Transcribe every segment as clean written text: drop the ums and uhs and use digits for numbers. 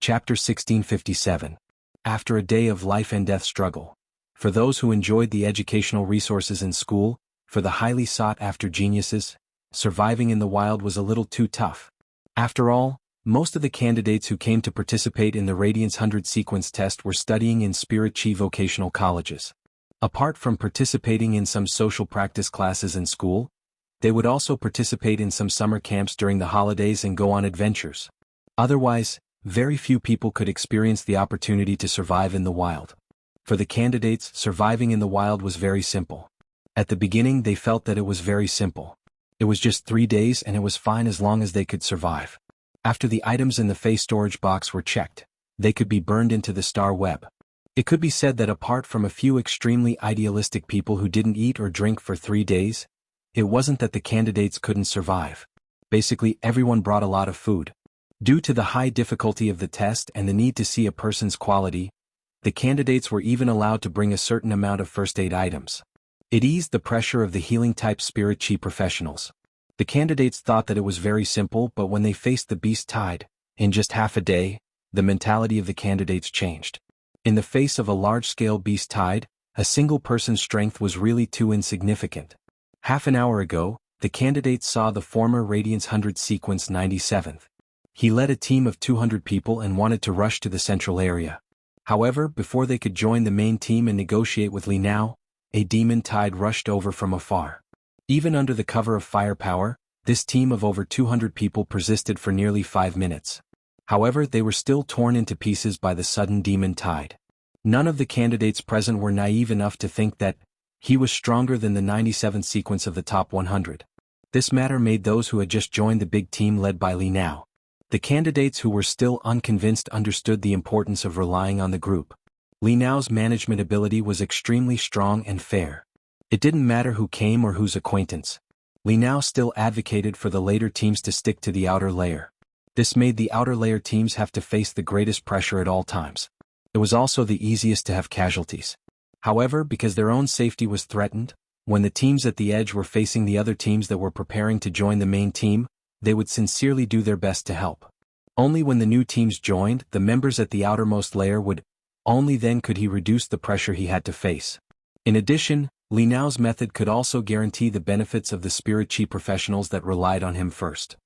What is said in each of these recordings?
Chapter 1657. After a day of life and death struggle. For those who enjoyed the educational resources in school, for the highly sought-after geniuses, surviving in the wild was a little too tough. After all, most of the candidates who came to participate in the Radiance 100 sequence test were studying in Spirit Chi vocational colleges. Apart from participating in some social practice classes in school, they would also participate in some summer camps during the holidays and go on adventures. Otherwise, very few people could experience the opportunity to survive in the wild. For the candidates, surviving in the wild was very simple. At the beginning they felt that it was very simple. It was just 3 days and it was fine as long as they could survive. After the items in the face storage box were checked, they could be burned into the star web. It could be said that apart from a few extremely idealistic people who didn't eat or drink for 3 days, it wasn't that the candidates couldn't survive. Basically everyone brought a lot of food. Due to the high difficulty of the test and the need to see a person's quality, the candidates were even allowed to bring a certain amount of first aid items. It eased the pressure of the healing-type Spirit Chi professionals. The candidates thought that it was very simple, but when they faced the beast tide, in just half a day, the mentality of the candidates changed. In the face of a large-scale beast tide, a single person's strength was really too insignificant. Half an hour ago, the candidates saw the former Radiance 100 sequence 97th. He led a team of 200 people and wanted to rush to the central area. However, before they could join the main team and negotiate with Li Nao, a demon tide rushed over from afar. Even under the cover of firepower, this team of over 200 people persisted for nearly 5 minutes. However, they were still torn into pieces by the sudden demon tide. None of the candidates present were naive enough to think that he was stronger than the 97th sequence of the top 100. This matter made those who had just joined the big team led by Li Nao. The candidates who were still unconvinced understood the importance of relying on the group. Li Nao's management ability was extremely strong and fair. It didn't matter who came or whose acquaintance. Li Nao still advocated for the later teams to stick to the outer layer. This made the outer layer teams have to face the greatest pressure at all times. It was also the easiest to have casualties. However, because their own safety was threatened, when the teams at the edge were facing the other teams that were preparing to join the main team, they would sincerely do their best to help. Only when the new teams joined, the members at the outermost layer would, only then could he reduce the pressure he had to face. In addition, Li Nao's method could also guarantee the benefits of the Spirit Chi professionals that relied on him first.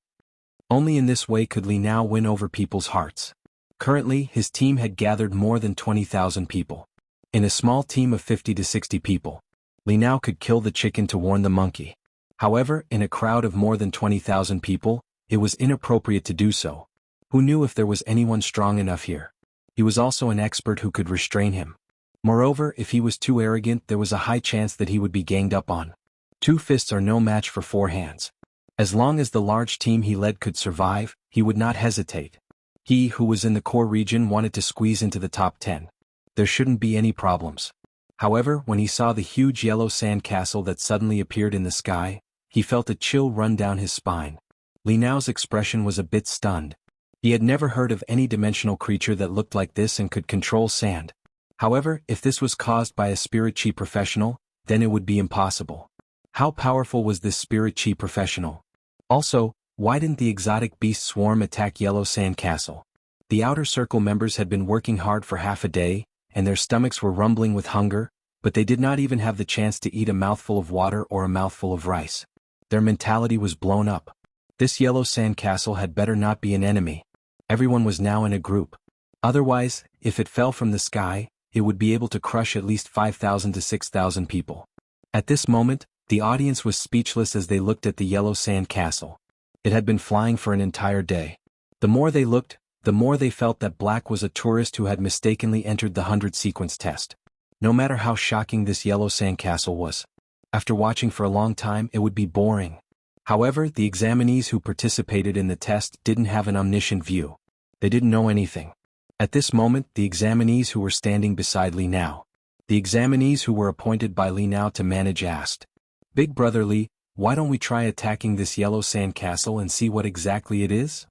Only in this way could Li Nao win over people's hearts. Currently, his team had gathered more than 20,000 people. In a small team of 50 to 60 people, Li Nao could kill the chicken to warn the monkey. However, in a crowd of more than 20,000 people, it was inappropriate to do so. Who knew if there was anyone strong enough here? He was also an expert who could restrain him. Moreover, if he was too arrogant, there was a high chance that he would be ganged up on. 2 fists are no match for 4 hands. As long as the large team he led could survive, he would not hesitate. He who was in the core region wanted to squeeze into the top 10. There shouldn't be any problems. However, when he saw the huge yellow sand castle that suddenly appeared in the sky, he felt a chill run down his spine. Li Nao's expression was a bit stunned. He had never heard of any dimensional creature that looked like this and could control sand. However, if this was caused by a Spirit Chi professional, then it would be impossible. How powerful was this Spirit Chi professional? Also, why didn't the exotic beast swarm attack Yellow Sand Castle? The outer circle members had been working hard for half a day, and their stomachs were rumbling with hunger, but they did not even have the chance to eat a mouthful of water or a mouthful of rice. Their mentality was blown up. This Yellow Sand Castle had better not be an enemy. Everyone was now in a group. Otherwise, if it fell from the sky, it would be able to crush at least 5,000 to 6,000 people. At this moment, the audience was speechless as they looked at the Yellow Sand Castle. It had been flying for an entire day. The more they looked, the more they felt that Black was a tourist who had mistakenly entered the 100 sequence test. No matter how shocking this Yellow Sand Castle was, after watching for a long time it would be boring. However, the examinees who participated in the test didn't have an omniscient view. They didn't know anything. At this moment, the examinees who were standing beside Li Nao, the examinees who were appointed by Li Nao to manage asked, "Big Brother Li, why don't we try attacking this Yellow Sand Castle and see what exactly it is?"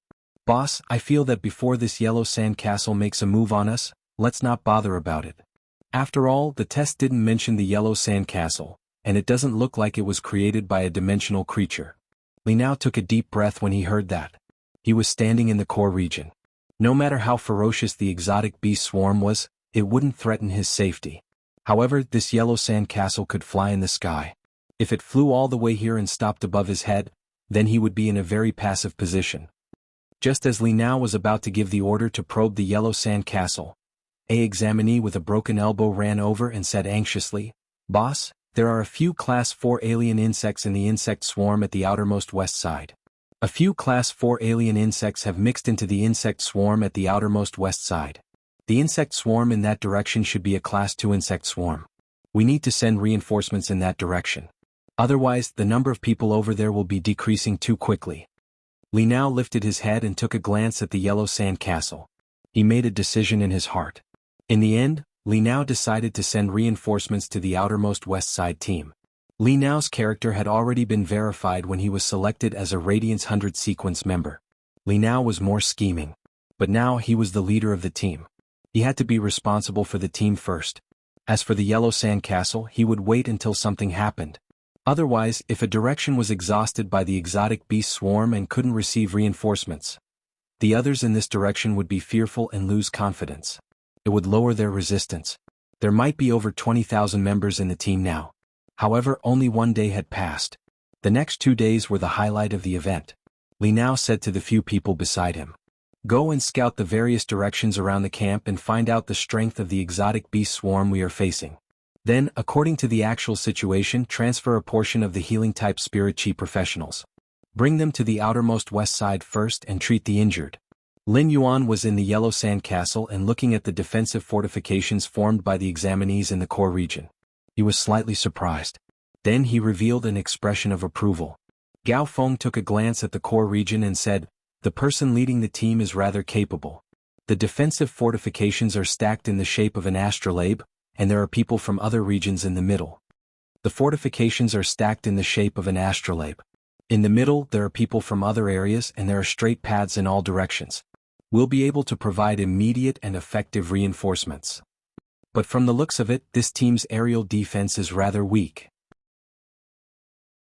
"Boss, I feel that before this Yellow Sand Castle makes a move on us, let's not bother about it. After all, the test didn't mention the Yellow Sand Castle, and it doesn't look like it was created by a dimensional creature." Li Nao took a deep breath when he heard that. He was standing in the core region. No matter how ferocious the exotic beast swarm was, it wouldn't threaten his safety. However, this yellow sand castle could fly in the sky. If it flew all the way here and stopped above his head, then he would be in a very passive position. Just as Li Nao was about to give the order to probe the yellow sand castle, an examinee with a broken elbow ran over and said anxiously, "Boss, there are a few Class 4 alien insects in the insect swarm at the outermost west side. A few Class 4 alien insects have mixed into the insect swarm at the outermost west side. The insect swarm in that direction should be a Class 2 insect swarm. We need to send reinforcements in that direction. Otherwise, the number of people over there will be decreasing too quickly." Li Nao lifted his head and took a glance at the yellow sand castle. He made a decision in his heart. In the end, Li Nao decided to send reinforcements to the outermost west side team. Li Nao's character had already been verified when he was selected as a Radiance 100 sequence member. Li Nao was more scheming. But now he was the leader of the team. He had to be responsible for the team first. As for the yellow sand castle, he would wait until something happened. Otherwise, if a direction was exhausted by the exotic beast swarm and couldn't receive reinforcements, the others in this direction would be fearful and lose confidence. It would lower their resistance. There might be over 20,000 members in the team now. However, only one day had passed. The next 2 days were the highlight of the event. Li Nao said to the few people beside him, "Go and scout the various directions around the camp and find out the strength of the exotic beast swarm we are facing. Then, according to the actual situation, transfer a portion of the healing-type spirit chi professionals. Bring them to the outermost west side first and treat the injured." Lin Yuan was in the yellow sand castle and looking at the defensive fortifications formed by the examinees in the core region. He was slightly surprised. Then he revealed an expression of approval. Gao Feng took a glance at the core region and said, "The person leading the team is rather capable. The defensive fortifications are stacked in the shape of an astrolabe, and there are people from other regions in the middle. The fortifications are stacked in the shape of an astrolabe. In the middle there are people from other areas and there are straight paths in all directions. We'll be able to provide immediate and effective reinforcements. But from the looks of it, this team's aerial defense is rather weak."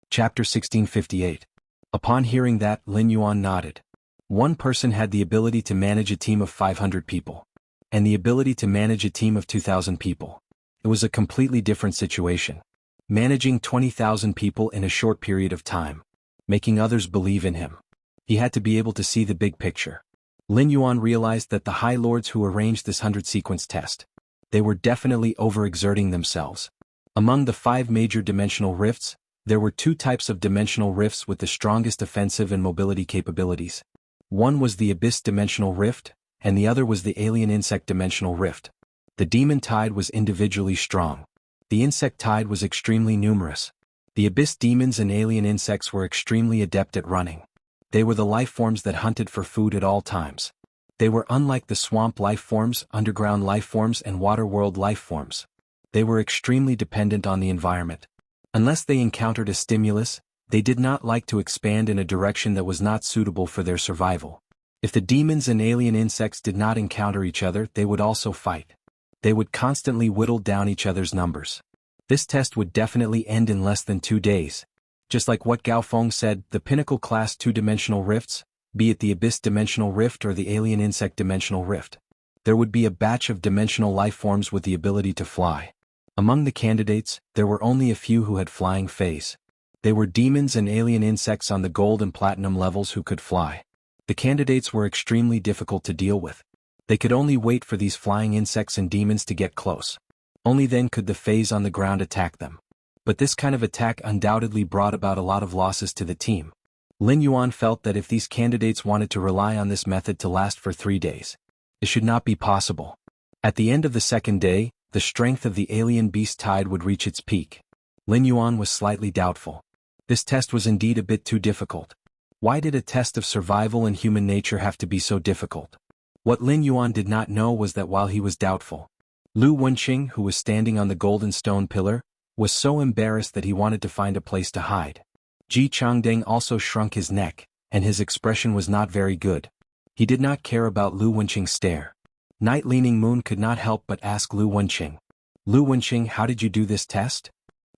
Chapter 1658. Upon hearing that, Lin Yuan nodded. One person had the ability to manage a team of 500 people. And the ability to manage a team of 2,000 people. It was a completely different situation. Managing 20,000 people in a short period of time. Making others believe in him. He had to be able to see the big picture. Lin Yuan realized that the High Lords who arranged this 100-sequence test, they were definitely overexerting themselves. Among the 5 major dimensional rifts, there were 2 types of dimensional rifts with the strongest offensive and mobility capabilities. One was the Abyss Dimensional Rift, and the other was the Alien Insect Dimensional Rift. The Demon Tide was individually strong. The Insect Tide was extremely numerous. The Abyss Demons and Alien Insects were extremely adept at running. They were the life forms that hunted for food at all times. They were unlike the swamp life forms, underground life forms and water world life forms. They were extremely dependent on the environment. Unless they encountered a stimulus, they did not like to expand in a direction that was not suitable for their survival. If the demons and alien insects did not encounter each other, they would also fight. They would constantly whittle down each other's numbers. This test would definitely end in less than 2 days. Just like what Gao Feng said, the pinnacle class 2-dimensional rifts, be it the Abyss Dimensional Rift or the Alien Insect Dimensional Rift. There would be a batch of dimensional life forms with the ability to fly. Among the candidates, there were only a few who had flying phase. They were demons and alien insects on the gold and platinum levels who could fly. The candidates were extremely difficult to deal with. They could only wait for these flying insects and demons to get close. Only then could the phase on the ground attack them. But this kind of attack undoubtedly brought about a lot of losses to the team. Lin Yuan felt that if these candidates wanted to rely on this method to last for 3 days, it should not be possible. At the end of the 2nd day, the strength of the alien beast tide would reach its peak. Lin Yuan was slightly doubtful. This test was indeed a bit too difficult. Why did a test of survival and human nature have to be so difficult? What Lin Yuan did not know was that while he was doubtful, Lu Wenqing, who was standing on the golden stone pillar, was so embarrassed that he wanted to find a place to hide. Ji Changdeng also shrunk his neck, and his expression was not very good. He did not care about Lu Wenqing's stare. Night Leaning Moon could not help but ask Lu Wenqing, "Lu Wenqing, how did you do this test?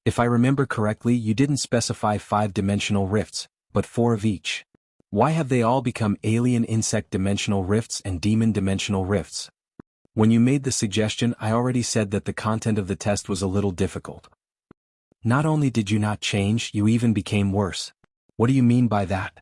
If I remember correctly, you didn't specify 5-dimensional rifts, but 4 of each." Why have they all become alien insect dimensional rifts and demon dimensional rifts? When you made the suggestion, I already said that the content of the test was a little difficult. Not only did you not change, you even became worse. What do you mean by that?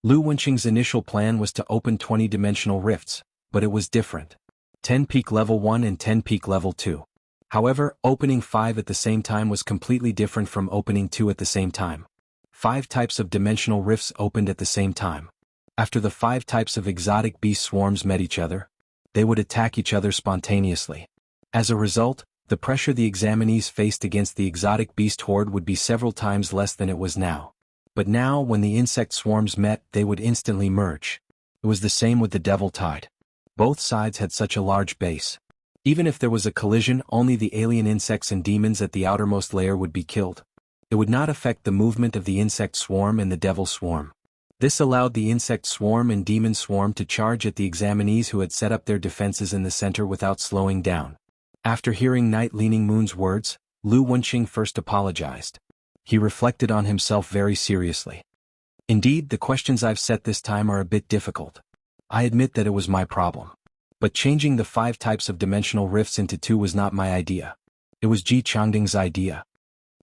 Lu Wenqing's initial plan was to open 20-dimensional rifts, but it was different. 10 peak level 1 and 10 peak level 2. However, opening 5 at the same time was completely different from opening 2 at the same time. 5 types of dimensional rifts opened at the same time. After the 5 types of exotic beast swarms met each other, they would attack each other spontaneously. As a result, the pressure the examinees faced against the exotic beast horde would be several times less than it was now. But now, when the insect swarms met, they would instantly merge. It was the same with the devil tide. Both sides had such a large base. Even if there was a collision, only the alien insects and demons at the outermost layer would be killed. It would not affect the movement of the insect swarm and the devil swarm. This allowed the insect swarm and demon swarm to charge at the examinees who had set up their defenses in the center without slowing down. After hearing Night Leaning Moon's words, Lu Wenqing first apologized. He reflected on himself very seriously. Indeed, the questions I've set this time are a bit difficult. I admit that it was my problem. But changing the 5 types of dimensional rifts into 2 was not my idea. It was Ji Changding's idea.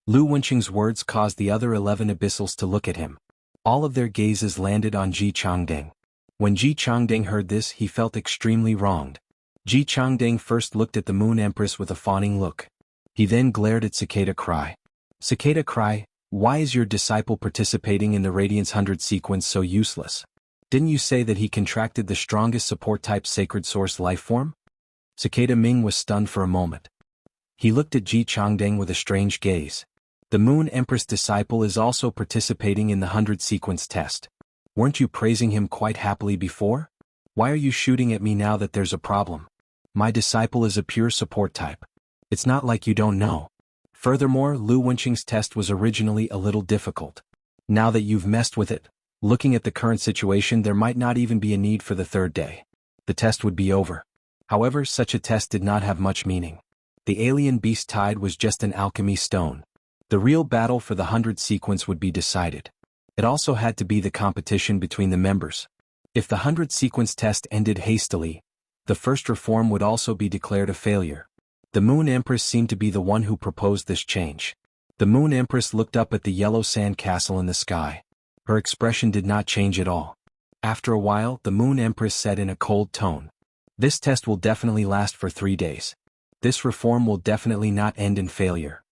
Lu Wenqing's words caused the other 11 abyssals to look at him. All of their gazes landed on Ji Changding. When Ji Changding heard this, he felt extremely wronged. Ji Changding first looked at the Moon Empress with a fawning look. He then glared at Cicada Cry. Cicada Cry, why is your disciple participating in the Radiance 100 sequence so useless? Didn't you say that he contracted the strongest support type sacred source life form? Cicada Ming was stunned for a moment. He looked at Ji Changding with a strange gaze. The Moon Empress disciple is also participating in the 100 sequence test. Weren't you praising him quite happily before? Why are you shooting at me now that there's a problem? My disciple is a pure support type. It's not like you don't know. Furthermore, Lu Wenqing's test was originally a little difficult. Now that you've messed with it, looking at the current situation, there might not even be a need for the 3rd day. The test would be over. However, such a test did not have much meaning. The alien beast tide was just an alchemy stone. The real battle for the 100 sequence would be decided. It also had to be the competition between the members. If the 100 sequence test ended hastily, the first reform would also be declared a failure. The Moon Empress seemed to be the one who proposed this change. The Moon Empress looked up at the yellow sand castle in the sky. Her expression did not change at all. After a while, the Moon Empress said in a cold tone, "This test will definitely last for 3 days. This reform will definitely not end in failure."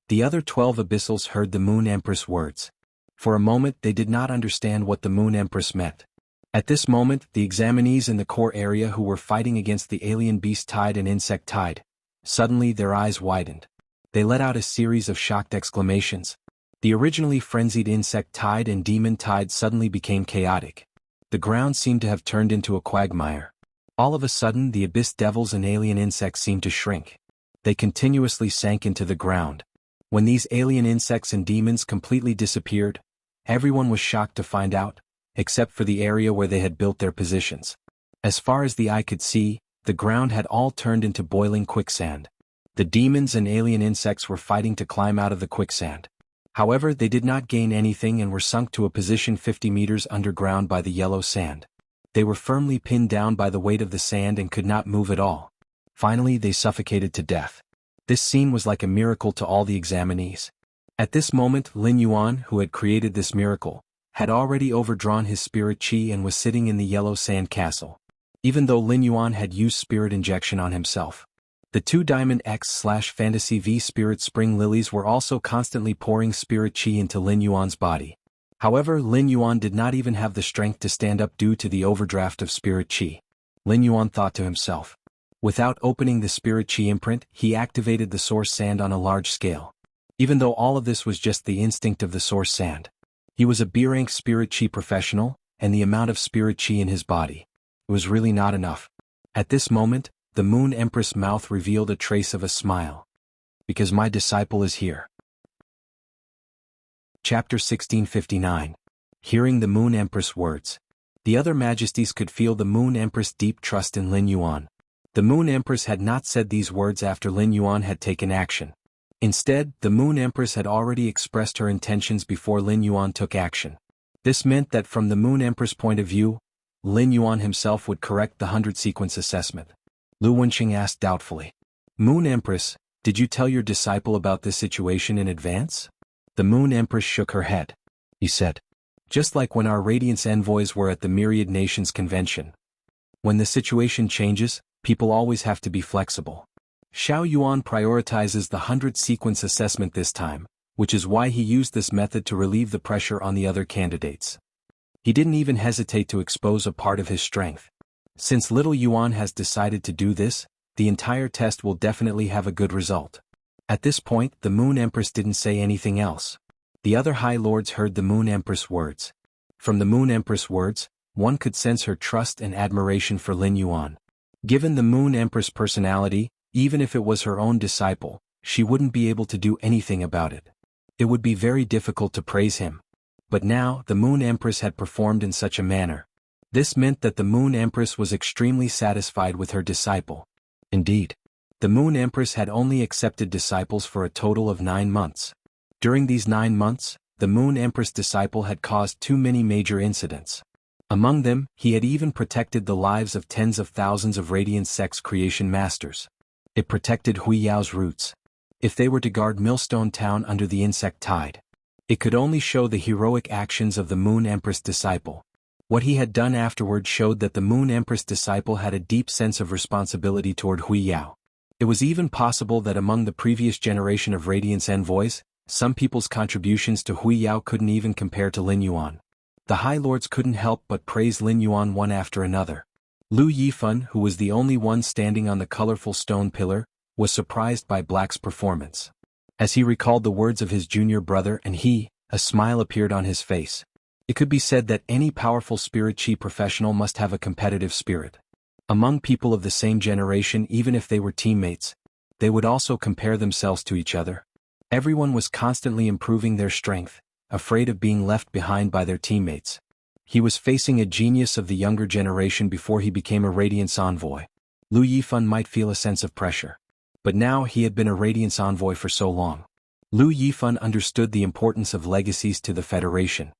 The other 12 abyssals heard the Moon Empress' words. For a moment they did not understand what the Moon Empress meant. At this moment, the examinees in the core area who were fighting against the alien beast tide and insect tide, suddenly their eyes widened. They let out a series of shocked exclamations. The originally frenzied insect tide and demon tide suddenly became chaotic. The ground seemed to have turned into a quagmire. All of a sudden, the abyss devils and alien insects seemed to shrink. They continuously sank into the ground. When these alien insects and demons completely disappeared, everyone was shocked to find out, except for the area where they had built their positions. As far as the eye could see, the ground had all turned into boiling quicksand. The demons and alien insects were fighting to climb out of the quicksand. However, they did not gain anything and were sunk to a position 50 meters underground by the yellow sand. They were firmly pinned down by the weight of the sand and could not move at all. Finally, they suffocated to death. This scene was like a miracle to all the examinees. At this moment, Lin Yuan, who had created this miracle, had already overdrawn his spirit chi and was sitting in the yellow sand castle. Even though Lin Yuan had used spirit injection on himself, the 2 Diamond X/Fantasy V Spirit Spring Lilies were also constantly pouring spirit chi into Lin Yuan's body. However, Lin Yuan did not even have the strength to stand up due to the overdraft of spirit chi. Lin Yuan thought to himself. Without opening the spirit chi imprint, he activated the source sand on a large scale. Even though all of this was just the instinct of the source sand. He was a B-rank spirit chi professional, and the amount of spirit chi in his body was really not enough. At this moment, the Moon Empress' mouth revealed a trace of a smile. "Because my disciple is here." Chapter 1659. Hearing the Moon Empress' words. The other majesties could feel the Moon Empress' deep trust in Lin Yuan. The Moon Empress had not said these words after Lin Yuan had taken action. Instead, the Moon Empress had already expressed her intentions before Lin Yuan took action. This meant that from the Moon Empress' point of view, Lin Yuan himself would correct the 100-sequence assessment. Lu Wenqing asked doubtfully. Moon Empress, did you tell your disciple about this situation in advance? The Moon Empress shook her head. He said, just like when our Radiance envoys were at the Myriad Nations Convention. When the situation changes, people always have to be flexible. Xiao Yuan prioritizes the 100-sequence assessment this time, which is why he used this method to relieve the pressure on the other candidates. He didn't even hesitate to expose a part of his strength. Since little Yuan has decided to do this, the entire test will definitely have a good result. At this point, the Moon Empress didn't say anything else. The other High Lords heard the Moon Empress' words. From the Moon Empress' words, one could sense her trust and admiration for Lin Yuan. Given the Moon Empress' personality, even if it was her own disciple, she wouldn't be able to do anything about it. It would be very difficult to praise him. But now, the Moon Empress had performed in such a manner. This meant that the Moon Empress was extremely satisfied with her disciple. Indeed, the Moon Empress had only accepted disciples for a total of 9 months. During these 9 months, the Moon Empress disciple had caused too many major incidents. Among them, he had even protected the lives of tens of thousands of Radiant Sex Creation Masters. It protected Huiyao's roots. If they were to guard Millstone Town under the insect tide, it could only show the heroic actions of the Moon Empress disciple. What he had done afterward showed that the Moon Empress disciple had a deep sense of responsibility toward Huiyao. It was even possible that among the previous generation of Radiance envoys, some people's contributions to Huiyao couldn't even compare to Lin Yuan. The High Lords couldn't help but praise Lin Yuan one after another. Lu Yifan, who was the only one standing on the colorful stone pillar, was surprised by Black's performance. As he recalled the words of his junior brother and a smile appeared on his face. It could be said that any powerful spirit chi professional must have a competitive spirit. Among people of the same generation, even if they were teammates, they would also compare themselves to each other. Everyone was constantly improving their strength, afraid of being left behind by their teammates. He was facing a genius of the younger generation before he became a Radiance envoy. Lu Yifan might feel a sense of pressure. But now he had been a Radiance envoy for so long. Lu Yifan understood the importance of legacies to the Federation.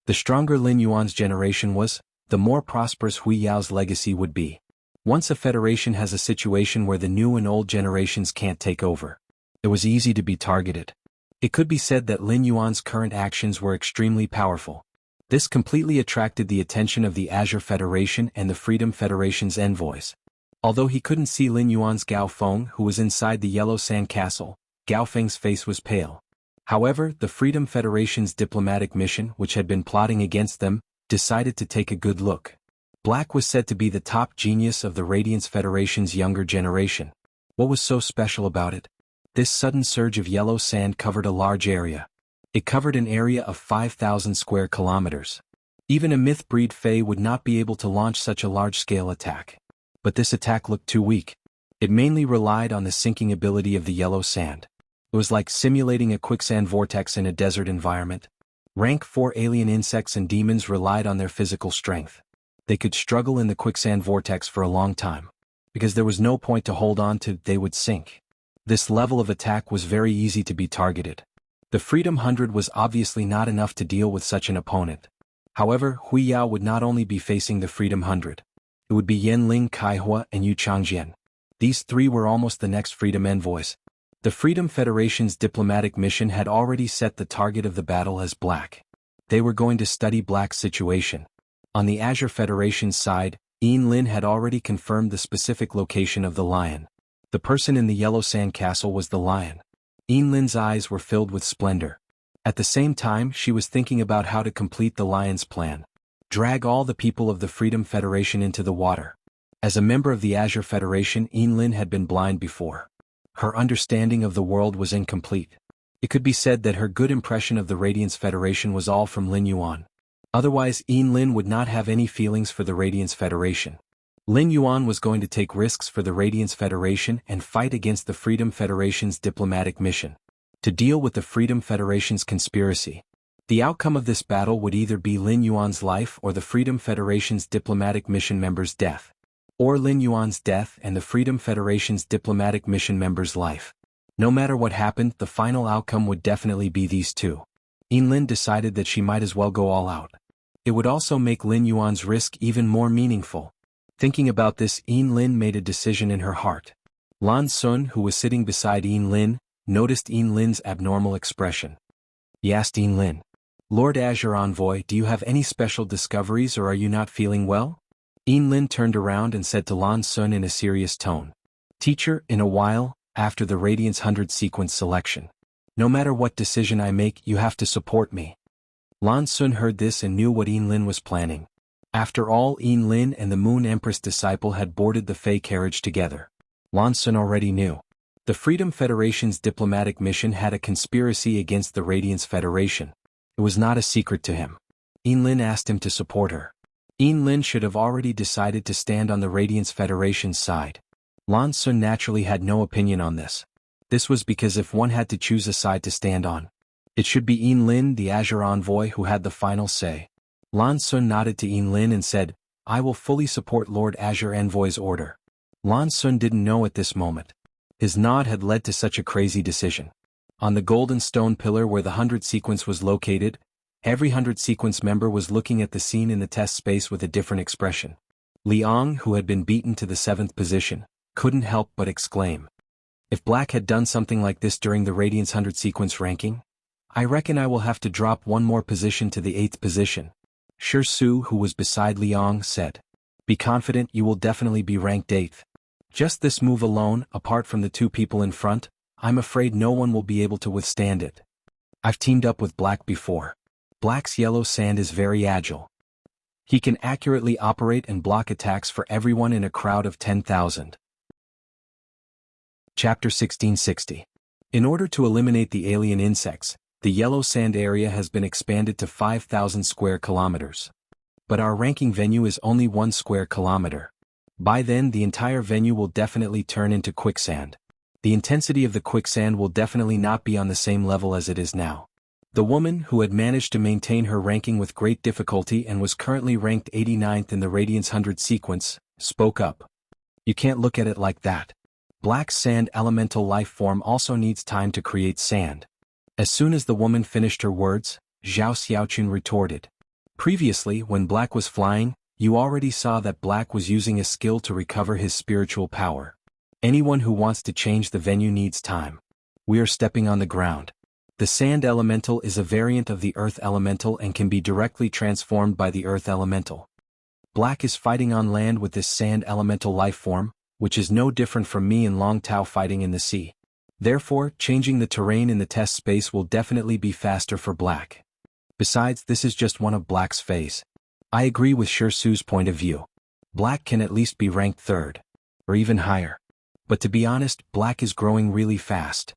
The stronger Lin Yuan's generation was, the more prosperous Huiyao's legacy would be. Once a federation has a situation where the new and old generations can't take over, it was easy to be targeted. It could be said that Lin Yuan's current actions were extremely powerful. This completely attracted the attention of the Azure Federation and the Freedom Federation's envoys. Although he couldn't see Lin Yuan's Gao Feng, who was inside the Yellow Sand Castle, Gao Feng's face was pale. However, the Freedom Federation's diplomatic mission, which had been plotting against them, decided to take a good look. Black was said to be the top genius of the Radiance Federation's younger generation. What was so special about it? This sudden surge of yellow sand covered a large area. It covered an area of 5,000 square kilometers. Even a myth-breed Fae would not be able to launch such a large-scale attack. But this attack looked too weak. It mainly relied on the sinking ability of the yellow sand. It was like simulating a quicksand vortex in a desert environment. Rank 4 alien insects and demons relied on their physical strength. They could struggle in the quicksand vortex for a long time. Because there was no point to hold on to, they would sink. This level of attack was very easy to be targeted. The Freedom 100 was obviously not enough to deal with such an opponent. However, Huiyao would not only be facing the Freedom 100. It would be Yanling Kaihua and Yu Changjian. These three were almost the next Freedom envoys. The Freedom Federation's diplomatic mission had already set the target of the battle as Black. They were going to study Black's situation. On the Azure Federation's side, Yin Lin had already confirmed the specific location of the lion. The person in the Yellow Sand Castle was the lion. Yin Lin's eyes were filled with splendor. At the same time, she was thinking about how to complete the lion's plan. Drag all the people of the Freedom Federation into the water. As a member of the Azure Federation, Yin Lin had been blind before. Her understanding of the world was incomplete. It could be said that her good impression of the Radiance Federation was all from Lin Yuan. Otherwise, Yin Lin would not have any feelings for the Radiance Federation. Lin Yuan was going to take risks for the Radiance Federation and fight against the Freedom Federation's diplomatic mission. To deal with the Freedom Federation's conspiracy. The outcome of this battle would either be Lin Yuan's life or the Freedom Federation's diplomatic mission member's death. Or Lin Yuan's death and the Freedom Federation's diplomatic mission member's life. No matter what happened, the final outcome would definitely be these two. Lin decided that she might as well go all out. It would also make Lin Yuan's risk even more meaningful. Thinking about this, Lin made a decision in her heart. Lan Sun, who was sitting beside Lin, noticed Lin's abnormal expression. He asked Lin, "Lord Azure Envoy, do you have any special discoveries or are you not feeling well?" Lin turned around and said to Lan Sun in a serious tone, "Teacher, in a while, after the Radiance 100 sequence selection. No matter what decision I make, you have to support me." Lan Sun heard this and knew what Lin was planning. After all, Lin and the Moon Empress disciple had boarded the Fey carriage together. Lan Sun already knew. The Freedom Federation's diplomatic mission had a conspiracy against the Radiance Federation. It was not a secret to him. Lin asked him to support her. Lin should have already decided to stand on the Radiance Federation's side. Lan Sun naturally had no opinion on this. This was because if one had to choose a side to stand on, it should be Lin, the Azure Envoy, who had the final say. Lan Sun nodded to Lin and said, "I will fully support Lord Azure Envoy's order." Lan Sun didn't know at this moment. His nod had led to such a crazy decision. On the golden stone pillar where the 100 sequence was located, every 100 sequence member was looking at the scene in the test space with a different expression. Liang, who had been beaten to the 7th position, couldn't help but exclaim, "If Black had done something like this during the Radiance 100 sequence ranking, I reckon I will have to drop one more position to the 8th position." Shi Su, who was beside Liang, said, "Be confident, you will definitely be ranked 8th. Just this move alone, apart from the 2 people in front, I'm afraid no one will be able to withstand it. I've teamed up with Black before. Black's yellow sand is very agile. He can accurately operate and block attacks for everyone in a crowd of 10,000. Chapter 1660. In order to eliminate the alien insects, the yellow sand area has been expanded to 5,000 square kilometers. But our ranking venue is only 1 square kilometer. By then the entire venue will definitely turn into quicksand. The intensity of the quicksand will definitely not be on the same level as it is now." The woman, who had managed to maintain her ranking with great difficulty and was currently ranked 89th in the Radiance 100 sequence, spoke up. "You can't look at it like that. Black's sand elemental life form also needs time to create sand." As soon as the woman finished her words, Zhao Xiaochun retorted, "Previously, when Black was flying, you already saw that Black was using a skill to recover his spiritual power. Anyone who wants to change the venue needs time. We are stepping on the ground. The sand elemental is a variant of the earth elemental and can be directly transformed by the earth elemental. Black is fighting on land with this sand elemental life form, which is no different from me and Long Tao fighting in the sea. Therefore, changing the terrain in the test space will definitely be faster for Black. Besides, this is just one of Black's phase. I agree with Shi Su's point of view. Black can at least be ranked 3rd. Or even higher. But to be honest, Black is growing really fast.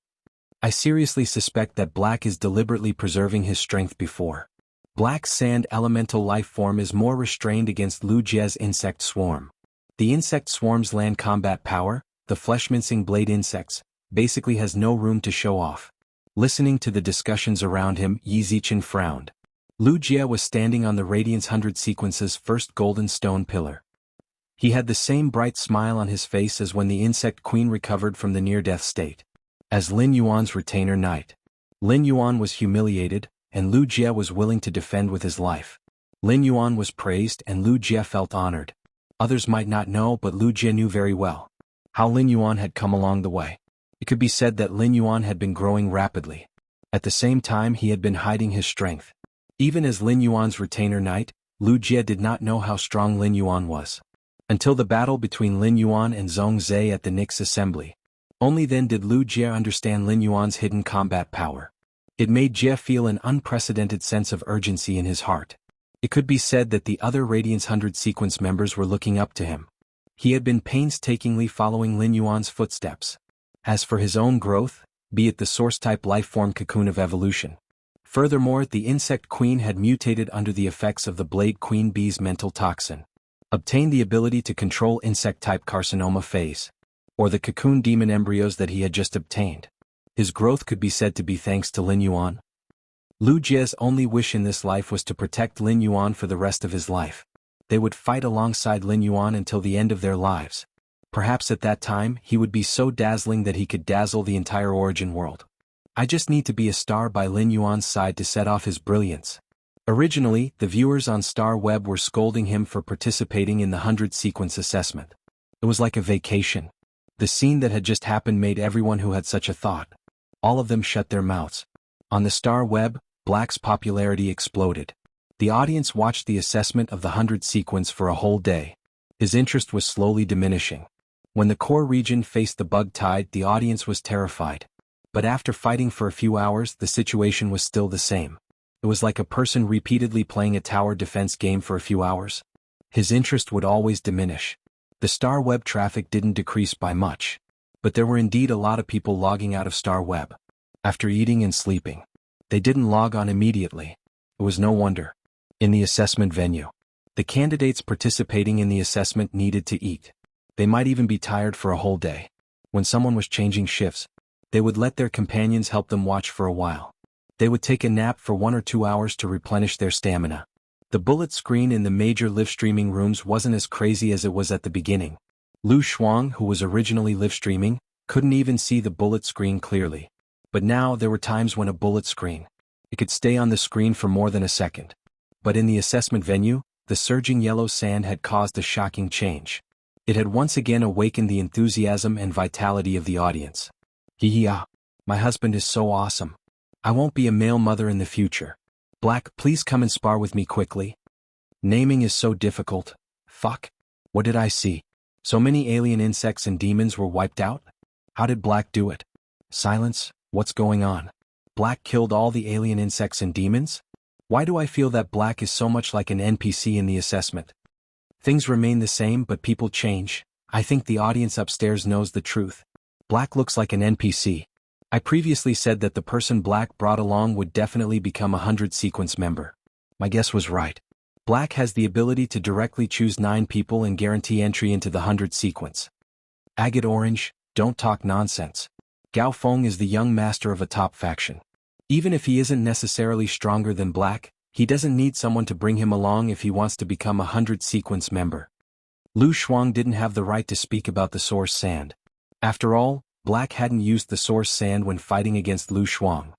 I seriously suspect that Black is deliberately preserving his strength before. Black's sand elemental life form is more restrained against Lu Jie's insect swarm. The insect swarm's land combat power, the flesh-mincing blade insects, basically has no room to show off. Listening to the discussions around him, Yi Zichen frowned. Lu Jie was standing on the Radiance 100 sequence's first golden stone pillar. He had the same bright smile on his face as when the insect queen recovered from the near-death state. As Lin Yuan's retainer knight, Lin Yuan was humiliated, and Lu Jie was willing to defend with his life. Lin Yuan was praised and Lu Jie felt honored. Others might not know, but Lu Jie knew very well how Lin Yuan had come along the way. It could be said that Lin Yuan had been growing rapidly. At the same time, he had been hiding his strength. Even as Lin Yuan's retainer knight, Lu Jie did not know how strong Lin Yuan was. Until the battle between Lin Yuan and Zhong Zhe at the Nix assembly. Only then did Lu Jie understand Lin Yuan's hidden combat power. It made Jie feel an unprecedented sense of urgency in his heart. It could be said that the other Radiance 100 sequence members were looking up to him. He had been painstakingly following Lin Yuan's footsteps. As for his own growth, be it the source-type life-form cocoon of evolution. Furthermore, the insect queen had mutated under the effects of the Blade Queen Bee's mental toxin. Obtained the ability to control insect-type carcinoma phase, or the cocoon demon embryos that he had just obtained. His growth could be said to be thanks to Lin Yuan. Lu Jie's only wish in this life was to protect Lin Yuan for the rest of his life. They would fight alongside Lin Yuan until the end of their lives. Perhaps at that time he would be so dazzling that he could dazzle the entire origin world. I just need to be a star by Lin Yuan's side to set off his brilliance. Originally, the viewers on Star Web were scolding him for participating in the 100-sequence assessment. It was like a vacation. The scene that had just happened made everyone who had such a thought. All of them shut their mouths. On the Star Web, Black's popularity exploded. The audience watched the assessment of the 100-sequence for a whole day. His interest was slowly diminishing. When the core region faced the bug tide, the audience was terrified. But after fighting for a few hours, the situation was still the same. It was like a person repeatedly playing a tower defense game for a few hours. His interest would always diminish. The Star Web traffic didn't decrease by much. But there were indeed a lot of people logging out of Star Web. After eating and sleeping. They didn't log on immediately. It was no wonder. In the assessment venue. The candidates participating in the assessment needed to eat. They might even be tired for a whole day. When someone was changing shifts, they would let their companions help them watch for a while. They would take a nap for 1 or 2 hours to replenish their stamina. The bullet screen in the major live streaming rooms wasn't as crazy as it was at the beginning. Lu Shuang, who was originally live streaming, couldn't even see the bullet screen clearly. But now there were times when a bullet screen, it could stay on the screen for more than a second. But in the assessment venue, the surging yellow sand had caused a shocking change. It had once again awakened the enthusiasm and vitality of the audience. Hee-hee-ah, my husband is so awesome. I won't be a male mother in the future. Black, please come and spar with me quickly. Naming is so difficult. Fuck. What did I see? So many alien insects and demons were wiped out? How did Black do it? Silence, what's going on? Black killed all the alien insects and demons? Why do I feel that Black is so much like an NPC in the assessment? Things remain the same but people change. I think the audience upstairs knows the truth. Black looks like an NPC. I previously said that the person Black brought along would definitely become a 100-sequence member. My guess was right. Black has the ability to directly choose 9 people and guarantee entry into the 100-sequence. Agate Orange, don't talk nonsense. Gao Feng is the young master of a top faction. Even if he isn't necessarily stronger than Black, he doesn't need someone to bring him along if he wants to become a 100-sequence member. Lu Shuang didn't have the right to speak about the source sand. After all, Black hadn't used the source sand when fighting against Lu Shuang.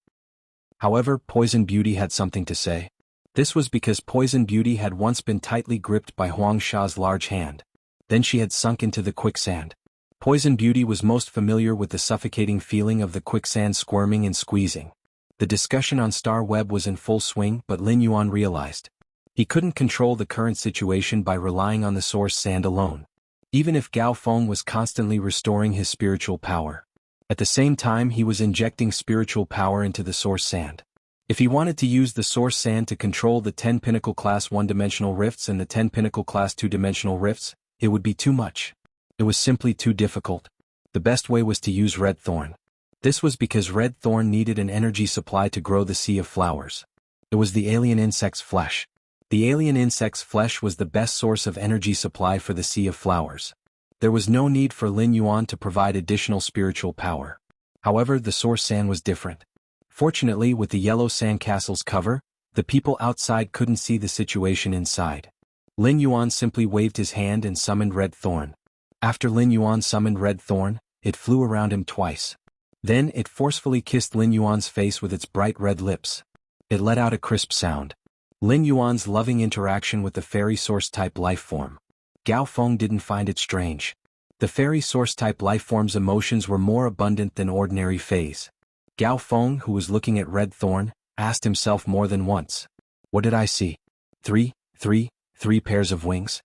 However, Poison Beauty had something to say. This was because Poison Beauty had once been tightly gripped by Huang Sha's large hand. Then she had sunk into the quicksand. Poison Beauty was most familiar with the suffocating feeling of the quicksand squirming and squeezing. The discussion on Star Web was in full swing, but Lin Yuan realized. He couldn't control the current situation by relying on the source sand alone. Even if Gao Feng was constantly restoring his spiritual power. At the same time he was injecting spiritual power into the source sand. If he wanted to use the source sand to control the 10 Pinnacle Class 1-dimensional rifts and the 10 Pinnacle Class 2-dimensional rifts, it would be too much. It was simply too difficult. The best way was to use Red Thorn. This was because Red Thorn needed an energy supply to grow the Sea of Flowers. It was the alien insect's flesh. The alien insect's flesh was the best source of energy supply for the Sea of Flowers. There was no need for Lin Yuan to provide additional spiritual power. However, the source sand was different. Fortunately, with the yellow sandcastle's cover, the people outside couldn't see the situation inside. Lin Yuan simply waved his hand and summoned Red Thorn. After Lin Yuan summoned Red Thorn, it flew around him twice. Then it forcefully kissed Lin Yuan's face with its bright red lips. It let out a crisp sound. Lin Yuan's loving interaction with the fairy source-type lifeform. Gao Feng didn't find it strange. The fairy source-type lifeform's emotions were more abundant than ordinary phase. Gao Feng, who was looking at Red Thorn, asked himself more than once. What did I see? Three pairs of wings?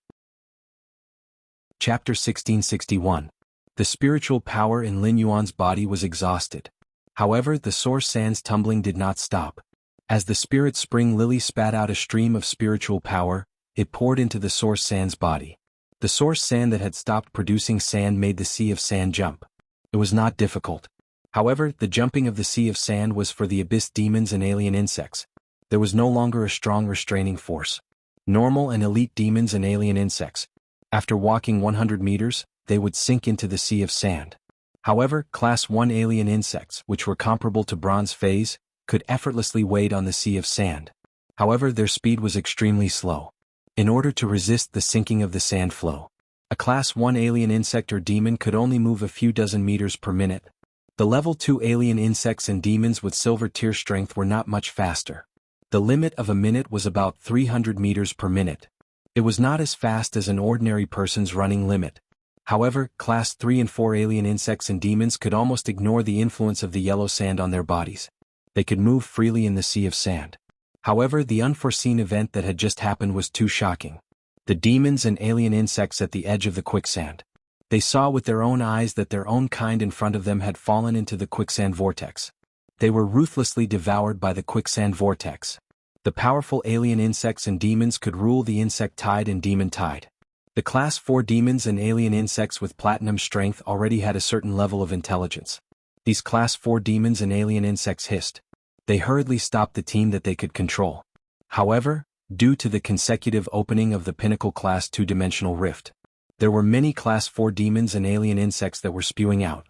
Chapter 1661. The spiritual power in Lin Yuan's body was exhausted. However, the source sand's tumbling did not stop. As the spirit spring lily spat out a stream of spiritual power, it poured into the source sand's body. The source sand that had stopped producing sand made the sea of sand jump. It was not difficult. However, the jumping of the sea of sand was for the abyss demons and alien insects. There was no longer a strong restraining force. Normal and elite demons and alien insects. After walking 100 meters, they would sink into the sea of sand. However, Class 1 alien insects, which were comparable to bronze phase, could effortlessly wade on the sea of sand. However, their speed was extremely slow. In order to resist the sinking of the sand flow, a Class 1 alien insect or demon could only move a few dozen meters per minute. The level 2 alien insects and demons with silver tier strength were not much faster. The limit of a minute was about 300 meters per minute. It was not as fast as an ordinary person's running limit. However, Class 3 and 4 alien insects and demons could almost ignore the influence of the yellow sand on their bodies. They could move freely in the sea of sand. However, the unforeseen event that had just happened was too shocking. The demons and alien insects at the edge of the quicksand. They saw with their own eyes that their own kind in front of them had fallen into the quicksand vortex. They were ruthlessly devoured by the quicksand vortex. The powerful alien insects and demons could rule the insect tide and demon tide. The Class 4 demons and alien insects with platinum strength already had a certain level of intelligence. These Class 4 demons and alien insects hissed. They hurriedly stopped the team that they could control. However, due to the consecutive opening of the pinnacle Class 2-dimensional rift, there were many Class 4 demons and alien insects that were spewing out.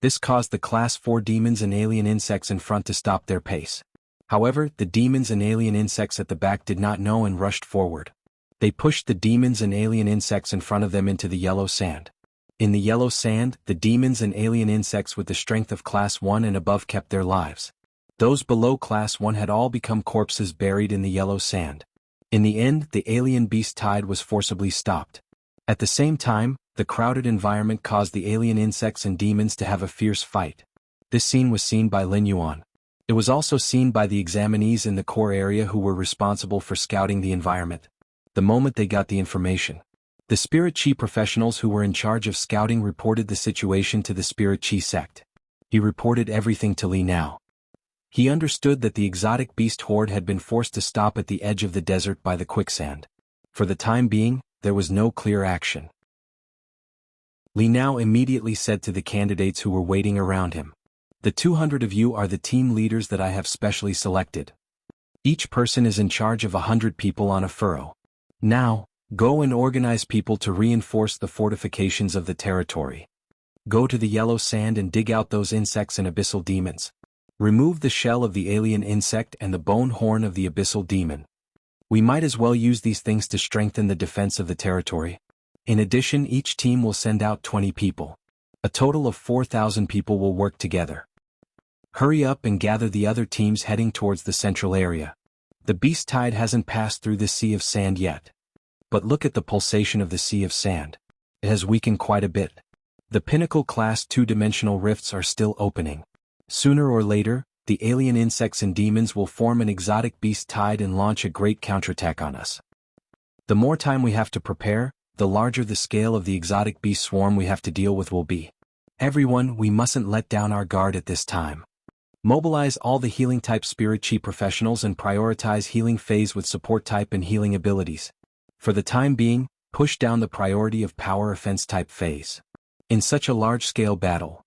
This caused the Class 4 demons and alien insects in front to stop their pace. However, the demons and alien insects at the back did not know and rushed forward. They pushed the demons and alien insects in front of them into the yellow sand. In the yellow sand, the demons and alien insects with the strength of Class 1 and above kept their lives. Those below Class 1 had all become corpses buried in the yellow sand. In the end, the alien beast tide was forcibly stopped. At the same time, the crowded environment caused the alien insects and demons to have a fierce fight. This scene was seen by Lin Yuan. It was also seen by the examinees in the core area who were responsible for scouting the environment. The moment they got the information, the Spirit Chi professionals who were in charge of scouting reported the situation to the Spirit Chi sect. He reported everything to Li Nao. He understood that the exotic beast horde had been forced to stop at the edge of the desert by the quicksand. For the time being, there was no clear action. Li Nao immediately said to the candidates who were waiting around him, "The 200 of you are the team leaders that I have specially selected. Each person is in charge of 100 people on a furrow. Now, go and organize people to reinforce the fortifications of the territory. Go to the yellow sand and dig out those insects and abyssal demons. Remove the shell of the alien insect and the bone horn of the abyssal demon. We might as well use these things to strengthen the defense of the territory. In addition, each team will send out 20 people. A total of 4,000 people will work together. Hurry up and gather the other teams heading towards the central area. The beast tide hasn't passed through the sea of sand yet. But look at the pulsation of the sea of sand. It has weakened quite a bit. The pinnacle Class 2-dimensional rifts are still opening. Sooner or later, the alien insects and demons will form an exotic beast tide and launch a great counterattack on us. The more time we have to prepare, the larger the scale of the exotic beast swarm we have to deal with will be. Everyone, we mustn't let down our guard at this time. Mobilize all the healing type Spirit Chi professionals and prioritize healing phase with support type and healing abilities. For the time being, push down the priority of power offense type phase. In such a large-scale battle,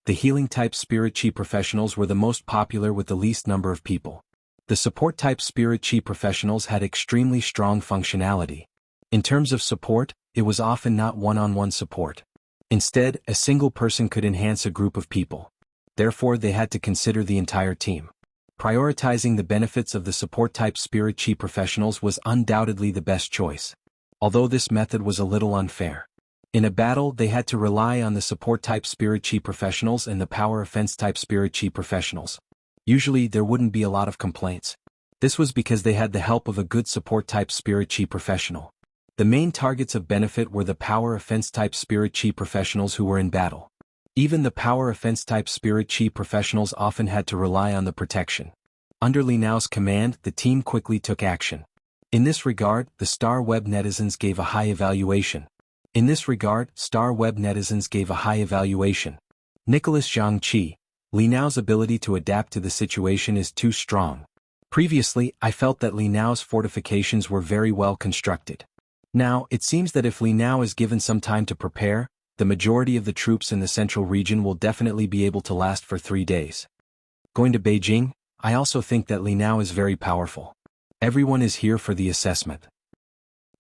the healing type Spirit Chi professionals were the most popular with the least number of people. The support type Spirit Chi professionals had extremely strong functionality. In terms of support, it was often not one-on-one support. Instead, a single person could enhance a group of people. Therefore, they had to consider the entire team. Prioritizing the benefits of the support-type Spirit Chi professionals was undoubtedly the best choice. Although this method was a little unfair. In a battle, they had to rely on the support-type Spirit Chi professionals and the power offense-type Spirit Chi professionals. Usually, there wouldn't be a lot of complaints. This was because they had the help of a good support-type Spirit Chi professional. The main targets of benefit were the power offense-type Spirit Chi professionals who were in battle. Even the power offense-type Spirit Chi professionals often had to rely on the protection. Under Li Nao's command, the team quickly took action. In this regard, the Star Web netizens gave a high evaluation. Nicholas Zhangqi, Li Nao's ability to adapt to the situation is too strong. Previously, I felt that Li Nao's fortifications were very well constructed. Now, it seems that if Li Nao is given some time to prepare, the majority of the troops in the central region will definitely be able to last for 3 days. Going to Beijing, I also think that Li Nao is very powerful. Everyone is here for the assessment.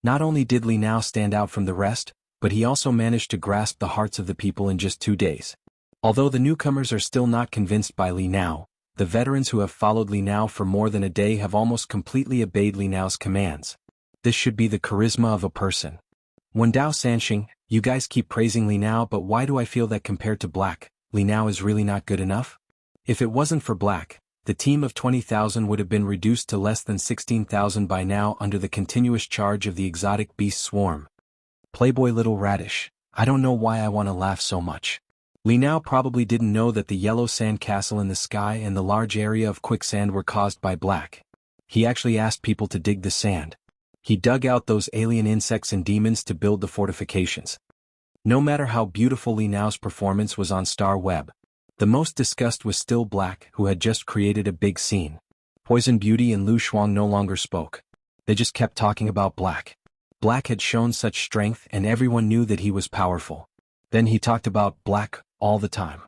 Not only did Li Nao stand out from the rest, but he also managed to grasp the hearts of the people in just 2 days. Although the newcomers are still not convinced by Li Nao, the veterans who have followed Li Nao for more than a day have almost completely obeyed Li Nao's commands. This should be the charisma of a person. When Dao Sanxing, you guys keep praising Li Nao, but why do I feel that compared to Black, Li Nao is really not good enough? If it wasn't for Black, the team of 20,000 would have been reduced to less than 16,000 by now under the continuous charge of the exotic beast swarm. Playboy little radish, I don't know why I want to laugh so much. Li Nao probably didn't know that the yellow sand castle in the sky and the large area of quicksand were caused by Black. He actually asked people to dig the sand. He dug out those alien insects and demons to build the fortifications. No matter how beautiful Li Nao's performance was on Star Web, the most discussed was still Black, who had just created a big scene. Poison Beauty and Lu Shuang no longer spoke. They just kept talking about Black. Black had shown such strength and everyone knew that he was powerful. Then he talked about Black all the time.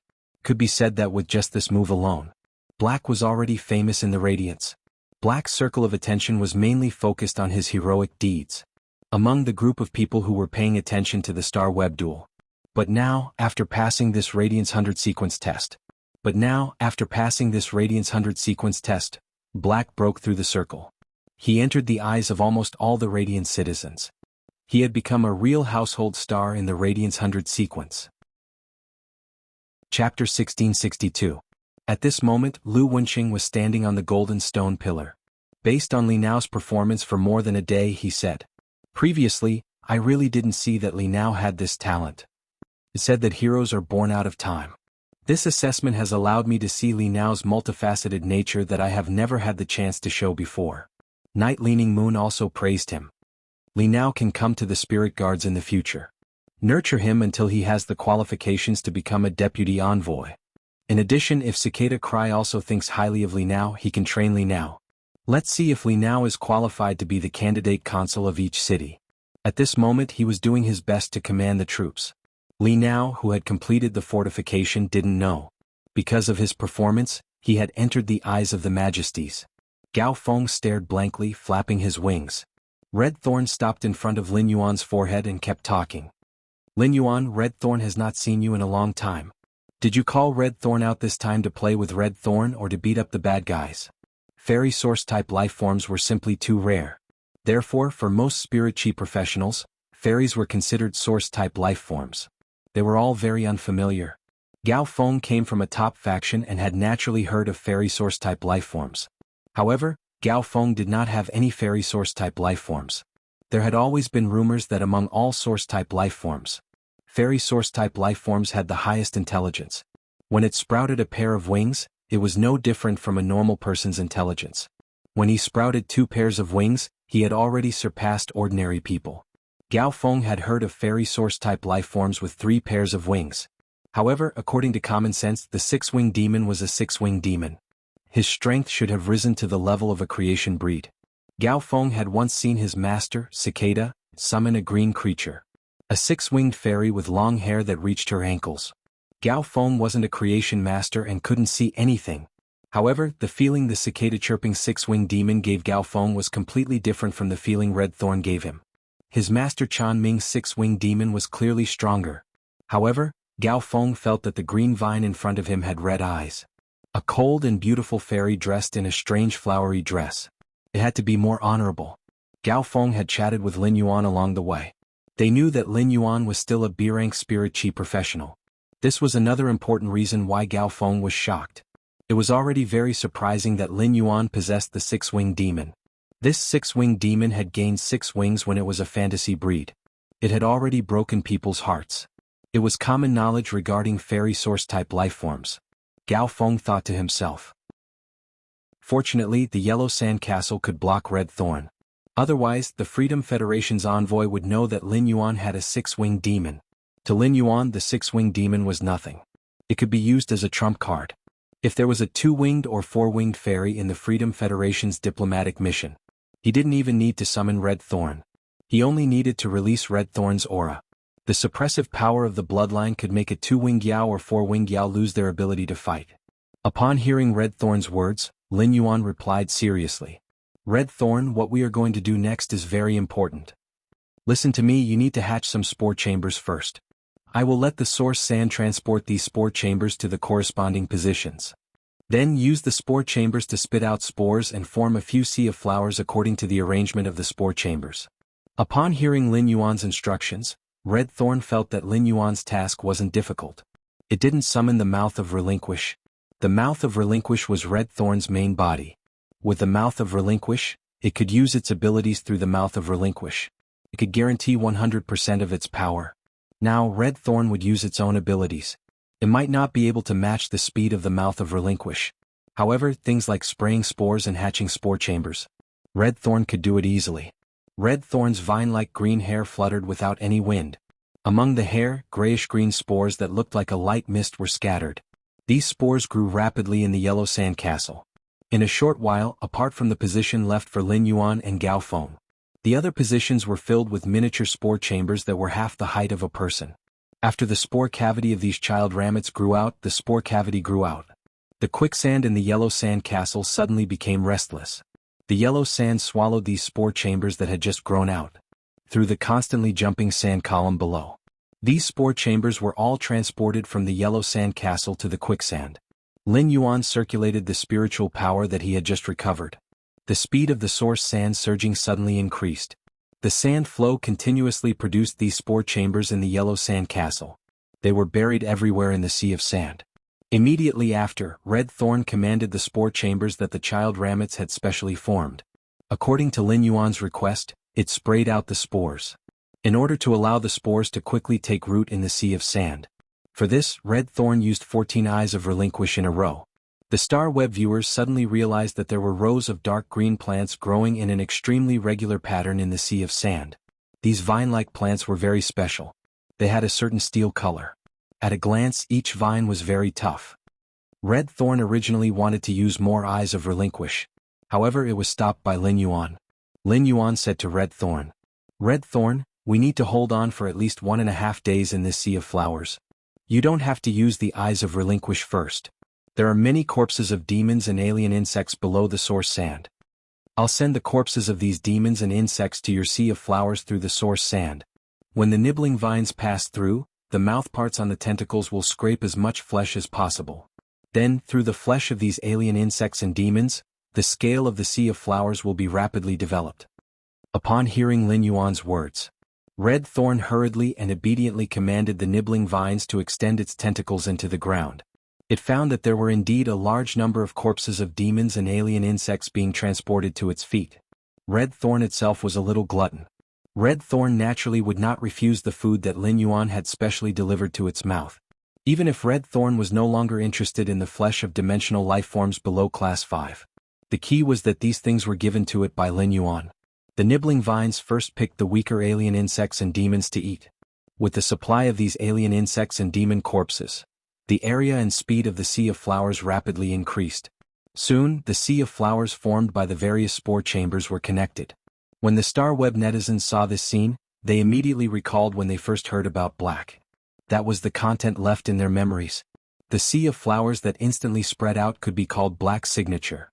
Could be said that with just this move alone, Black was already famous in the Radiance. Black's circle of attention was mainly focused on his heroic deeds among the group of people who were paying attention to the Star Web duel. But now, after passing this Radiance 100 sequence test, Black broke through the circle. He entered the eyes of almost all the Radiance citizens. He had become a real household star in the Radiance 100 sequence. Chapter 1662. At this moment, Lu Wenqing was standing on the golden stone pillar. Based on Li Nao's performance for more than a day, he said, "Previously, I really didn't see that Li Nao had this talent. It said that heroes are born out of time. This assessment has allowed me to see Li Nao's multifaceted nature that I have never had the chance to show before." Night Leaning Moon also praised him. Li Nao can come to the spirit guards in the future. Nurture him until he has the qualifications to become a deputy envoy. In addition, if Cicada Cry also thinks highly of Li Nao, he can train Li Nao. Let's see if Li Nao is qualified to be the candidate consul of each city. At this moment he was doing his best to command the troops. Li Nao, who had completed the fortification, didn't know. Because of his performance, he had entered the eyes of the majesties. Gao Feng stared blankly, flapping his wings. Red Thorn stopped in front of Lin Yuan's forehead and kept talking. "Lin Yuan, Red Thorn has not seen you in a long time. Did you call Red Thorn out this time to play with Red Thorn or to beat up the bad guys?" Fairy source-type lifeforms were simply too rare. Therefore, for most spirit chi professionals, fairies were considered source-type lifeforms. They were all very unfamiliar. Gao Feng came from a top faction and had naturally heard of fairy source-type lifeforms. However, Gao Feng did not have any fairy source-type lifeforms. There had always been rumors that among all source-type lifeforms, fairy source-type lifeforms had the highest intelligence. When it sprouted a pair of wings, it was no different from a normal person's intelligence. When he sprouted 2 pairs of wings, he had already surpassed ordinary people. Gao Feng had heard of fairy source-type lifeforms with 3 pairs of wings. However, according to common sense, the 6-winged demon was a 6-winged demon. His strength should have risen to the level of a creation breed. Gao Feng had once seen his master, Cicada, summon a green creature. A 6-winged fairy with long hair that reached her ankles. Gao Feng wasn't a creation master and couldn't see anything. However, the feeling the cicada chirping 6-winged demon gave Gao Feng was completely different from the feeling Red Thorn gave him. His master Chan Ming's 6-winged demon was clearly stronger. However, Gao Feng felt that the green vine in front of him had red eyes. A cold and beautiful fairy dressed in a strange flowery dress. It had to be more honorable. Gao Feng had chatted with Lin Yuan along the way. They knew that Lin Yuan was still a B-rank spirit chi professional. This was another important reason why Gao Feng was shocked. It was already very surprising that Lin Yuan possessed the 6-winged demon. This 6-winged demon had gained 6 wings when it was a fantasy breed. It had already broken people's hearts. It was common knowledge regarding fairy source-type lifeforms. Gao Feng thought to himself. Fortunately, the yellow sand castle could block Red Thorn. Otherwise, the Freedom Federation's envoy would know that Lin Yuan had a 6-winged demon. To Lin Yuan, the 6-winged demon was nothing. It could be used as a trump card. If there was a 2-winged or 4-winged fairy in the Freedom Federation's diplomatic mission, he didn't even need to summon Red Thorn. He only needed to release Red Thorn's aura. The suppressive power of the bloodline could make a 2-winged Yao or 4-winged Yao lose their ability to fight. Upon hearing Red Thorn's words, Lin Yuan replied seriously. "Red Thorn, what we are going to do next is very important. Listen to me, you need to hatch some spore chambers first. I will let the source sand transport these spore chambers to the corresponding positions. Then use the spore chambers to spit out spores and form a few sea of flowers according to the arrangement of the spore chambers." Upon hearing Lin Yuan's instructions, Red Thorn felt that Lin Yuan's task wasn't difficult. It didn't summon the mouth of Relinquish. The mouth of Relinquish was Red Thorn's main body. With the mouth of Relinquish, it could use its abilities through the mouth of Relinquish. It could guarantee 100% of its power. Now Red Thorn would use its own abilities. It might not be able to match the speed of the mouth of Relinquish. However, things like spraying spores and hatching spore chambers, Red Thorn could do it easily. Red Thorn's vine-like green hair fluttered without any wind. Among the hair, grayish-green spores that looked like a light mist were scattered. These spores grew rapidly in the yellow sand castle. In a short while, apart from the position left for Lin Yuan and Gao Feng, the other positions were filled with miniature spore chambers that were half the height of a person. After the spore cavity of these child ramets grew out, the spore cavity grew out. The quicksand in the yellow sand castle suddenly became restless. The yellow sand swallowed these spore chambers that had just grown out through the constantly jumping sand column below. These spore chambers were all transported from the yellow sand castle to the quicksand. Lin Yuan circulated the spiritual power that he had just recovered. The speed of the source sand surging suddenly increased. The sand flow continuously produced these spore chambers in the yellow sand castle. They were buried everywhere in the sea of sand. Immediately after, Red Thorn commanded the spore chambers that the child ramets had specially formed. According to Lin Yuan's request, it sprayed out the spores, in order to allow the spores to quickly take root in the sea of sand. For this, Red Thorn used 14 eyes of Relinquish in a row. The Star Web viewers suddenly realized that there were rows of dark green plants growing in an extremely regular pattern in the sea of sand. These vine-like plants were very special. They had a certain steel color. At a glance, each vine was very tough. Red Thorn originally wanted to use more eyes of Relinquish. However, it was stopped by Lin Yuan. Lin Yuan said to Red Thorn, "Red Thorn, we need to hold on for at least 1.5 days in this sea of flowers. You don't have to use the eyes of Relinquish first. There are many corpses of demons and alien insects below the source sand. I'll send the corpses of these demons and insects to your sea of flowers through the source sand. When the nibbling vines pass through, the mouth parts on the tentacles will scrape as much flesh as possible. Then, through the flesh of these alien insects and demons, the scale of the sea of flowers will be rapidly developed." Upon hearing Lin Yuan's words, Red Thorn hurriedly and obediently commanded the nibbling vines to extend its tentacles into the ground. It found that there were indeed a large number of corpses of demons and alien insects being transported to its feet. Red Thorn itself was a little glutton. Red Thorn naturally would not refuse the food that Lin Yuan had specially delivered to its mouth. Even if Red Thorn was no longer interested in the flesh of dimensional life forms below Class 5. The key was that these things were given to it by Lin Yuan. The nibbling vines first picked the weaker alien insects and demons to eat. With the supply of these alien insects and demon corpses, the area and speed of the sea of flowers rapidly increased. Soon, the sea of flowers formed by the various spore chambers were connected. When the Star Web netizens saw this scene, they immediately recalled when they first heard about Black. That was the content left in their memories. The sea of flowers that instantly spread out could be called Black's signature.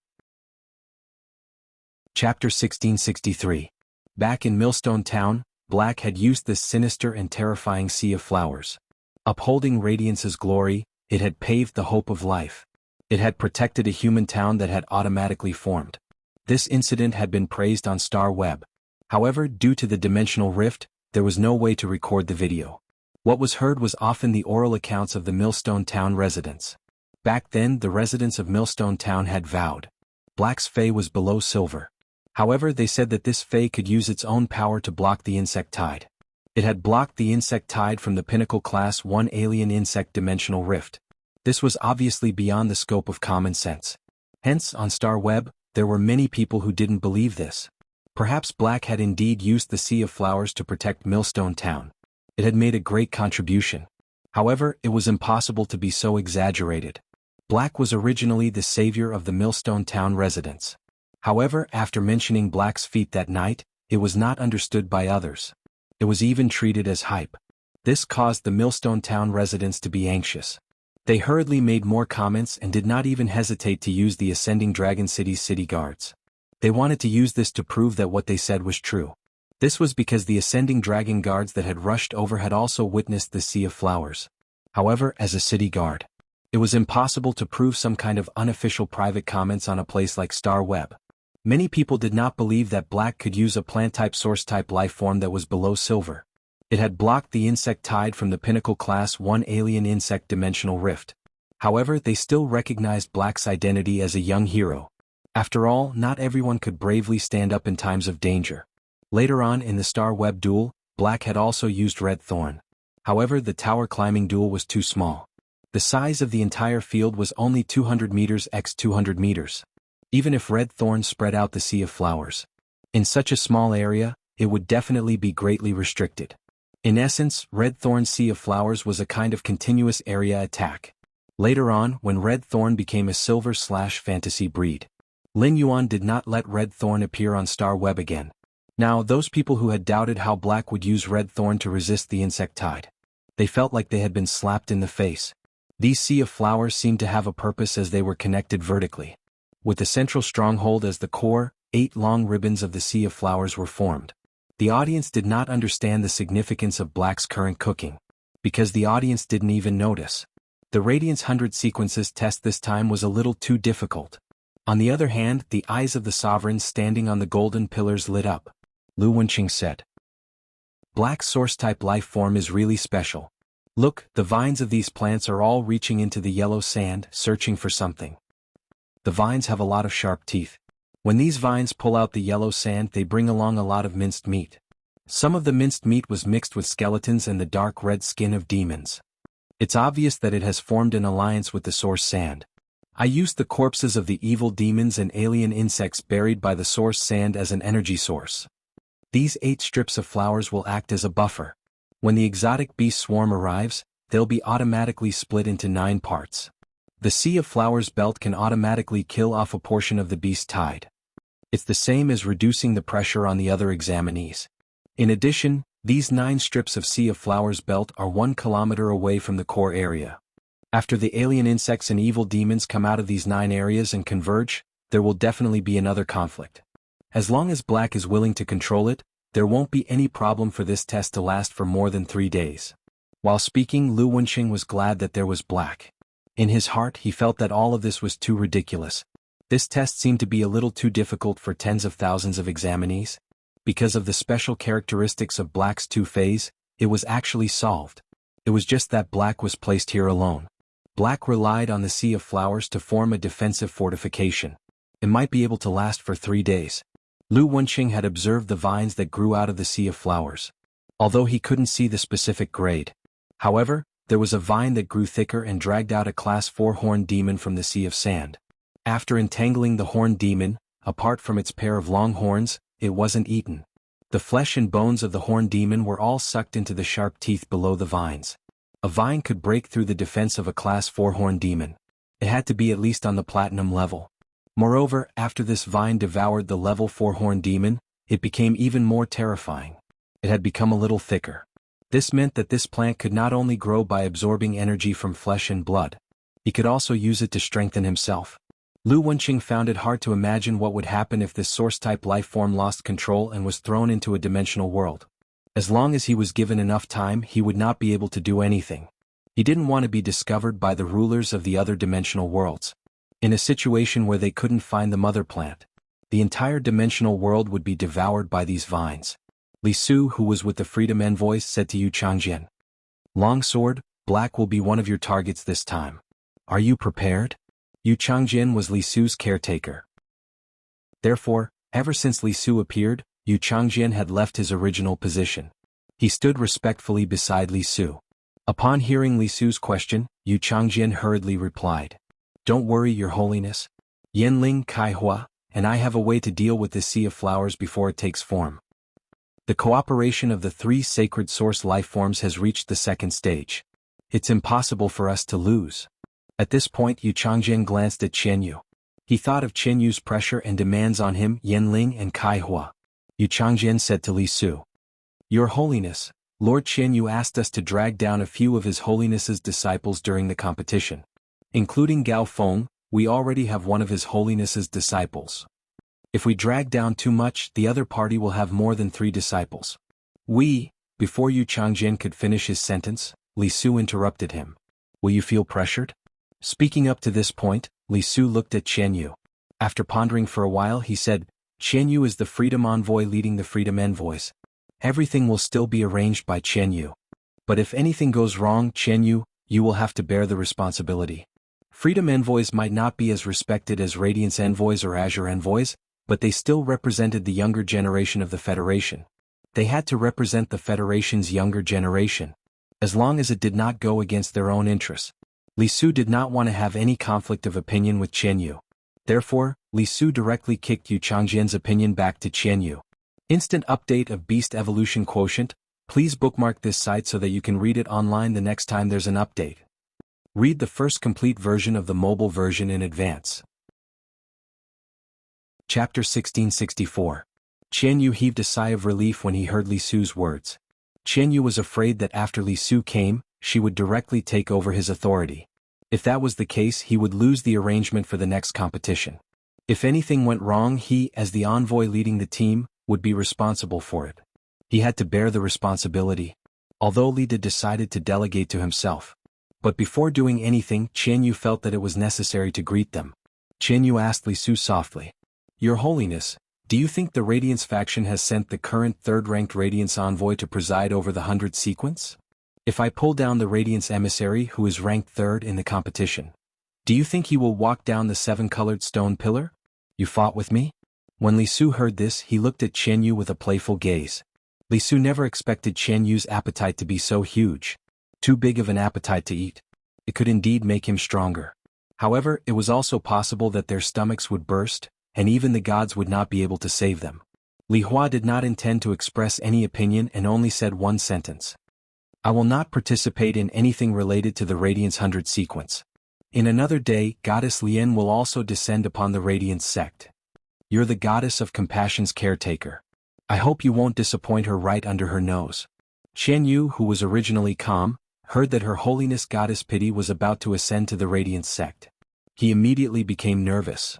Chapter 1663. Back in Millstone Town, Black had used this sinister and terrifying sea of flowers. Upholding Radiance's glory, it had paved the hope of life. It had protected a human town that had automatically formed. This incident had been praised on Star Web. However, due to the dimensional rift, there was no way to record the video. What was heard was often the oral accounts of the Millstone Town residents. Back then, the residents of Millstone Town had vowed. Black's Fae was below silver. However, they said that this Fae could use its own power to block the insect tide. It had blocked the insect tide from the Pinnacle Class 1 alien insect dimensional rift. This was obviously beyond the scope of common sense. Hence, on Star Web, there were many people who didn't believe this. Perhaps Black had indeed used the Sea of Flowers to protect Millstone Town. It had made a great contribution. However, it was impossible to be so exaggerated. Black was originally the savior of the Millstone Town residents. However, after mentioning Black's feat that night, it was not understood by others. It was even treated as hype. This caused the Millstone Town residents to be anxious. They hurriedly made more comments and did not even hesitate to use the Ascending Dragon City's city guards. They wanted to use this to prove that what they said was true. This was because the Ascending Dragon guards that had rushed over had also witnessed the Sea of Flowers. However, as a city guard, it was impossible to prove some kind of unofficial private comments on a place like Star Web. Many people did not believe that Black could use a plant-type source-type life form that was below silver. It had blocked the insect tide from the Pinnacle Class 1 alien insect dimensional rift. However, they still recognized Black's identity as a young hero. After all, not everyone could bravely stand up in times of danger. Later on in the Star Web duel, Black had also used Red Thorn. However, the tower climbing duel was too small. The size of the entire field was only 200 meters x 200 meters. Even if Red Thorn spread out the sea of flowers in such a small area, it would definitely be greatly restricted. In essence, Red Thorn's sea of flowers was a kind of continuous area attack. Later on, when Red Thorn became a silver/fantasy breed, Lin Yuan did not let Red Thorn appear on Star Web again. Now, those people who had doubted how Black would use Red Thorn to resist the insect tide, they felt like they had been slapped in the face. These sea of flowers seemed to have a purpose as they were connected vertically. With the central stronghold as the core, 8 long ribbons of the sea of flowers were formed. The audience did not understand the significance of Black's current cooking, because the audience didn't even notice. The Radiance 100 sequences test this time was a little too difficult. On the other hand, the eyes of the sovereigns standing on the golden pillars lit up. Lu Wenqing said, "Black's source-type life form is really special. Look, the vines of these plants are all reaching into the yellow sand, searching for something. The vines have a lot of sharp teeth. When these vines pull out the yellow sand, they bring along a lot of minced meat. Some of the minced meat was mixed with skeletons and the dark red skin of demons. It's obvious that it has formed an alliance with the source sand. I used the corpses of the evil demons and alien insects buried by the source sand as an energy source. These 8 strips of flowers will act as a buffer. When the exotic beast swarm arrives, they'll be automatically split into 9 parts. The Sea of Flowers belt can automatically kill off a portion of the beast tide. It's the same as reducing the pressure on the other examinees. In addition, these 9 strips of Sea of Flowers belt are 1 kilometer away from the core area. After the alien insects and evil demons come out of these 9 areas and converge, there will definitely be another conflict. As long as Black is willing to control it, there won't be any problem for this test to last for more than 3 days." While speaking, Lu Wenqing was glad that there was Black. In his heart, he felt that all of this was too ridiculous. This test seemed to be a little too difficult for tens of thousands of examinees. Because of the special characteristics of Black's 2-phase, it was actually solved. It was just that Black was placed here alone. Black relied on the Sea of Flowers to form a defensive fortification. It might be able to last for 3 days. Lu Wenqing had observed the vines that grew out of the Sea of Flowers, although he couldn't see the specific grade. However, there was a vine that grew thicker and dragged out a Class 4 horned demon from the Sea of Sand. After entangling the horned demon, apart from its pair of long horns, it wasn't eaten. The flesh and bones of the horned demon were all sucked into the sharp teeth below the vines. A vine could break through the defense of a Class 4 horned demon. It had to be at least on the platinum level. Moreover, after this vine devoured the level 4 horned demon, it became even more terrifying. It had become a little thicker. This meant that this plant could not only grow by absorbing energy from flesh and blood, he could also use it to strengthen himself. Lu Wenqing found it hard to imagine what would happen if this source-type life form lost control and was thrown into a dimensional world. As long as he was given enough time, he would not be able to do anything. He didn't want to be discovered by the rulers of the other dimensional worlds. In a situation where they couldn't find the mother plant, the entire dimensional world would be devoured by these vines. Li Su, who was with the Freedom Envoys, said to Yu Changjian, "Longsword, Black will be one of your targets this time. Are you prepared?" Yu Changjian was Li Su's caretaker. Therefore, ever since Li Su appeared, Yu Changjian had left his original position. He stood respectfully beside Li Su. Upon hearing Li Su's question, Yu Changjian hurriedly replied, "Don't worry, Your Holiness. Yanling Kaihua and I have a way to deal with this Sea of Flowers before it takes form." The cooperation of the 3 sacred source life forms has reached the 2nd stage. It's impossible for us to lose. At this point, Yu Changjian glanced at Qian Yu. He thought of Qian Yu's pressure and demands on him, Yanling and Kaihua. Yu Changjian said to Li Su, "Your Holiness, Lord Qian Yu asked us to drag down a few of His Holiness's disciples during the competition. Including Gao Feng, we already have one of His Holiness's disciples. If we drag down too much, the other party will have more than 3 disciples." Before Yu Changjian could finish his sentence, Li Su interrupted him. "Will you feel pressured?" Speaking up to this point, Li Su looked at Qian Yu. After pondering for a while, he said, "Qian Yu is the Freedom Envoy leading the Freedom Envoys. Everything will still be arranged by Chen Yu. But if anything goes wrong, Chen Yu, you will have to bear the responsibility. Freedom envoys might not be as respected as Radiance envoys or Azure envoys, but they still represented the younger generation of the Federation. They had to represent the Federation's younger generation, as long as it did not go against their own interests. Li Su did not want to have any conflict of opinion with Chen Yu. Therefore, Li Su directly kicked Yu Changjian's opinion back to Chen Yu. Instant update of Beast Evolution Quotient. Please bookmark this site so that you can read it online the next time there's an update. Read the first complete version of the mobile version in advance. Chapter 1664. Chen Yu heaved a sigh of relief when he heard Li Su's words. Chen Yu was afraid that after Li Su came, she would directly take over his authority. If that was the case, he would lose the arrangement for the next competition. If anything went wrong, he, as the envoy leading the team, would be responsible for it. He had to bear the responsibility, although Li Did decided to delegate to himself. But before doing anything, Chen Yu felt that it was necessary to greet them. Chen Yu asked Li Su softly, "Your Holiness, do you think the Radiance faction has sent the current third-ranked Radiance envoy to preside over the 100 sequence? If I pull down the Radiance emissary who is ranked third in the competition, do you think he will walk down the 7-colored stone pillar? You fought with me?" When Li Su heard this, he looked at Chen Yu with a playful gaze. Li Su never expected Chen Yu's appetite to be so huge. Too big of an appetite to eat. It could indeed make him stronger. However, it was also possible that their stomachs would burst, and even the gods would not be able to save them. Li Hua did not intend to express any opinion and only said one sentence. "I will not participate in anything related to the Radiance 100 sequence. In another day, Goddess Lien will also descend upon the Radiance sect. You're the goddess of compassion's caretaker. I hope you won't disappoint her right under her nose." Chen Yu, who was originally calm, heard that Her Holiness Goddess Pity was about to ascend to the Radiance sect. He immediately became nervous.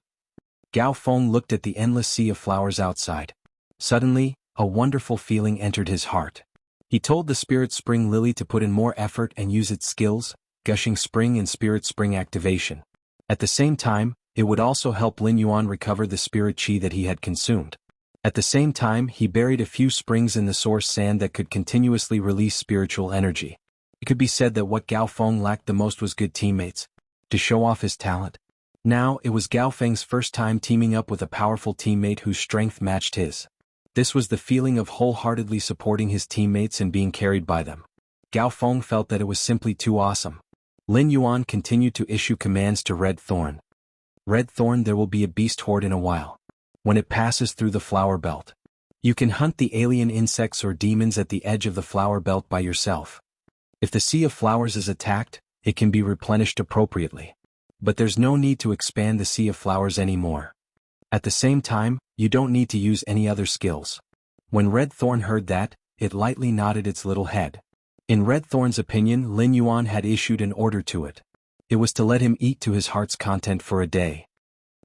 Gao Feng looked at the endless sea of flowers outside. Suddenly, a wonderful feeling entered his heart. He told the Spirit Spring Lily to put in more effort and use its skills, Gushing Spring and Spirit Spring activation. At the same time, it would also help Lin Yuan recover the spirit chi that he had consumed. At the same time, he buried a few springs in the source sand that could continuously release spiritual energy. It could be said that what Gao Feng lacked the most was good teammates, to show off his talent. Now, it was Gao Feng's first time teaming up with a powerful teammate whose strength matched his. This was the feeling of wholeheartedly supporting his teammates and being carried by them. Gao Feng felt that it was simply too awesome. Lin Yuan continued to issue commands to Red Thorn. "Red Thorn, there will be a beast horde in a while. When it passes through the flower belt, you can hunt the alien insects or demons at the edge of the flower belt by yourself. If the Sea of Flowers is attacked, it can be replenished appropriately. But there's no need to expand the Sea of Flowers anymore. At the same time, you don't need to use any other skills." When Red Thorn heard that, it lightly nodded its little head. In Red Thorn's opinion, Lin Yuan had issued an order to it. It was to let him eat to his heart's content for a day.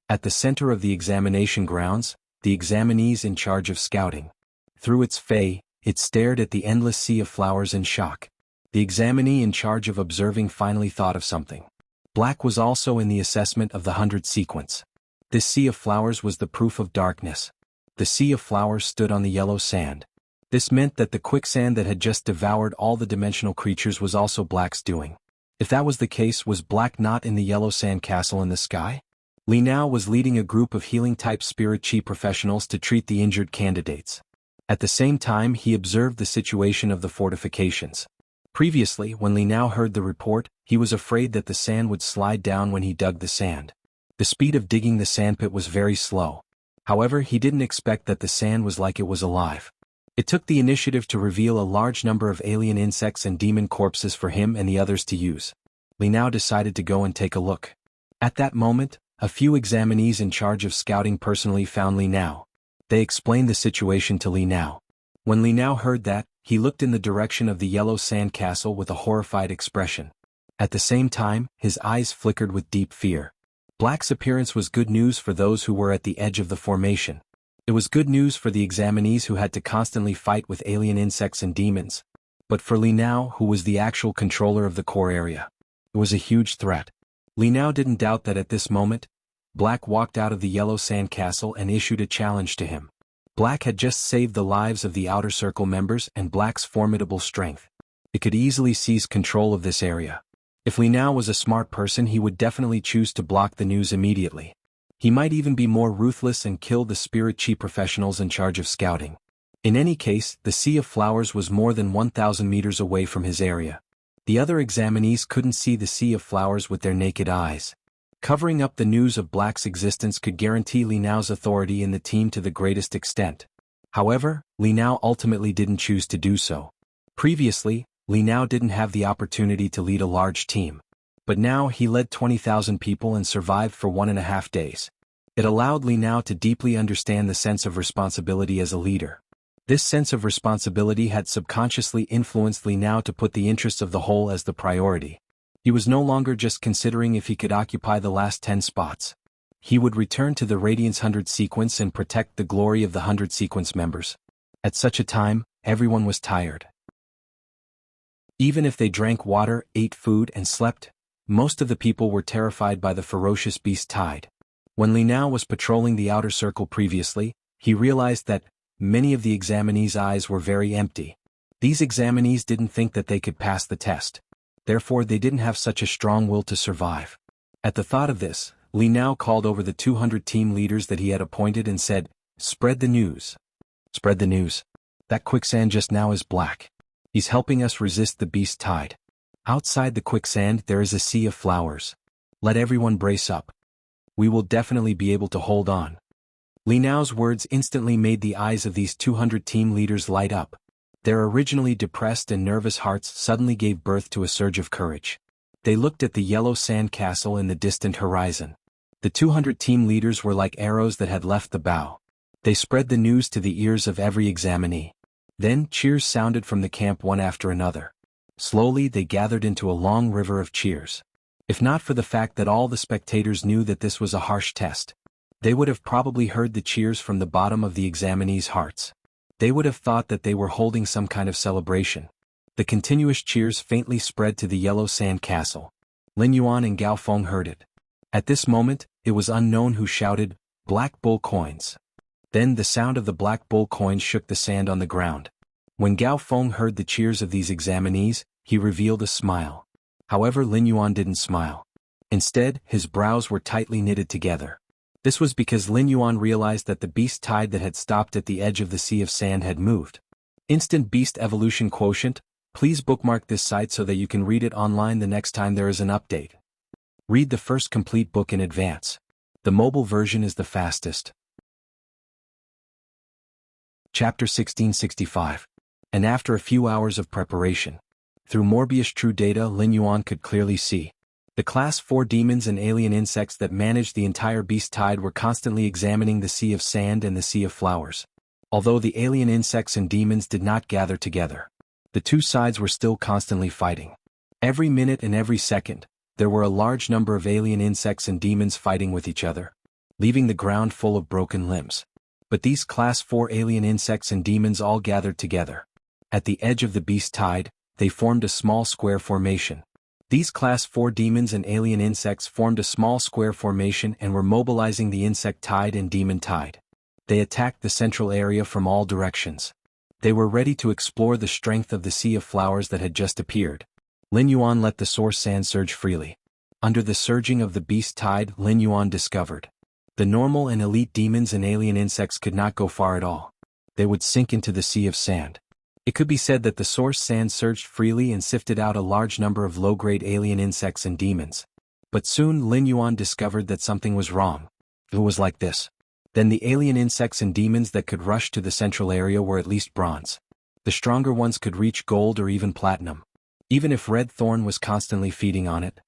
At the center of the examination grounds, the examinees in charge of scouting. Through its fey, it stared at the endless sea of flowers in shock. The examinee in charge of observing finally thought of something. Black was also in the assessment of the 100 sequence. This sea of flowers was the proof of darkness. The sea of flowers stood on the yellow sand. This meant that the quicksand that had just devoured all the dimensional creatures was also Black's doing. If that was the case, was Black not in the yellow sand castle in the sky? Li Nao was leading a group of healing-type spirit chi professionals to treat the injured candidates. At the same time, he observed the situation of the fortifications. Previously, when Li Nao heard the report, he was afraid that the sand would slide down when he dug the sand. The speed of digging the sandpit was very slow. However, he didn't expect that the sand was like it was alive. It took the initiative to reveal a large number of alien insects and demon corpses for him and the others to use. Li Nao decided to go and take a look. At that moment, a few examinees in charge of scouting personally found Li Nao. They explained the situation to Li Nao. When Li Nao heard that, he looked in the direction of the yellow sand castle with a horrified expression. At the same time, his eyes flickered with deep fear. Black's appearance was good news for those who were at the edge of the formation. It was good news for the examinees who had to constantly fight with alien insects and demons. But for Li Nao, who was the actual controller of the core area, it was a huge threat. Li Nao didn't doubt that at this moment, Black walked out of the yellow sand castle and issued a challenge to him. Black had just saved the lives of the Outer Circle members and Black's formidable strength. It could easily seize control of this area. If Li Nao was a smart person, he would definitely choose to block the news immediately. He might even be more ruthless and kill the Spirit Chi professionals in charge of scouting. In any case, the Sea of Flowers was more than 1,000 meters away from his area. The other examinees couldn't see the Sea of Flowers with their naked eyes. Covering up the news of Black's existence could guarantee Li Nao's authority in the team to the greatest extent. However, Li Nao ultimately didn't choose to do so. Previously, Li Nao didn't have the opportunity to lead a large team. But now he led 20,000 people and survived for 1.5 days. It allowed Li Nao to deeply understand the sense of responsibility as a leader. This sense of responsibility had subconsciously influenced Li Nao to put the interests of the whole as the priority. He was no longer just considering if he could occupy the last 10 spots. He would return to the Radiance 100 sequence and protect the glory of the 100 sequence members. At such a time, everyone was tired. Even if they drank water, ate food, and slept, most of the people were terrified by the ferocious beast tide. When Li Nao was patrolling the Outer Circle previously, he realized that many of the examinees' eyes were very empty. These examinees didn't think that they could pass the test. Therefore, they didn't have such a strong will to survive. At the thought of this, Li Nao called over the 200 team leaders that he had appointed and said, "Spread the news. Spread the news. That quicksand just now is Black. He's helping us resist the beast tide. Outside the quicksand there is a sea of flowers. Let everyone brace up. We will definitely be able to hold on." Li Nao's words instantly made the eyes of these 200 team leaders light up. Their originally depressed and nervous hearts suddenly gave birth to a surge of courage. They looked at the yellow sand castle in the distant horizon. The 200 team leaders were like arrows that had left the bow. They spread the news to the ears of every examinee. Then cheers sounded from the camp one after another. Slowly they gathered into a long river of cheers. If not for the fact that all the spectators knew that this was a harsh test, they would have probably heard the cheers from the bottom of the examinees' hearts. They would have thought that they were holding some kind of celebration. The continuous cheers faintly spread to the yellow sand castle. Lin Yuan and Gao Feng heard it. At this moment, it was unknown who shouted, "Black Bull coins." Then the sound of the Black Bull coins shook the sand on the ground. When Gao Feng heard the cheers of these examinees, he revealed a smile. However, Lin Yuan didn't smile. Instead, his brows were tightly knitted together. This was because Lin Yuan realized that the beast tide that had stopped at the edge of the sea of sand had moved. Instant Beast Evolution Quotient. Please bookmark this site so that you can read it online the next time there is an update. Read the first complete book in advance. The mobile version is the fastest. Chapter 1665. And after a few hours of preparation, through Morbius True Data, Lin Yuan could clearly see the Class 4 demons and alien insects that managed the entire beast tide were constantly examining the Sea of Sand and the Sea of Flowers. Although the alien insects and demons did not gather together, the two sides were still constantly fighting. Every minute and every second, there were a large number of alien insects and demons fighting with each other, leaving the ground full of broken limbs. But these Class 4 alien insects and demons all gathered together. At the edge of the beast tide, they formed a small square formation. These Class 4 demons and alien insects formed a small square formation and were mobilizing the insect tide and demon tide. They attacked the central area from all directions. They were ready to explore the strength of the Sea of Flowers that had just appeared. Lin Yuan let the source sand surge freely. Under the surging of the beast tide, Lin Yuan discovered the normal and elite demons and alien insects could not go far at all. They would sink into the Sea of Sand. It could be said that the source sand surged freely and sifted out a large number of low-grade alien insects and demons. But soon Lin Yuan discovered that something was wrong. It was like this. Then the alien insects and demons that could rush to the central area were at least bronze. The stronger ones could reach gold or even platinum, even if Red Thorn was constantly feeding on it.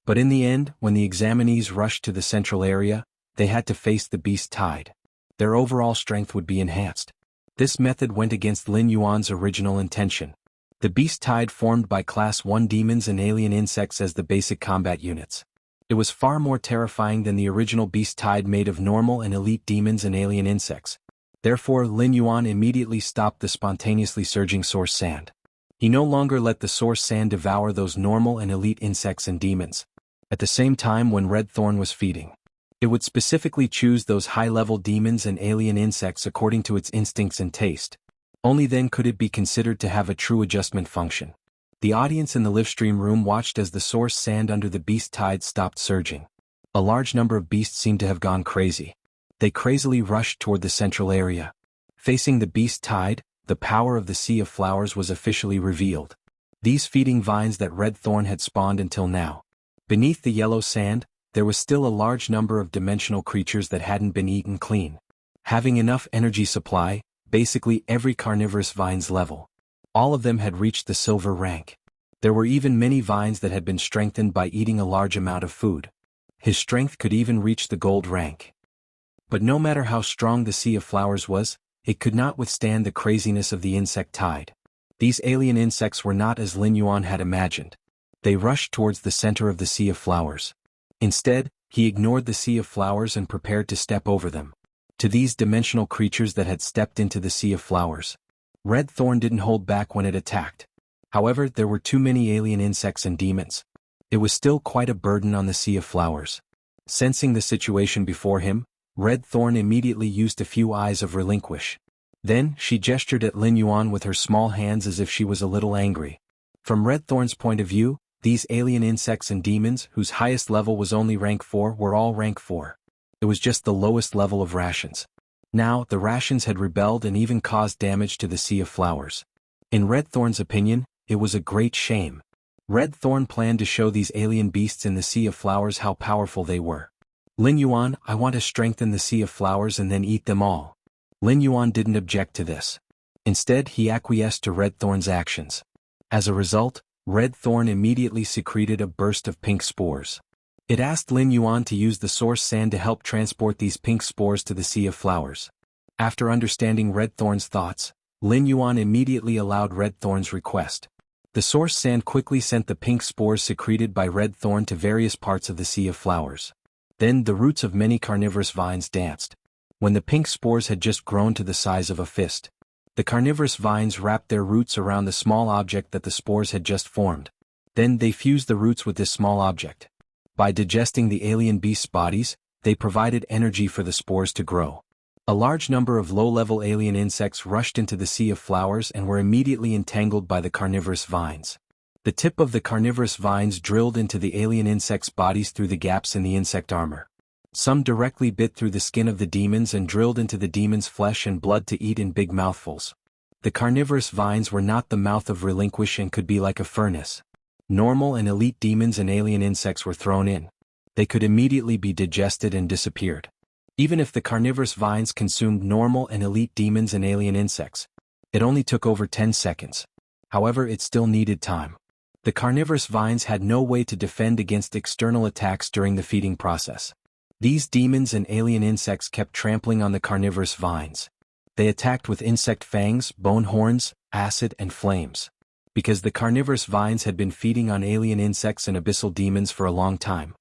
But in the end, when the examinees rushed to the central area, they had to face the beast tide. Their overall strength would be enhanced. This method went against Lin Yuan's original intention. The beast tide formed by Class 1 demons and alien insects as the basic combat units. It was far more terrifying than the original beast tide made of normal and elite demons and alien insects. Therefore, Lin Yuan immediately stopped the spontaneously surging source sand. He no longer let the source sand devour those normal and elite insects and demons. At the same time, when Red Thorn was feeding, It would specifically choose those high-level demons and alien insects according to its instincts and taste. Only then could it be considered to have a true adjustment function. The audience in the livestream room watched as the source sand under the beast tide stopped surging. A large number of beasts seemed to have gone crazy. They crazily rushed toward the central area. Facing the beast tide, the power of the Sea of Flowers was officially revealed. These feeding vines that Red Thorn had spawned until now. Beneath the yellow sand, there was still a large number of dimensional creatures that hadn't been eaten clean. Having enough energy supply, basically every carnivorous vine's level. All of them had reached the silver rank. There were even many vines that had been strengthened by eating a large amount of food. His strength could even reach the gold rank. But no matter how strong the Sea of Flowers was, it could not withstand the craziness of the insect tide. These alien insects were not as Lin Yuan had imagined. They rushed towards the center of the Sea of Flowers. Instead, he ignored the Sea of Flowers and prepared to step over them. To these dimensional creatures that had stepped into the Sea of Flowers, Red Thorn didn't hold back when it attacked. However, there were too many alien insects and demons. It was still quite a burden on the Sea of Flowers. Sensing the situation before him, Red Thorn immediately used a few eyes of relinquish. Then, she gestured at Lin Yuan with her small hands as if she was a little angry. From Red Thorn's point of view, these alien insects and demons, whose highest level was only rank 4, were all rank 4. It was just the lowest level of rations. Now, the rations had rebelled and even caused damage to the Sea of Flowers. In Red Thorn's opinion, it was a great shame. Red Thorn planned to show these alien beasts in the Sea of Flowers how powerful they were. Lin Yuan, I want to strengthen the Sea of Flowers and then eat them all. Lin Yuan didn't object to this. Instead, he acquiesced to Red Thorn's actions. As a result, Red Thorn immediately secreted a burst of pink spores. It asked Lin Yuan to use the source sand to help transport these pink spores to the Sea of Flowers. After understanding Red Thorn's thoughts, Lin Yuan immediately allowed Red Thorn's request. The source sand quickly sent the pink spores secreted by Red Thorn to various parts of the Sea of Flowers. Then the roots of many carnivorous vines danced. When the pink spores had just grown to the size of a fist, the carnivorous vines wrapped their roots around the small object that the spores had just formed. Then they fused the roots with this small object. By digesting the alien beasts' bodies, they provided energy for the spores to grow. A large number of low-level alien insects rushed into the Sea of Flowers and were immediately entangled by the carnivorous vines. The tip of the carnivorous vines drilled into the alien insects' bodies through the gaps in the insect armor. Some directly bit through the skin of the demons and drilled into the demons' flesh and blood to eat in big mouthfuls. The carnivorous vines were not the mouth of relinquish and could be like a furnace. Normal and elite demons and alien insects were thrown in. They could immediately be digested and disappeared. Even if the carnivorous vines consumed normal and elite demons and alien insects, it only took over 10 seconds. However, it still needed time. The carnivorous vines had no way to defend against external attacks during the feeding process. These demons and alien insects kept trampling on the carnivorous vines. They attacked with insect fangs, bone horns, acid and flames. Because the carnivorous vines had been feeding on alien insects and abyssal demons for a long time,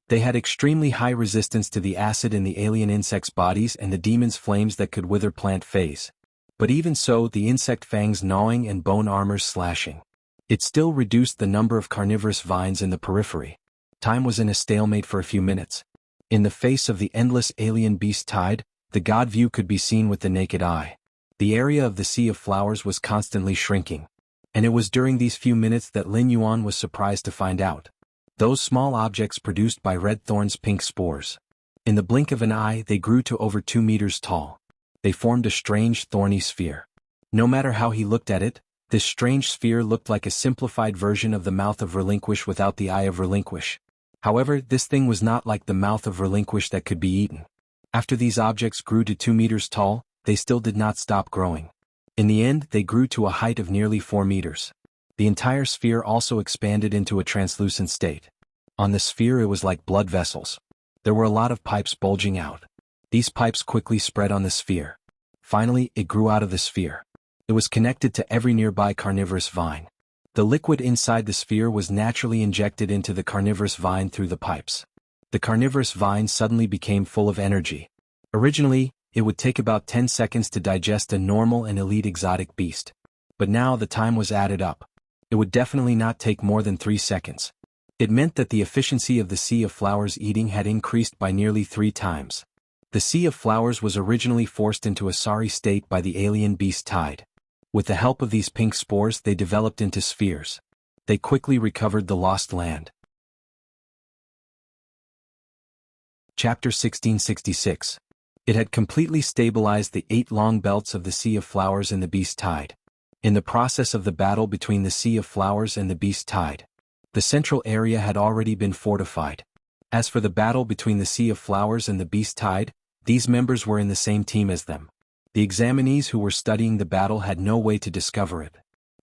they had extremely high resistance to the acid in the alien insects' bodies and the demons' flames that could wither plant phase. But even so, the insect fangs gnawing and bone armors slashing, it still reduced the number of carnivorous vines in the periphery. Time was in a stalemate for a few minutes. In the face of the endless alien beast tide, the god view could be seen with the naked eye. The area of the Sea of Flowers was constantly shrinking. And it was during these few minutes that Lin Yuan was surprised to find out. Those small objects produced by Red Thorn's pink spores. In the blink of an eye, they grew to over 2 meters tall. They formed a strange thorny sphere. No matter how he looked at it, this strange sphere looked like a simplified version of the mouth of Relinquish without the eye of Relinquish. However, this thing was not like the mouth of Relinquish that could be eaten. After these objects grew to 2 meters tall, they still did not stop growing. In the end, they grew to a height of nearly 4 meters. The entire sphere also expanded into a translucent state. On the sphere it was like blood vessels. There were a lot of pipes bulging out. These pipes quickly spread on the sphere. Finally, it grew out of the sphere. It was connected to every nearby carnivorous vine. The liquid inside the sphere was naturally injected into the carnivorous vine through the pipes. The carnivorous vine suddenly became full of energy. Originally, it would take about 10 seconds to digest a normal and elite exotic beast. But now the time was added up. It would definitely not take more than 3 seconds. It meant that the efficiency of the Sea of Flowers eating had increased by nearly 3 times. The Sea of Flowers was originally forced into a sorry state by the alien beast tide. With the help of these pink spores they developed into spheres. They quickly recovered the lost land. Chapter 1666. It had completely stabilized the 8 long belts of the Sea of Flowers and the beast tide. In the process of the battle between the Sea of Flowers and the beast tide, the central area had already been fortified. As for the battle between the Sea of Flowers and the beast tide, these members were in the same team as them. The examinees who were studying the battle had no way to discover it.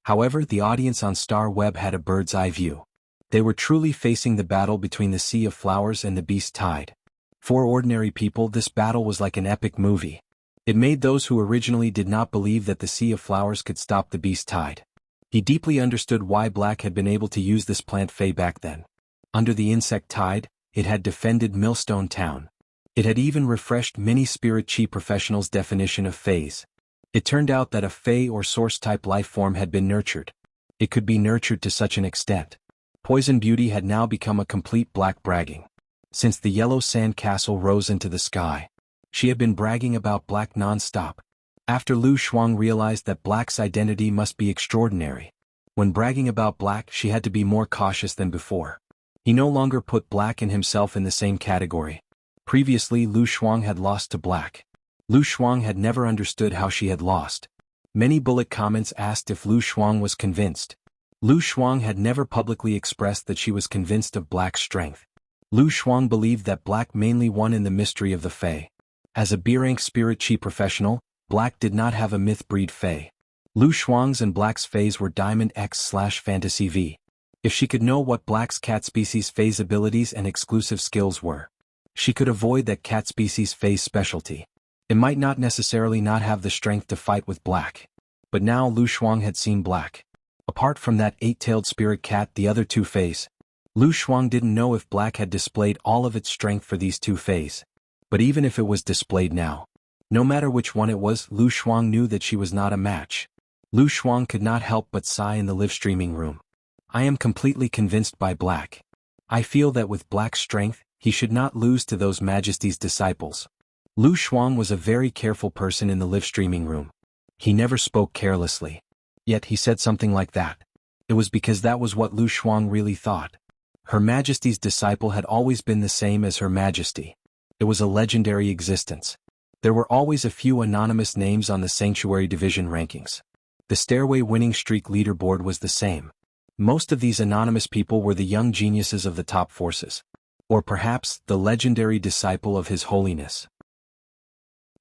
However, the audience on Star Web had a bird's eye view. They were truly facing the battle between the Sea of Flowers and the beast tide. For ordinary people, this battle was like an epic movie. It made those who originally did not believe that the Sea of Flowers could stop the beast tide. He deeply understood why Black had been able to use this plant Fae back then. Under the insect tide, it had defended Millstone Town. It had even refreshed many spirit chi professionals' definition of Faes. It turned out that a Fae or source-type life form had been nurtured. It could be nurtured to such an extent. Poison Beauty had now become a complete Black bragging. Since the yellow sand castle rose into the sky, she had been bragging about Black non-stop. After Lu Shuang realized that Black's identity must be extraordinary. When bragging about Black, she had to be more cautious than before. He no longer put Black and himself in the same category. Previously, Lu Shuang had lost to Black. Lu Shuang had never understood how she had lost. Many bullet comments asked if Lu Shuang was convinced. Lu Shuang had never publicly expressed that she was convinced of Black's strength. Lu Shuang believed that Black mainly won in the mystery of the Fae. As a B-rank spirit chi professional, Black did not have a myth breed Fae. Lu Shuang's and Black's Faes were Diamond X/Fantasy V. If she could know what Black's cat species Fae's abilities and exclusive skills were, she could avoid that cat species Fae's specialty. It might not necessarily not have the strength to fight with Black. But now Lu Shuang had seen Black. Apart from that 8-tailed spirit cat, the other 2 Faes. Lu Shuang didn't know if Black had displayed all of its strength for these 2 Faes. But even if it was displayed now, no matter which one it was, Lu Shuang knew that she was not a match. Lu Shuang could not help but sigh in the live streaming room. I am completely convinced by Black. I feel that with Black's strength, he should not lose to those Majesty's disciples. Lu Shuang was a very careful person in the live streaming room. He never spoke carelessly. Yet he said something like that. It was because that was what Lu Shuang really thought. Her Majesty's disciple had always been the same as Her Majesty. It was a legendary existence. There were always a few anonymous names on the Sanctuary Division rankings. The Stairway winning streak leaderboard was the same. Most of these anonymous people were the young geniuses of the top forces. Or perhaps, the legendary disciple of His Holiness.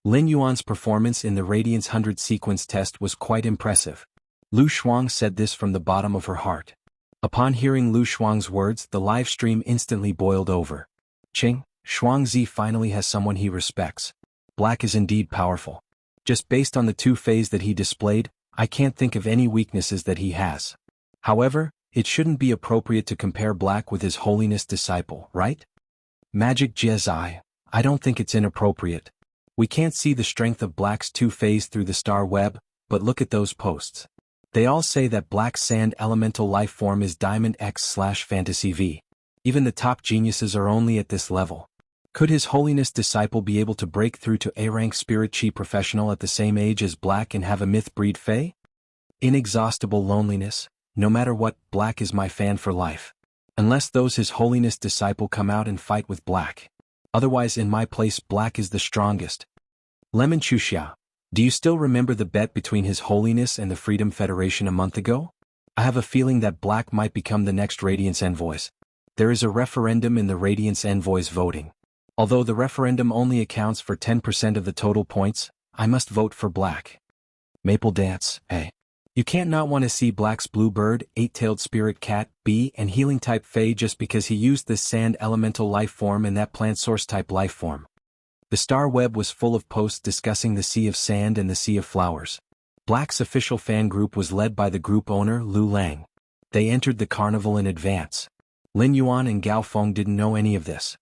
Lin Yuan's performance in the Radiance 100 sequence test was quite impressive. Lu Shuang said this from the bottom of her heart. Upon hearing Lu Shuang's words, the live stream instantly boiled over. Ching, Shuangzi finally has someone he respects. Black is indeed powerful. Just based on the 2 Faes that he displayed, I can't think of any weaknesses that he has. However, it shouldn't be appropriate to compare Black with His Holiness disciple, right? Magic Jezai, I don't think it's inappropriate. We can't see the strength of Black's 2 Faes through the star web, but look at those posts. They all say that Black's sand elemental life form is Diamond X/Fantasy V. Even the top geniuses are only at this level. Could His Holiness disciple be able to break through to A-rank spirit chi professional at the same age as Black and have a myth breed Fae? Inexhaustible loneliness. No matter what, Black is my fan for life. Unless those His Holiness disciple come out and fight with Black. Otherwise, in my place, Black is the strongest. Lemon Chuxia, do you still remember the bet between His Holiness and the Freedom Federation a month ago? I have a feeling that Black might become the next Radiance Envoys. There is a referendum in the Radiance Envoys voting. Although the referendum only accounts for 10% of the total points, I must vote for Black. Maple Dance, A. You can't not want to see Black's Bluebird, 8-tailed spirit cat, B, and healing type Fae just because he used this sand elemental life form and that plant source type life form. The star web was full of posts discussing the Sea of Sand and the Sea of Flowers. Black's official fan group was led by the group owner, Lu Lang. They entered the carnival in advance. Lin Yuan and Gao Feng didn't know any of this.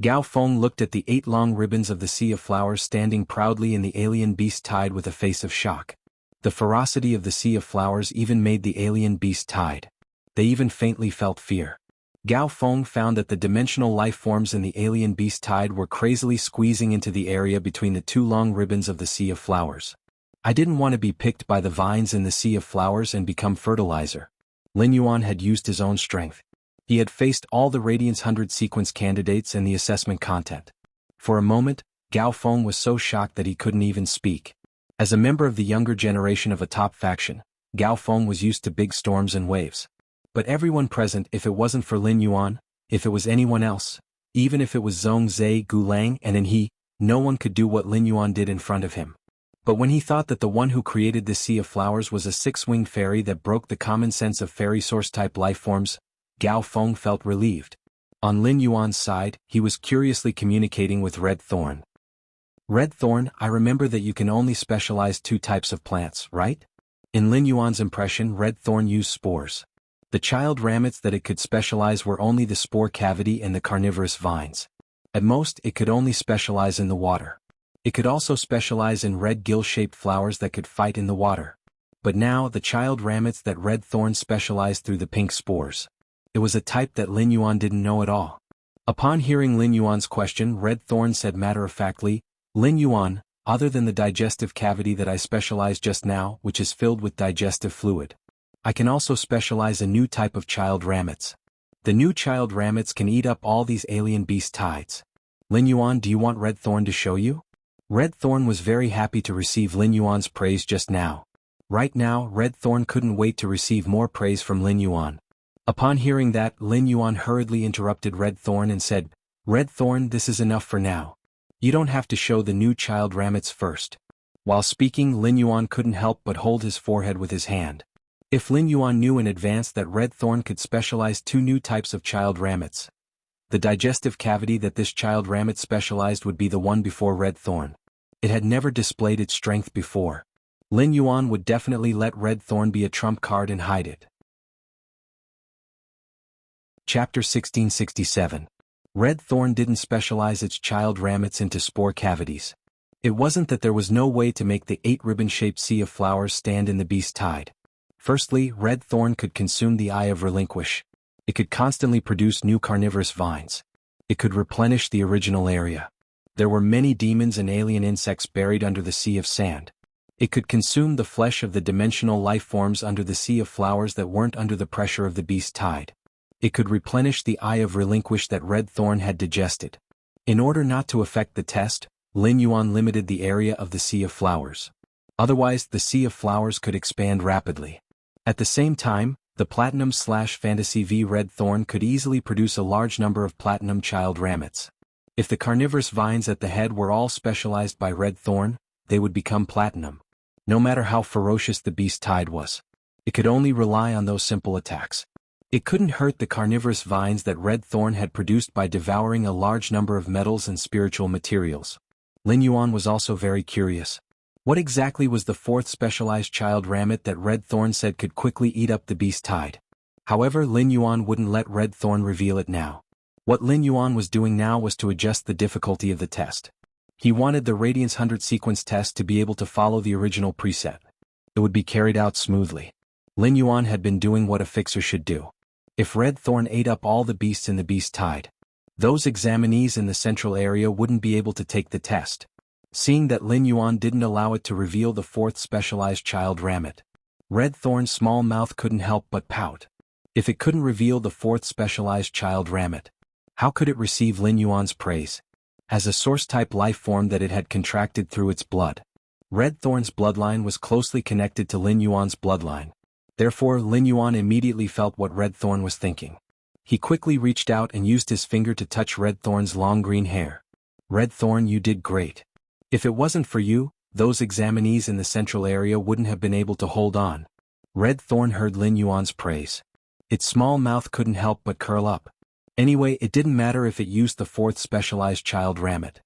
Gao Feng looked at the 8 long ribbons of the Sea of Flowers standing proudly in the alien beast tide with a face of shock. The ferocity of the Sea of Flowers even made the alien beast tide. They even faintly felt fear. Gao Feng found that the dimensional life forms in the alien beast tide were crazily squeezing into the area between the two long ribbons of the Sea of Flowers. I didn't want to be picked by the vines in the Sea of Flowers and become fertilizer. Lin Yuan had used his own strength. He had faced all the Radiance 100 sequence candidates and the assessment content. For a moment, Gao Feng was so shocked that he couldn't even speak. As a member of the younger generation of a top faction, Gao Feng was used to big storms and waves. But everyone present, if it wasn't for Lin Yuan, if it was anyone else, even if it was Zhong Zhe, Gulang and he, no one could do what Lin Yuan did in front of him. But when he thought that the one who created the Sea of Flowers was a six-winged fairy that broke the common sense of fairy source-type life forms, Gao Feng felt relieved. On Lin Yuan's side, he was curiously communicating with Red Thorn. Red Thorn, I remember that you can only specialize two types of plants, right? In Lin Yuan's impression, Red Thorn used spores. The child ramets that it could specialize were only the spore cavity and the carnivorous vines. At most, it could only specialize in the water. It could also specialize in red gill-shaped flowers that could fight in the water. But now, the child ramets that Red Thorn specialized through the pink spores. It was a type that Lin Yuan didn't know at all. Upon hearing Lin Yuan's question, Red Thorn said matter-of-factly, Lin Yuan, other than the digestive cavity that I specialized just now, which is filled with digestive fluid, I can also specialize a new type of child ramets. The new child ramets can eat up all these alien beast tides. Lin Yuan, do you want Red Thorn to show you? Red Thorn was very happy to receive Lin Yuan's praise just now. Right now, Red Thorn couldn't wait to receive more praise from Lin Yuan. Upon hearing that, Lin Yuan hurriedly interrupted Red Thorn and said, Red Thorn, this is enough for now. You don't have to show the new child ramets first. While speaking, Lin Yuan couldn't help but hold his forehead with his hand. If Lin Yuan knew in advance that Red Thorn could specialize two new types of child ramets, the digestive cavity that this child ramet specialized would be the one before Red Thorn. It had never displayed its strength before. Lin Yuan would definitely let Red Thorn be a trump card and hide it. Chapter 1667. Red Thorn didn't specialize its child ramets into spore cavities. It wasn't that there was no way to make the 8-ribbon-shaped Sea of Flowers stand in the beast tide. Firstly, Red Thorn could consume the Eye of Relinquish. It could constantly produce new carnivorous vines. It could replenish the original area. There were many demons and alien insects buried under the Sea of Sand. It could consume the flesh of the dimensional life forms under the Sea of Flowers that weren't under the pressure of the beast tide. It could replenish the Eye of Relinquish that Red Thorn had digested. In order not to affect the test, Lin Yuan limited the area of the Sea of Flowers. Otherwise, the Sea of Flowers could expand rapidly. At the same time, the Platinum/Fantasy V Red Thorn could easily produce a large number of Platinum child ramets. If the carnivorous vines at the head were all specialized by Red Thorn, they would become Platinum. No matter how ferocious the beast tide was, it could only rely on those simple attacks. It couldn't hurt the carnivorous vines that Red Thorn had produced by devouring a large number of metals and spiritual materials. Lin Yuan was also very curious. What exactly was the fourth specialized child ramet that Red Thorn said could quickly eat up the beast tide? However, Lin Yuan wouldn't let Red Thorn reveal it now. What Lin Yuan was doing now was to adjust the difficulty of the test. He wanted the Radiance 100 sequence test to be able to follow the original preset. It would be carried out smoothly. Lin Yuan had been doing what a fixer should do. If Red Thorn ate up all the beasts in the beast tide, those examinees in the central area wouldn't be able to take the test. Seeing that Lin Yuan didn't allow it to reveal the fourth specialized child ramet, Red Thorn's small mouth couldn't help but pout. If it couldn't reveal the fourth specialized child ramet, how could it receive Lin Yuan's praise? As a source-type life form that it had contracted through its blood, Red Thorn's bloodline was closely connected to Lin Yuan's bloodline. Therefore, Lin Yuan immediately felt what Red Thorn was thinking. He quickly reached out and used his finger to touch Red Thorn's long green hair. Red Thorn, you did great. If it wasn't for you, those examinees in the central area wouldn't have been able to hold on. Red Thorn heard Lin Yuan's praise. Its small mouth couldn't help but curl up. Anyway, it didn't matter if it used the fourth specialized child ramet.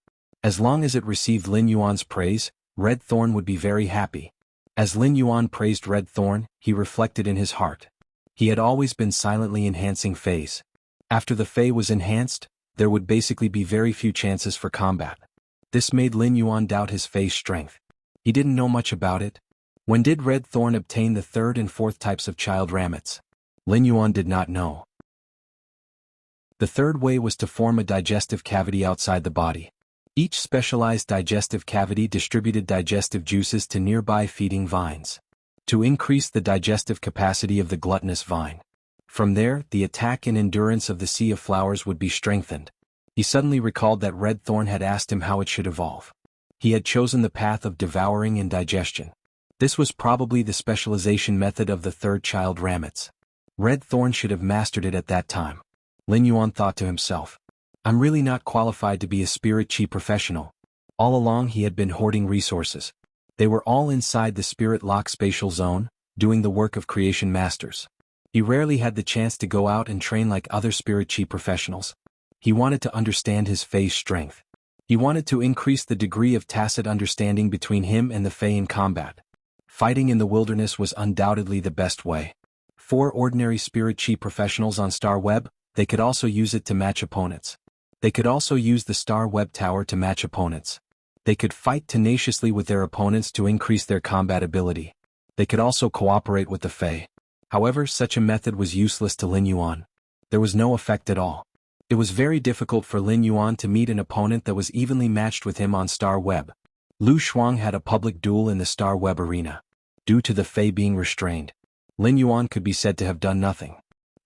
As long as it received Lin Yuan's praise, Red Thorn would be very happy. As Lin Yuan praised Red Thorn, he reflected in his heart. He had always been silently enhancing Fays. After the Fey was enhanced, there would basically be very few chances for combat. This made Lin Yuan doubt his Fey's strength. He didn't know much about it. When did Red Thorn obtain the third and fourth types of child ramets? Lin Yuan did not know. The third way was to form a digestive cavity outside the body. Each specialized digestive cavity distributed digestive juices to nearby feeding vines to increase the digestive capacity of the gluttonous vine. From there, the attack and endurance of the sea of flowers would be strengthened. He suddenly recalled that Red Thorn had asked him how it should evolve. He had chosen the path of devouring and digestion. This was probably the specialization method of the third child Ramets. Red Thorn should have mastered it at that time. Lin Yuan thought to himself. I'm really not qualified to be a spirit chi professional. All along he had been hoarding resources. They were all inside the spirit lock spatial zone, doing the work of creation masters. He rarely had the chance to go out and train like other spirit chi professionals. He wanted to understand his Fei's strength. He wanted to increase the degree of tacit understanding between him and the Fei in combat. Fighting in the wilderness was undoubtedly the best way. For ordinary spirit chi professionals on Star Web, they could also use it to match opponents. They could also use the Star Web Tower to match opponents. They could fight tenaciously with their opponents to increase their combat ability. They could also cooperate with the Fei. However, such a method was useless to Lin Yuan. There was no effect at all. It was very difficult for Lin Yuan to meet an opponent that was evenly matched with him on Star Web. Lu Shuang had a public duel in the Star Web arena. Due to the Fei being restrained, Lin Yuan could be said to have done nothing.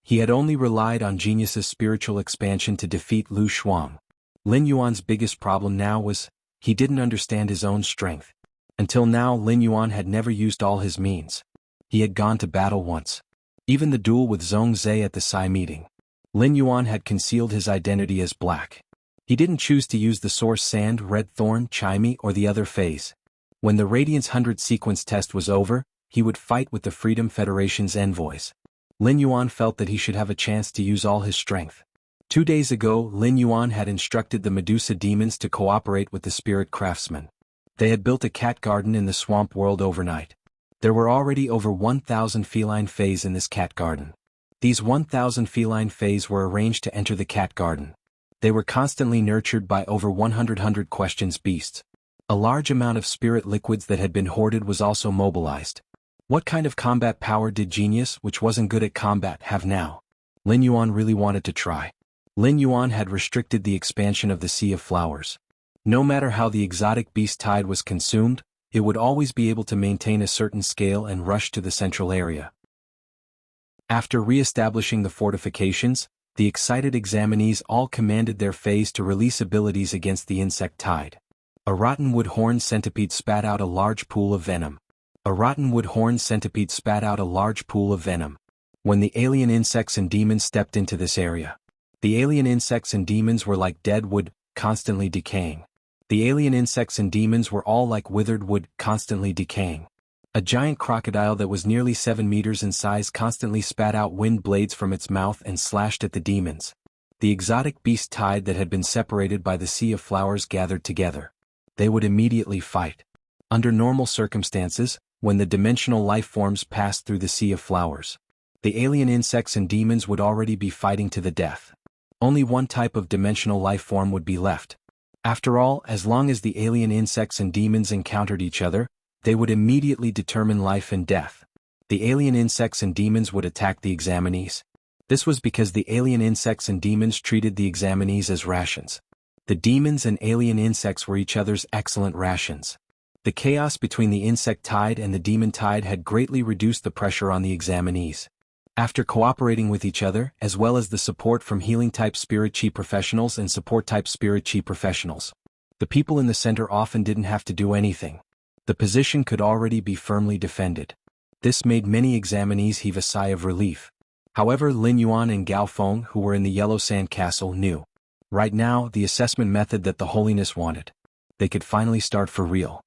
He had only relied on genius's spiritual expansion to defeat Lu Shuang. Lin Yuan's biggest problem now was, he didn't understand his own strength. Until now Lin Yuan had never used all his means. He had gone to battle once. Even the duel with Zhong Zhe at the Sai meeting. Lin Yuan had concealed his identity as black. He didn't choose to use the Source Sand, Red Thorn, Chimey or the other Feis. When the Radiance 100 sequence test was over, he would fight with the Freedom Federation's envoys. Lin Yuan felt that he should have a chance to use all his strength. 2 days ago, Lin Yuan had instructed the Medusa demons to cooperate with the spirit craftsmen. They had built a cat garden in the swamp world overnight. There were already over 1,000 feline Feis in this cat garden. These 1,000 feline Feis were arranged to enter the cat garden. They were constantly nurtured by over 100 questions beasts. A large amount of spirit liquids that had been hoarded was also mobilized. What kind of combat power did Genius, which wasn't good at combat, have now? Lin Yuan really wanted to try. Lin Yuan had restricted the expansion of the Sea of Flowers. No matter how the exotic beast tide was consumed, it would always be able to maintain a certain scale and rush to the central area. After re-establishing the fortifications, the excited examinees all commanded their Feis to release abilities against the insect tide. A rottenwood horned centipede spat out a large pool of venom. A rottenwood horned centipede spat out a large pool of venom. When the alien insects and demons stepped into this area, the alien insects and demons were like dead wood, constantly decaying. The alien insects and demons were all like withered wood, constantly decaying. A giant crocodile that was nearly 7 meters in size constantly spat out wind blades from its mouth and slashed at the demons. The exotic beast tide that had been separated by the Sea of Flowers gathered together. They would immediately fight. Under normal circumstances, when the dimensional life forms passed through the Sea of Flowers, the alien insects and demons would already be fighting to the death. Only one type of dimensional life form would be left. After all, as long as the alien insects and demons encountered each other, they would immediately determine life and death. The alien insects and demons would attack the examinees. This was because the alien insects and demons treated the examinees as rations. The demons and alien insects were each other's excellent rations. The chaos between the insect tide and the demon tide had greatly reduced the pressure on the examinees. After cooperating with each other, as well as the support from healing-type spirit chi professionals and support-type spirit chi professionals, the people in the center often didn't have to do anything. The position could already be firmly defended. This made many examinees heave a sigh of relief. However, Lin Yuan and Gao Feng, who were in the Yellow Sand Castle, knew. Right now, the assessment method that the Holiness wanted. They could finally start for real.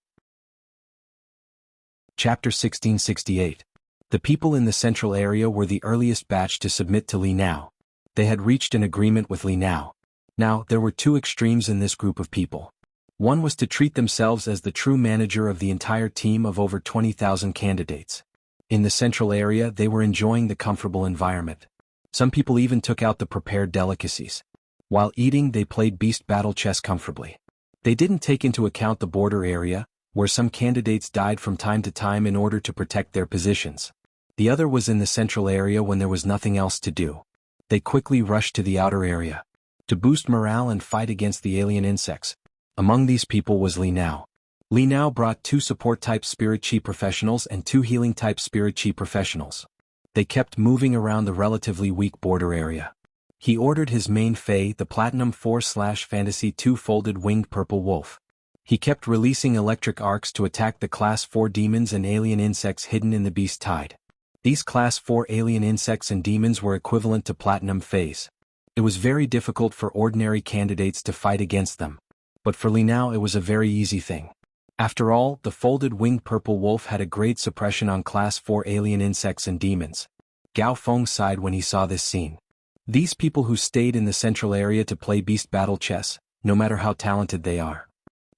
Chapter 1668. The people in the central area were the earliest batch to submit to Li Nao. They had reached an agreement with Li Nao. Now, there were two extremes in this group of people. One was to treat themselves as the true manager of the entire team of over 20,000 candidates. In the central area, they were enjoying the comfortable environment. Some people even took out the prepared delicacies. While eating, they played beast battle chess comfortably. They didn't take into account the border area, where some candidates died from time to time in order to protect their positions. The other was in the central area when there was nothing else to do. They quickly rushed to the outer area to boost morale and fight against the alien insects. Among these people was Li Nao. Li Nao brought 2 support-type spirit chi professionals and 2 healing-type spirit chi professionals. They kept moving around the relatively weak border area. He ordered his main Fae, the Platinum 4/Fantasy 2 folded winged purple wolf. He kept releasing electric arcs to attack the Class 4 demons and alien insects hidden in the beast tide. These Class 4 alien insects and demons were equivalent to Platinum Faes. It was very difficult for ordinary candidates to fight against them. But for Li Nao it was a very easy thing. After all, the folded winged purple wolf had a great suppression on Class 4 alien insects and demons. Gao Feng sighed when he saw this scene. These people who stayed in the central area to play beast battle chess, no matter how talented they are.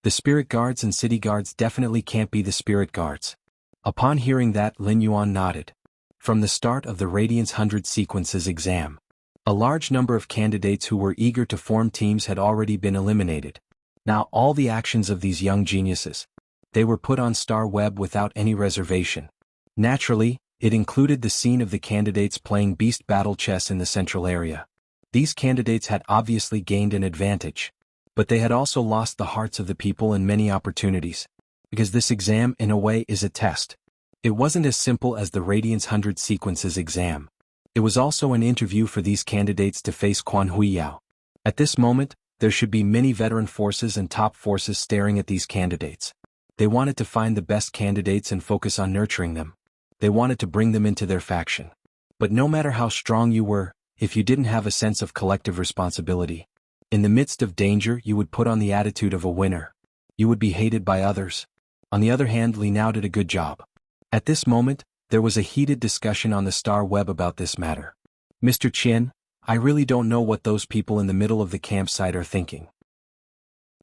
The spirit guards and city guards definitely can't be the spirit guards. Upon hearing that, Lin Yuan nodded. From the start of the Radiance 100 Sequences exam, a large number of candidates who were eager to form teams had already been eliminated. Now all the actions of these young geniuses, they were put on Star Web without any reservation. Naturally, it included the scene of the candidates playing beast battle chess in the central area. These candidates had obviously gained an advantage, but they had also lost the hearts of the people in many opportunities, because this exam in a way is a test. It wasn't as simple as the Radiance 100 Sequences exam. It was also an interview for these candidates to face Quan Huiyao. At this moment, there should be many veteran forces and top forces staring at these candidates. They wanted to find the best candidates and focus on nurturing them. They wanted to bring them into their faction. But no matter how strong you were, if you didn't have a sense of collective responsibility, in the midst of danger you would put on the attitude of a winner. You would be hated by others. On the other hand, Li Nao did a good job. At this moment, there was a heated discussion on the Star Web about this matter. Mr. Qian, I really don't know what those people in the middle of the campsite are thinking.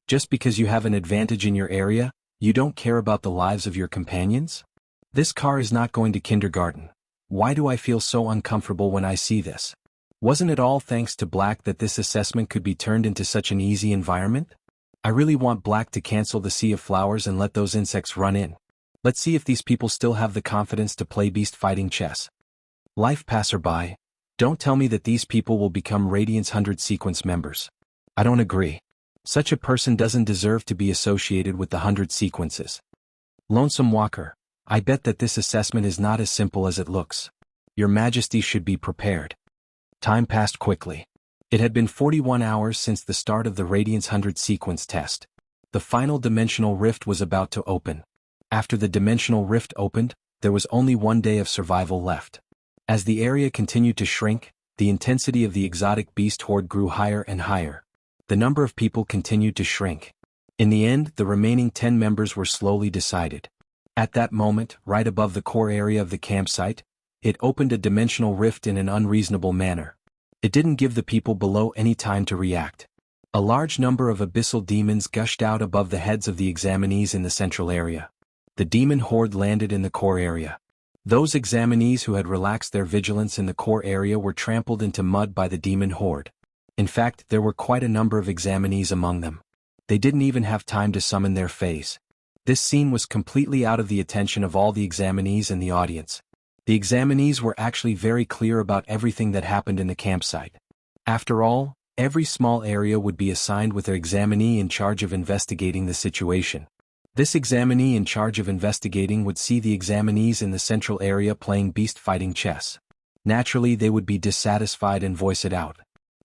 Just because you have an advantage in your area, you don't care about the lives of your companions? This car is not going to kindergarten. Why do I feel so uncomfortable when I see this? Wasn't it all thanks to Black that this assessment could be turned into such an easy environment? I really want Black to cancel the Sea of Flowers and let those insects run in. Let's see if these people still have the confidence to play beast fighting chess. Life passerby, don't tell me that these people will become Radiance 100 Sequence members. I don't agree. Such a person doesn't deserve to be associated with the 100 Sequences. Lonesome Walker, I bet that this assessment is not as simple as it looks. Your Majesty should be prepared. Time passed quickly. It had been 41 hours since the start of the Radiance 100 Sequence test. The final dimensional rift was about to open. After the dimensional rift opened, there was only 1 day of survival left. As the area continued to shrink, the intensity of the exotic beast horde grew higher and higher. The number of people continued to shrink. In the end, the remaining 10 members were slowly decided. At that moment, right above the core area of the campsite, it opened a dimensional rift in an unreasonable manner. It didn't give the people below any time to react. A large number of abyssal demons gushed out above the heads of the examinees in the central area. The demon horde landed in the core area. Those examinees who had relaxed their vigilance in the core area were trampled into mud by the demon horde. In fact, there were quite a number of examinees among them. They didn't even have time to summon their fays. This scene was completely out of the attention of all the examinees and the audience. The examinees were actually very clear about everything that happened in the campsite. After all, every small area would be assigned with an examinee in charge of investigating the situation. This examinee in charge of investigating would see the examinees in the central area playing beast fighting chess. Naturally, they would be dissatisfied and voice it out.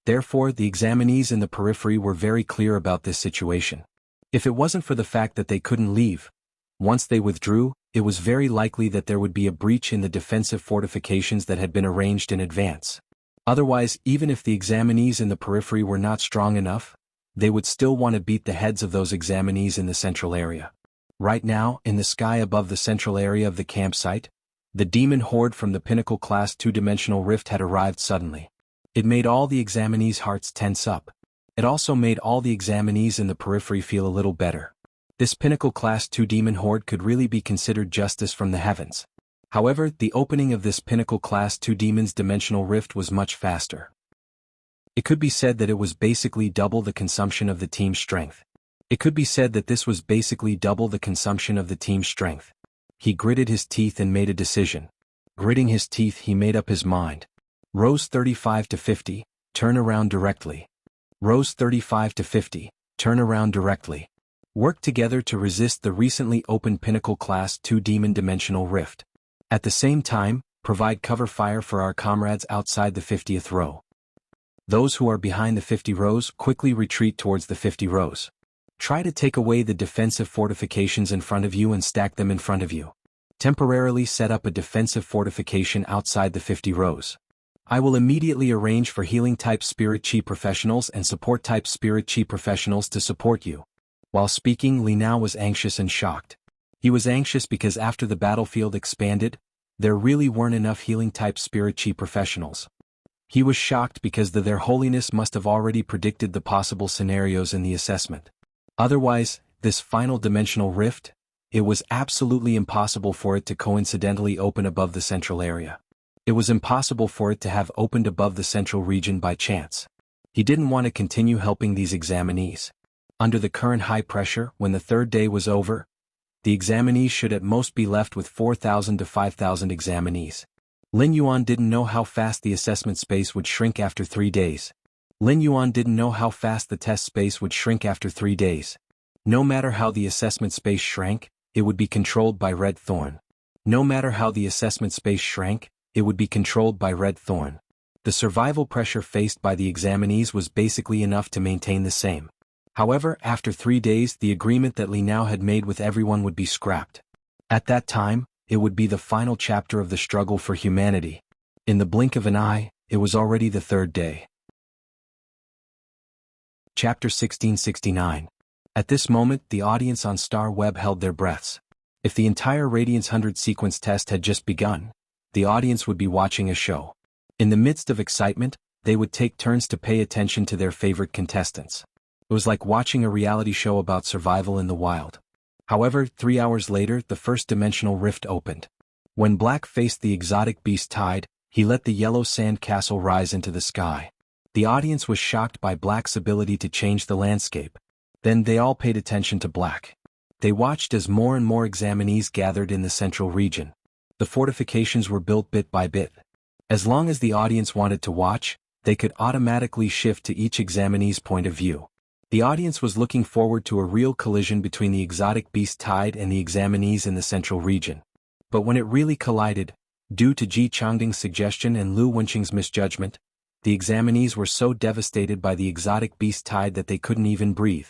Therefore, the examinees in the periphery were very clear about this situation. If it wasn't for the fact that they couldn't leave, once they withdrew, it was very likely that there would be a breach in the defensive fortifications that had been arranged in advance. Otherwise, even if the examinees in the periphery were not strong enough, they would still want to beat the heads of those examinees in the central area. Right now, in the sky above the central area of the campsite, the demon horde from the Pinnacle Class 2-dimensional rift had arrived suddenly. It made all the examinees' hearts tense up. It also made all the examinees in the periphery feel a little better. This Pinnacle Class 2 demon horde could really be considered justice from the heavens. However, the opening of this Pinnacle Class 2 demon's dimensional rift was much faster. It could be said that it was basically double the consumption of the team's strength. It could be said that this was basically double the consumption of the team's strength. He gritted his teeth and made a decision. Gritting his teeth, he made up his mind. Rows 35 to 50, turn around directly. Rows 35 to 50, turn around directly. Work together to resist the recently opened Pinnacle Class 2 Demon Dimensional Rift. At the same time, provide cover fire for our comrades outside the 50th row. Those who are behind the 50 rows quickly retreat towards the 50 rows. Try to take away the defensive fortifications in front of you and stack them in front of you. Temporarily set up a defensive fortification outside the 50 rows. I will immediately arrange for healing-type Spirit Chi professionals and support-type Spirit Chi professionals to support you. While speaking, Li Nao was anxious and shocked. He was anxious because after the battlefield expanded, there really weren't enough healing-type Spirit Chi professionals. He was shocked because Their Holiness must have already predicted the possible scenarios in the assessment. Otherwise, this final dimensional rift, it was absolutely impossible for it to coincidentally open above the central area. It was impossible for it to have opened above the central region by chance. He didn't want to continue helping these examinees. Under the current high pressure, when the third day was over, the examinees should at most be left with 4,000 to 5,000 examinees. Lin Yuan didn't know how fast the assessment space would shrink after 3 days. Lin Yuan didn't know how fast the test space would shrink after 3 days. No matter how the assessment space shrank, it would be controlled by Red Thorn. No matter how the assessment space shrank, it would be controlled by Red Thorn. The survival pressure faced by the examinees was basically enough to maintain the same. However, after 3 days, the agreement that Li Nao had made with everyone would be scrapped. At that time, it would be the final chapter of the struggle for humanity. In the blink of an eye, it was already the third day. Chapter 1669. At this moment, the audience on Star Web held their breaths. If the entire Radiance 100 sequence test had just begun, the audience would be watching a show. In the midst of excitement, they would take turns to pay attention to their favorite contestants. It was like watching a reality show about survival in the wild. However, 3 hours later, the first dimensional rift opened. When Black faced the exotic beast Tide, he let the yellow sand castle rise into the sky. The audience was shocked by Black's ability to change the landscape. Then they all paid attention to Black. They watched as more and more examinees gathered in the central region. The fortifications were built bit by bit. As long as the audience wanted to watch, they could automatically shift to each examinee's point of view. The audience was looking forward to a real collision between the exotic beast Tide and the examinees in the central region. But when it really collided, due to Ji Changding's suggestion and Lu Wenqing's misjudgment, the examinees were so devastated by the exotic beast Tide that they couldn't even breathe.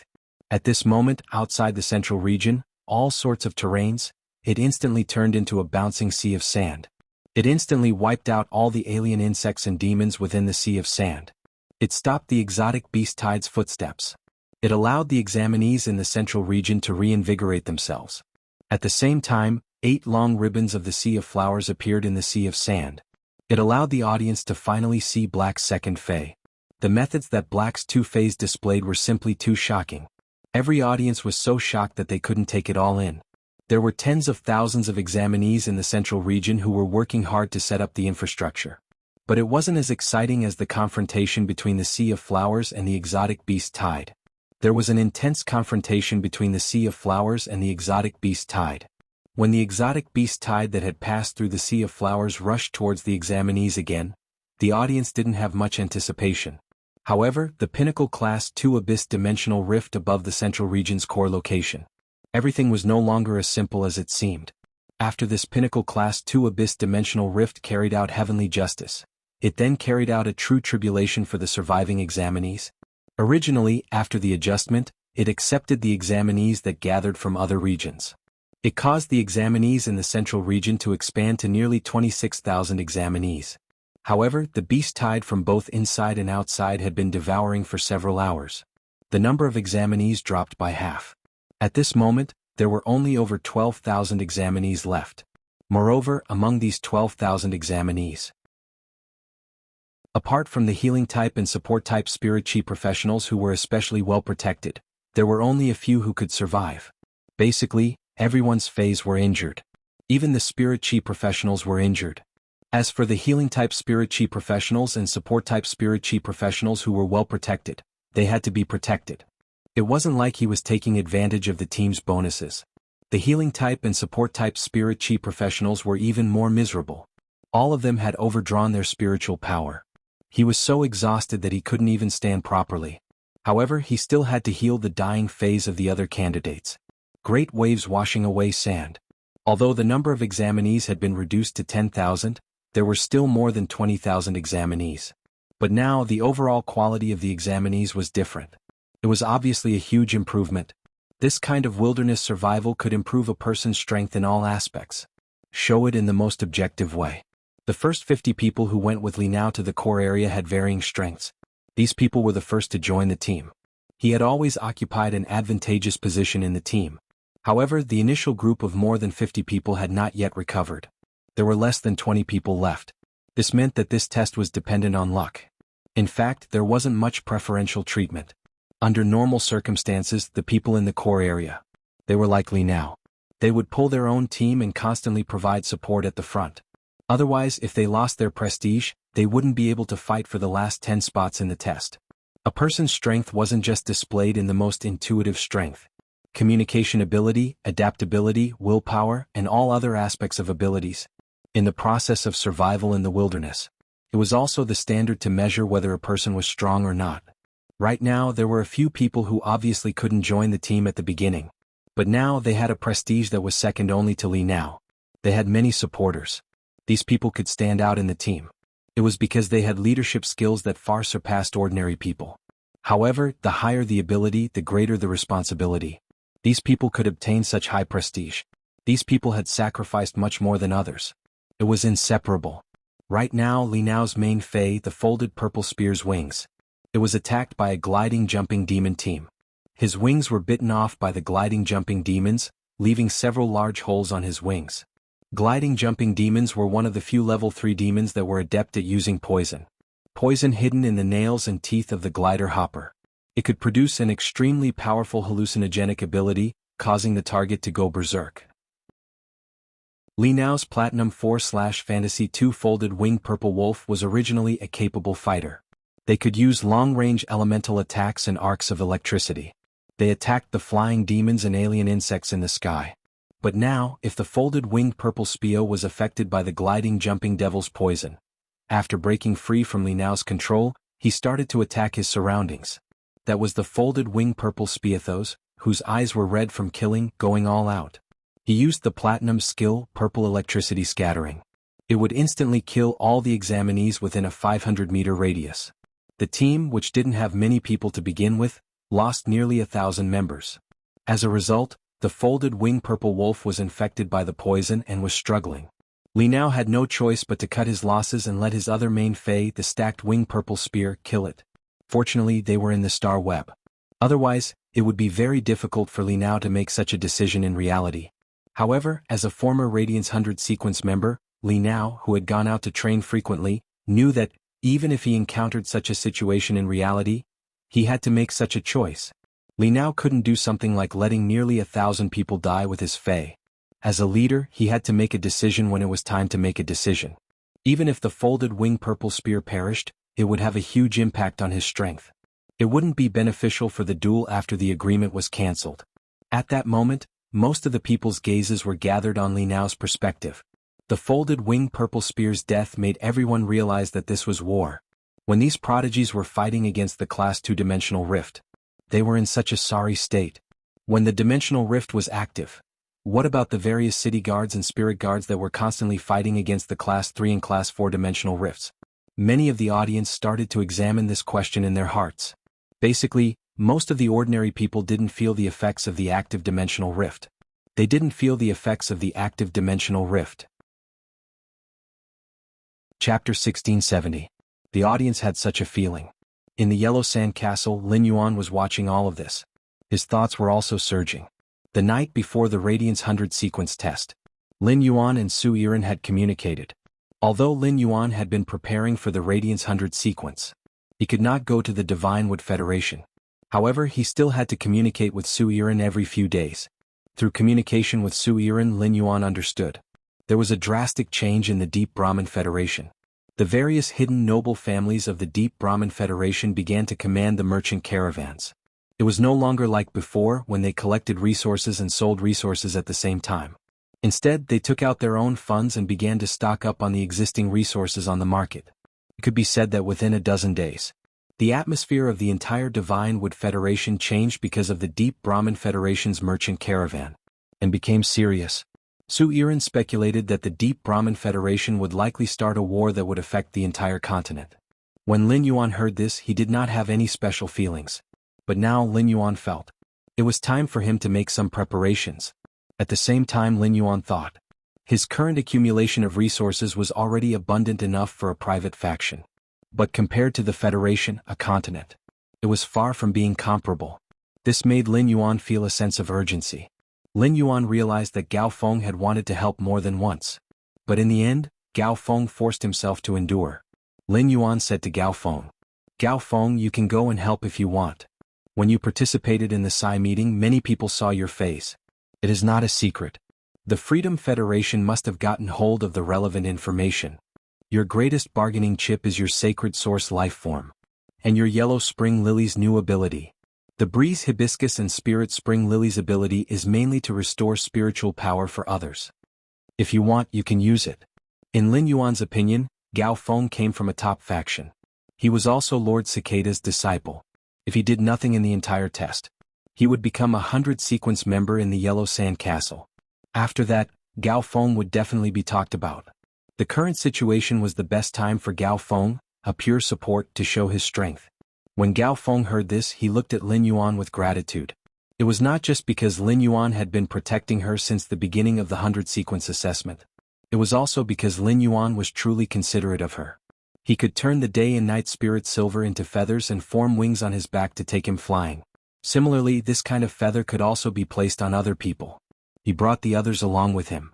At this moment, outside the central region, all sorts of terrains, it instantly turned into a bouncing sea of sand. It instantly wiped out all the alien insects and demons within the sea of sand. It stopped the exotic beast Tide's footsteps. It allowed the examinees in the central region to reinvigorate themselves. At the same time, 8 long ribbons of the Sea of Flowers appeared in the Sea of Sand. It allowed the audience to finally see Black's second Fae. The methods that Black's 2 Faes displayed were simply too shocking. Every audience was so shocked that they couldn't take it all in. There were tens of thousands of examinees in the central region who were working hard to set up the infrastructure. But it wasn't as exciting as the confrontation between the Sea of Flowers and the exotic beast Tide. There was an intense confrontation between the Sea of Flowers and the exotic beast Tide. When the exotic beast Tide that had passed through the Sea of Flowers rushed towards the examinees again, the audience didn't have much anticipation. However, the Pinnacle Class 2 Abyss dimensional rift above the central region's core location. Everything was no longer as simple as it seemed. After this Pinnacle Class 2 Abyss dimensional rift carried out heavenly justice, it then carried out a true tribulation for the surviving examinees. Originally, after the adjustment, it accepted the examinees that gathered from other regions. It caused the examinees in the central region to expand to nearly 26,000 examinees. However, the beast Tide from both inside and outside had been devouring for several hours. The number of examinees dropped by half. At this moment, there were only over 12,000 examinees left. Moreover, among these 12,000 examinees, apart from the healing type and support type Spirit Chi professionals who were especially well protected, there were only a few who could survive. Basically, everyone's Faes were injured. Even the Spirit Chi professionals were injured. As for the healing type Spirit Chi professionals and support type Spirit Chi professionals who were well protected, they had to be protected. It wasn't like he was taking advantage of the team's bonuses. The healing type and support type Spirit Chi professionals were even more miserable. All of them had overdrawn their spiritual power. He was so exhausted that he couldn't even stand properly. However, he still had to heal the dying phase of the other candidates. Great waves washing away sand. Although the number of examinees had been reduced to 10,000, there were still more than 20,000 examinees. But now the overall quality of the examinees was different. It was obviously a huge improvement. This kind of wilderness survival could improve a person's strength in all aspects. Show it in the most objective way. The first 50 people who went with Li Nao to the core area had varying strengths. These people were the first to join the team. He had always occupied an advantageous position in the team. However, the initial group of more than 50 people had not yet recovered. There were less than 20 people left. This meant that this test was dependent on luck. In fact, there wasn't much preferential treatment. Under normal circumstances, the people in the core area, they were like Li Nao. They would pull their own team and constantly provide support at the front. Otherwise, if they lost their prestige, they wouldn't be able to fight for the last 10 spots in the test. A person's strength wasn't just displayed in the most intuitive strength. Communication ability, adaptability, willpower, and all other aspects of abilities. In the process of survival in the wilderness, it was also the standard to measure whether a person was strong or not. Right now, there were a few people who obviously couldn't join the team at the beginning. But now they had a prestige that was second only to Li Nao. They had many supporters. These people could stand out in the team. It was because they had leadership skills that far surpassed ordinary people. However, the higher the ability, the greater the responsibility. These people could obtain such high prestige. These people had sacrificed much more than others. It was inseparable. Right now, Li Nao's main fei, the folded purple spear's wings. It was attacked by a gliding jumping demon team. His wings were bitten off by the gliding jumping demons, leaving several large holes on his wings. Gliding jumping demons were one of the few level 3 demons that were adept at using poison. Poison hidden in the nails and teeth of the glider hopper. It could produce an extremely powerful hallucinogenic ability, causing the target to go berserk. Li Nao's Platinum 4/Fantasy 2 folded wing purple wolf was originally a capable fighter. They could use long-range elemental attacks and arcs of electricity. They attacked the flying demons and alien insects in the sky. But now, if the folded winged purple Spio was affected by the gliding jumping devil's poison, after breaking free from Li Nao's control, he started to attack his surroundings. That was the folded winged purple Spiathos, whose eyes were red from killing, going all out. He used the platinum skill, purple electricity scattering. It would instantly kill all the examinees within a 500-meter radius. The team, which didn't have many people to begin with, lost nearly 1,000 members. As a result, the folded wing purple wolf was infected by the poison and was struggling. Li Nao had no choice but to cut his losses and let his other main fei, the stacked wing purple spear, kill it. Fortunately, they were in the star web. Otherwise, it would be very difficult for Li Nao to make such a decision in reality. However, as a former Radiance 100 sequence member, Li Nao, who had gone out to train frequently, knew that, even if he encountered such a situation in reality, he had to make such a choice. Li Nao couldn't do something like letting nearly 1,000 people die with his fei. As a leader, he had to make a decision when it was time to make a decision. Even if the folded wing purple spear perished, it would have a huge impact on his strength. It wouldn't be beneficial for the duel after the agreement was cancelled. At that moment, most of the people's gazes were gathered on Li Nao's perspective. The folded wing purple spear's death made everyone realize that this was war. When these prodigies were fighting against the Class 2 Dimensional Rift, they were in such a sorry state. When the Dimensional Rift was active, what about the various city guards and spirit guards that were constantly fighting against the Class 3 and Class 4 Dimensional Rifts? Many of the audience started to examine this question in their hearts. Basically, most of the ordinary people didn't feel the effects of the active Dimensional Rift. They didn't feel the effects of the active Dimensional Rift. Chapter 1670. The audience had such a feeling. In the Yellow Sand Castle, Lin Yuan was watching all of this. His thoughts were also surging. The night before the Radiance 100 sequence test, Lin Yuan and Su Yiren had communicated. Although Lin Yuan had been preparing for the Radiance 100 sequence, he could not go to the Divine Wood Federation. However, he still had to communicate with Su Yiren every few days. Through communication with Su Yiren, Lin Yuan understood. There was a drastic change in the Deep Brahmin Federation. The various hidden noble families of the Deep Brahmin Federation began to command the merchant caravans. It was no longer like before when they collected resources and sold resources at the same time. Instead, they took out their own funds and began to stock up on the existing resources on the market. It could be said that within a dozen days, the atmosphere of the entire Divine Wood Federation changed because of the Deep Brahman Federation's merchant caravan, and became serious. Su Iran speculated that the Deep Brahman Federation would likely start a war that would affect the entire continent. When Lin Yuan heard this, he did not have any special feelings. But now Lin Yuan felt it was time for him to make some preparations. At the same time, Lin Yuan thought his current accumulation of resources was already abundant enough for a private faction. But compared to the Federation, a continent, it was far from being comparable. This made Lin Yuan feel a sense of urgency. Lin Yuan realized that Gao Feng had wanted to help more than once. But in the end, Gao Feng forced himself to endure. Lin Yuan said to Gao Feng, "Gao Feng, you can go and help if you want. When you participated in the Psi meeting, many people saw your face. It is not a secret. The Freedom Federation must have gotten hold of the relevant information. Your greatest bargaining chip is your sacred source life form. And your Yellow Spring Lily's new ability. The Breeze Hibiscus and Spirit Spring Lily's ability is mainly to restore spiritual power for others. If you want, you can use it." In Lin Yuan's opinion, Gao Feng came from a top faction. He was also Lord Cicada's disciple. If he did nothing in the entire test, he would become a 100-sequence member in the Yellow Sand Castle. After that, Gao Feng would definitely be talked about. The current situation was the best time for Gao Feng, a pure support, to show his strength. When Gao Feng heard this, he looked at Lin Yuan with gratitude. It was not just because Lin Yuan had been protecting her since the beginning of the 100-sequence assessment. It was also because Lin Yuan was truly considerate of her. He could turn the day and night spirit silver into feathers and form wings on his back to take him flying. Similarly, this kind of feather could also be placed on other people. He brought the others along with him.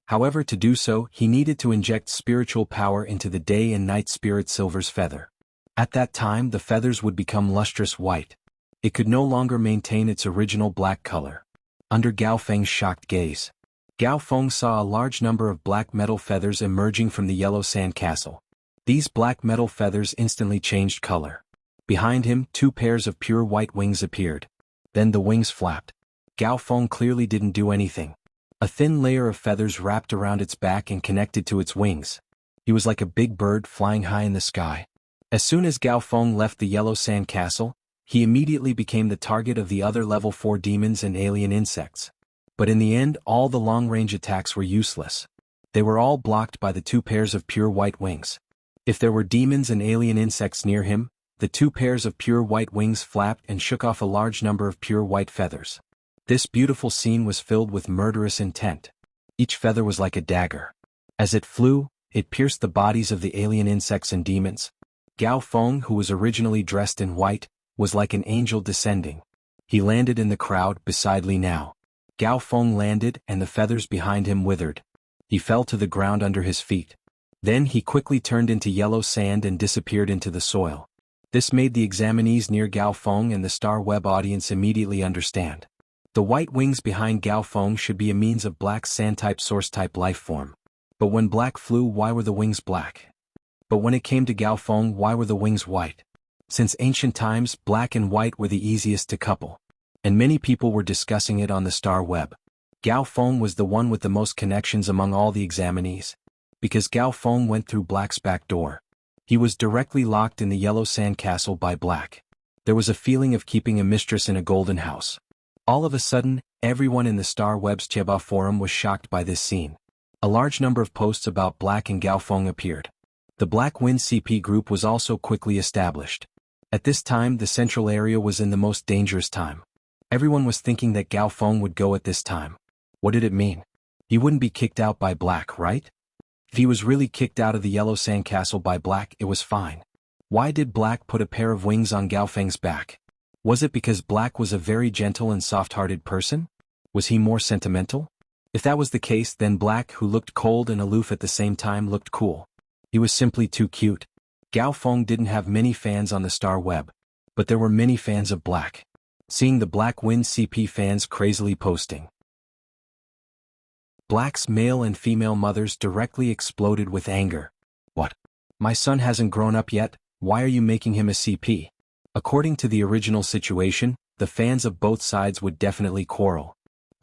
However, to do so, he needed to inject spiritual power into the day and night spirit silver's feather. At that time, the feathers would become lustrous white. It could no longer maintain its original black color. Under Gao Feng's shocked gaze, Gao Feng saw a large number of black metal feathers emerging from the Yellow Sand Castle. These black metal feathers instantly changed color. Behind him, 2 pairs of pure white wings appeared. Then the wings flapped. Gao Feng clearly didn't do anything. A thin layer of feathers wrapped around its back and connected to its wings. He was like a big bird flying high in the sky. As soon as Gao Feng left the Yellow Sand Castle, he immediately became the target of the other level 4 demons and alien insects. But in the end, all the long-range attacks were useless. They were all blocked by the 2 pairs of pure white wings. If there were demons and alien insects near him, the 2 pairs of pure white wings flapped and shook off a large number of pure white feathers. This beautiful scene was filled with murderous intent. Each feather was like a dagger. As it flew, it pierced the bodies of the alien insects and demons. Gao Feng, who was originally dressed in white, was like an angel descending. He landed in the crowd beside Li Nao. Gao Feng landed and the feathers behind him withered. He fell to the ground under his feet. Then he quickly turned into yellow sand and disappeared into the soil. This made the examinees near Gao Feng and the Star Web audience immediately understand. The white wings behind Gao Feng should be a means of black sand-type source-type life form. But when black flew, why were the wings black? But when it came to Gao Feng, why were the wings white? Since ancient times, black and white were the easiest to couple. And many people were discussing it on the Star Web. Gao Feng was the one with the most connections among all the examinees. Because Gao Feng went through Black's back door. He was directly locked in the Yellow Sand Castle by Black. There was a feeling of keeping a mistress in a golden house. All of a sudden, everyone in the Star Web's Cheba forum was shocked by this scene. A large number of posts about Black and Gao Feng appeared. The Black Wind CP group was also quickly established. At this time, the central area was in the most dangerous time. Everyone was thinking that Gao Feng would go at this time. What did it mean? He wouldn't be kicked out by Black, right? If he was really kicked out of the Yellow Sand Castle by Black, it was fine. Why did Black put a pair of wings on Gao Feng's back? Was it because Black was a very gentle and soft-hearted person? Was he more sentimental? If that was the case, then Black, who looked cold and aloof at the same time, looked cool. He was simply too cute. Gao Feng didn't have many fans on the Star Web, but there were many fans of Black. Seeing the Black Wind CP fans crazily posting. Black's male and female mothers directly exploded with anger. What? My son hasn't grown up yet, why are you making him a CP? According to the original situation, the fans of both sides would definitely quarrel.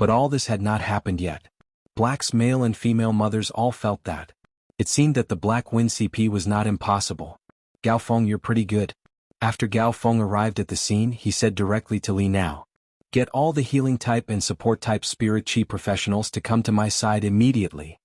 But all this had not happened yet. Black's male and female mothers all felt that. It seemed that the Black Wind CP was not impossible. Gao Feng, you're pretty good. After Gao Feng arrived at the scene, he said directly to Li Nao. Get all the healing type and support type spirit chi professionals to come to my side immediately.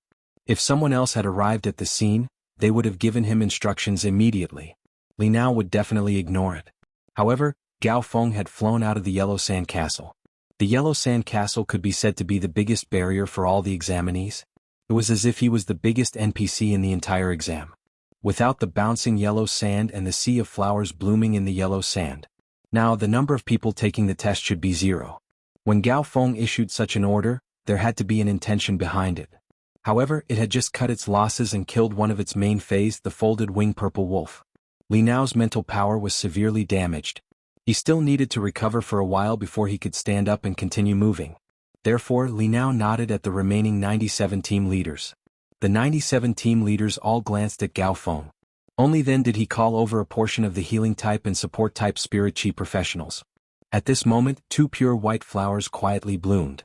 If someone else had arrived at the scene, they would have given him instructions immediately. Li Nao would definitely ignore it. However, Gao Feng had flown out of the Yellow Sand Castle. The Yellow Sand Castle could be said to be the biggest barrier for all the examinees. It was as if he was the biggest NPC in the entire exam. Without the bouncing yellow sand and the sea of flowers blooming in the yellow sand. Now the number of people taking the test should be 0. When Gao Feng issued such an order, there had to be an intention behind it. However, it had just cut its losses and killed one of its main phase, the folded wing purple wolf. Li Nao's mental power was severely damaged. He still needed to recover for a while before he could stand up and continue moving. Therefore, Li Nao nodded at the remaining 97 team leaders. The 97 team leaders all glanced at Gao Feng. Only then did he call over a portion of the healing type and support type spirit chi professionals. At this moment, 2 pure white flowers quietly bloomed.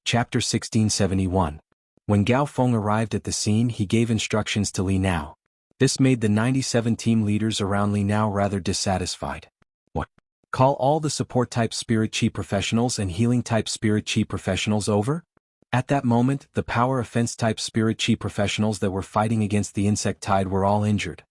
Chapter 1671. When Gao Feng arrived at the scene, he gave instructions to Li Nao. This made the 97 team leaders around Li Nao rather dissatisfied. What? Call all the support type spirit chi professionals and healing type spirit chi professionals over? At that moment, the power offense type spirit chi professionals that were fighting against the insect tide were all injured.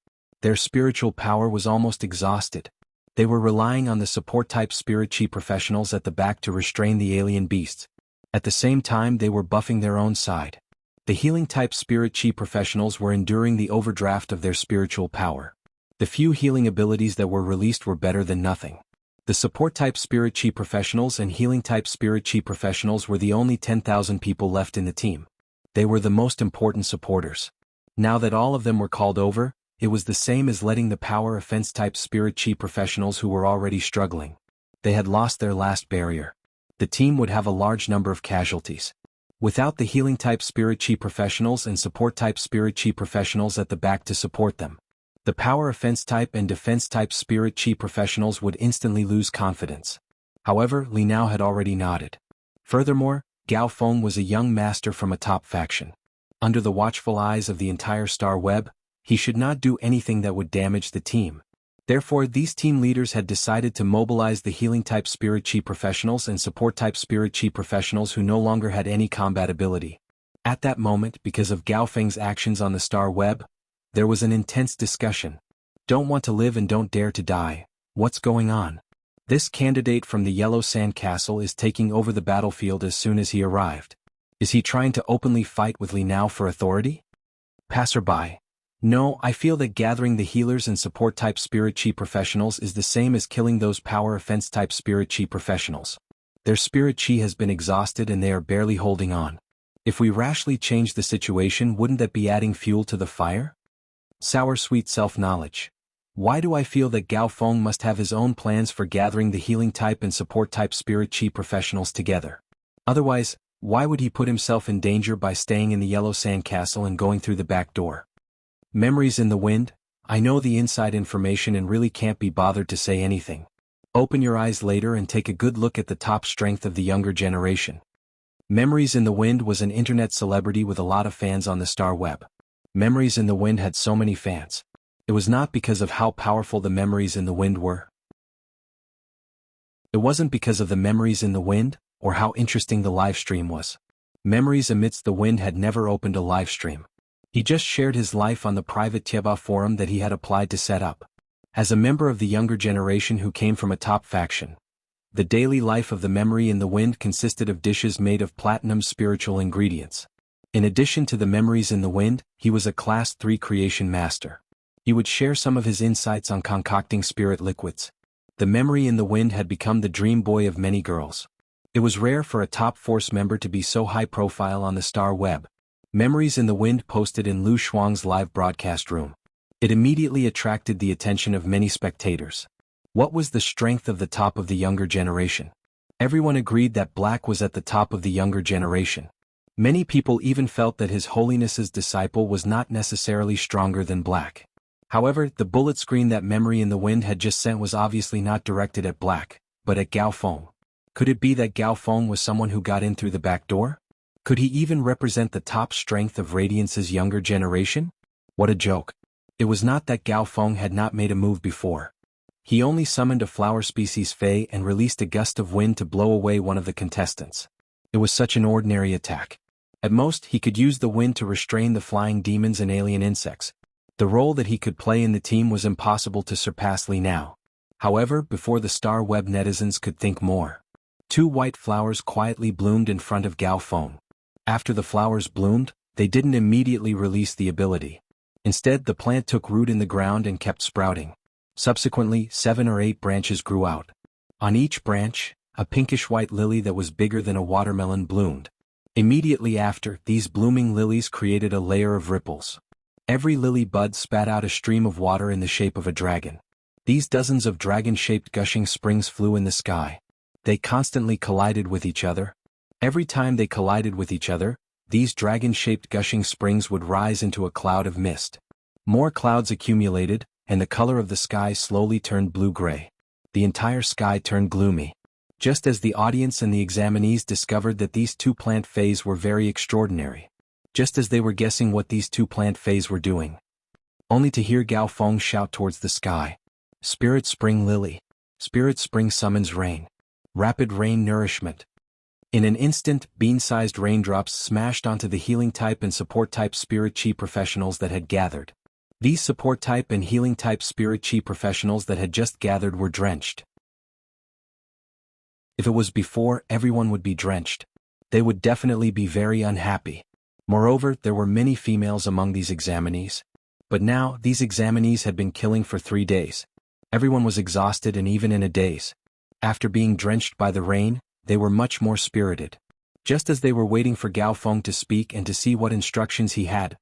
Their spiritual power was almost exhausted. They were relying on the support type spirit chi professionals at the back to restrain the alien beasts. At the same time, they were buffing their own side. The healing type spirit chi professionals were enduring the overdraft of their spiritual power. The few healing abilities that were released were better than nothing. The support type spirit chi professionals and healing type spirit chi professionals were the only 10,000 people left in the team. They were the most important supporters. Now that all of them were called over, it was the same as letting the power offense type spirit chi professionals who were already struggling. They had lost their last barrier. The team would have a large number of casualties. Without the healing type spirit chi professionals and support type spirit chi professionals at the back to support them, the power offense type and defense type spirit chi professionals would instantly lose confidence. However, Li Nao had already nodded. Furthermore, Gao Feng was a young master from a top faction. Under the watchful eyes of the entire star web, he should not do anything that would damage the team. Therefore, these team leaders had decided to mobilize the healing type spirit chi professionals and support type spirit chi professionals who no longer had any combat ability. At that moment, because of Gao Feng's actions on the star web, there was an intense discussion. Don't want to live and don't dare to die. What's going on? This candidate from the Yellow Sand Castle is taking over the battlefield as soon as he arrived. Is he trying to openly fight with Li Nao for authority? Passerby. No, I feel that gathering the healers and support type spirit chi professionals is the same as killing those power offense type spirit chi professionals. Their spirit chi has been exhausted and they are barely holding on. If we rashly change the situation, wouldn't that be adding fuel to the fire? Sour sweet self-knowledge. Why do I feel that Gao Feng must have his own plans for gathering the healing type and support type spirit chi professionals together? Otherwise, why would he put himself in danger by staying in the Yellow Sand Castle and going through the back door? Memories in the wind. I know the inside information and really can't be bothered to say anything. Open your eyes later and take a good look at the top strength of the younger generation. Memories in the Wind was an internet celebrity with a lot of fans on the star web. Memories in the Wind had so many fans. It was not because of how powerful the Memories in the Wind were. It wasn't because of the Memories in the Wind, or how interesting the live stream was. Memories Amidst the Wind had never opened a live stream. He just shared his life on the private Tieba forum that he had applied to set up. As a member of the younger generation who came from a top faction, the daily life of the Memory in the Wind consisted of dishes made of platinum spiritual ingredients. In addition to the Memories in the Wind, he was a Class 3 creation master. He would share some of his insights on concocting spirit liquids. The Memory in the Wind had become the dream boy of many girls. It was rare for a top force member to be so high profile on the star web. Memories in the Wind posted in Lu Shuang's live broadcast room. It immediately attracted the attention of many spectators. What was the strength of the top of the younger generation? Everyone agreed that Black was at the top of the younger generation. Many people even felt that His Holiness's disciple was not necessarily stronger than Black. However, the bullet screen that Memory in the Wind had just sent was obviously not directed at Black, but at Gao Feng. Could it be that Gao Feng was someone who got in through the back door? Could he even represent the top strength of Radiance's younger generation? What a joke. It was not that Gao Feng had not made a move before. He only summoned a flower species Fey and released a gust of wind to blow away one of the contestants. It was such an ordinary attack. At most, he could use the wind to restrain the flying demons and alien insects. The role that he could play in the team was impossible to surpass Li Nao. However, before the Star Web netizens could think more, 2 white flowers quietly bloomed in front of Gao Feng. After the flowers bloomed, they didn't immediately release the ability. Instead, the plant took root in the ground and kept sprouting. Subsequently, 7 or 8 branches grew out. On each branch, a pinkish-white lily that was bigger than a watermelon bloomed. Immediately after, these blooming lilies created a layer of ripples. Every lily bud spat out a stream of water in the shape of a dragon. These dozens of dragon-shaped gushing springs flew in the sky. They constantly collided with each other. Every time they collided with each other, these dragon-shaped gushing springs would rise into a cloud of mist. More clouds accumulated, and the color of the sky slowly turned blue-gray. The entire sky turned gloomy. Just as the audience and the examinees discovered that these 2 plant fays were very extraordinary. Just as they were guessing what these 2 plant fays were doing. Only to hear Gao Feng shout towards the sky. Spirit Spring Lily. Spirit Spring summons rain. Rapid rain nourishment. In an instant, bean-sized raindrops smashed onto the healing-type and support-type Spirit Chi professionals that had gathered. These support-type and healing-type Spirit Chi professionals that had just gathered were drenched. If it was before, everyone would be drenched. They would definitely be very unhappy. Moreover, there were many females among these examinees. But now, these examinees had been killing for 3 days. Everyone was exhausted and even in a daze. After being drenched by the rain, they were much more spirited. Just as they were waiting for Gao Feng to speak and to see what instructions he had,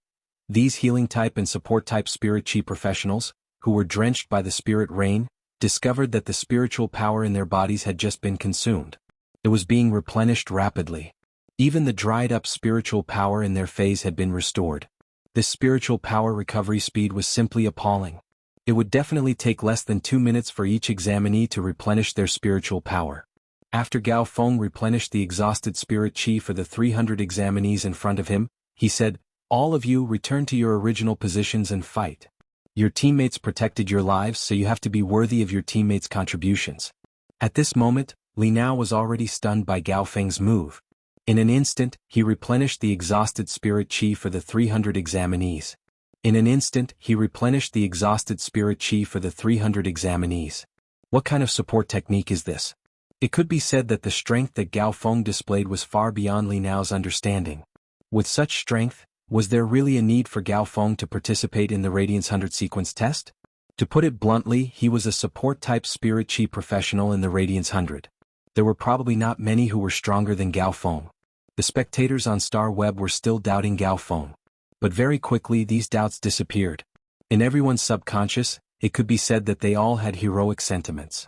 these healing-type and support-type Spirit Chi professionals, who were drenched by the spirit rain, discovered that the spiritual power in their bodies had just been consumed. It was being replenished rapidly. Even the dried-up spiritual power in their phase had been restored. This spiritual power recovery speed was simply appalling. It would definitely take less than 2 minutes for each examinee to replenish their spiritual power. After Gao Feng replenished the exhausted Spirit Chi for the 300 examinees in front of him, he said, "All of you return to your original positions and fight. Your teammates protected your lives, so you have to be worthy of your teammates' contributions." At this moment, Li Nao was already stunned by Gao Feng's move. In an instant, he replenished the exhausted Spirit Chi for the 300 examinees. In an instant, he replenished the exhausted Spirit Chi for the 300 examinees. What kind of support technique is this? It could be said that the strength that Gao Feng displayed was far beyond Li Nao's understanding. With such strength, was there really a need for Gao Feng to participate in the Radiance 100 sequence test? To put it bluntly, he was a support-type Spirit Chi professional in the Radiance 100. There were probably not many who were stronger than Gao Feng. The spectators on Star Web were still doubting Gao Feng. But very quickly these doubts disappeared. In everyone's subconscious, it could be said that they all had heroic sentiments.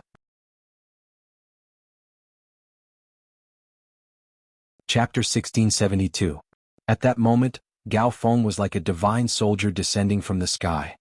Chapter 1672. At that moment, Gao Feng was like a divine soldier descending from the sky.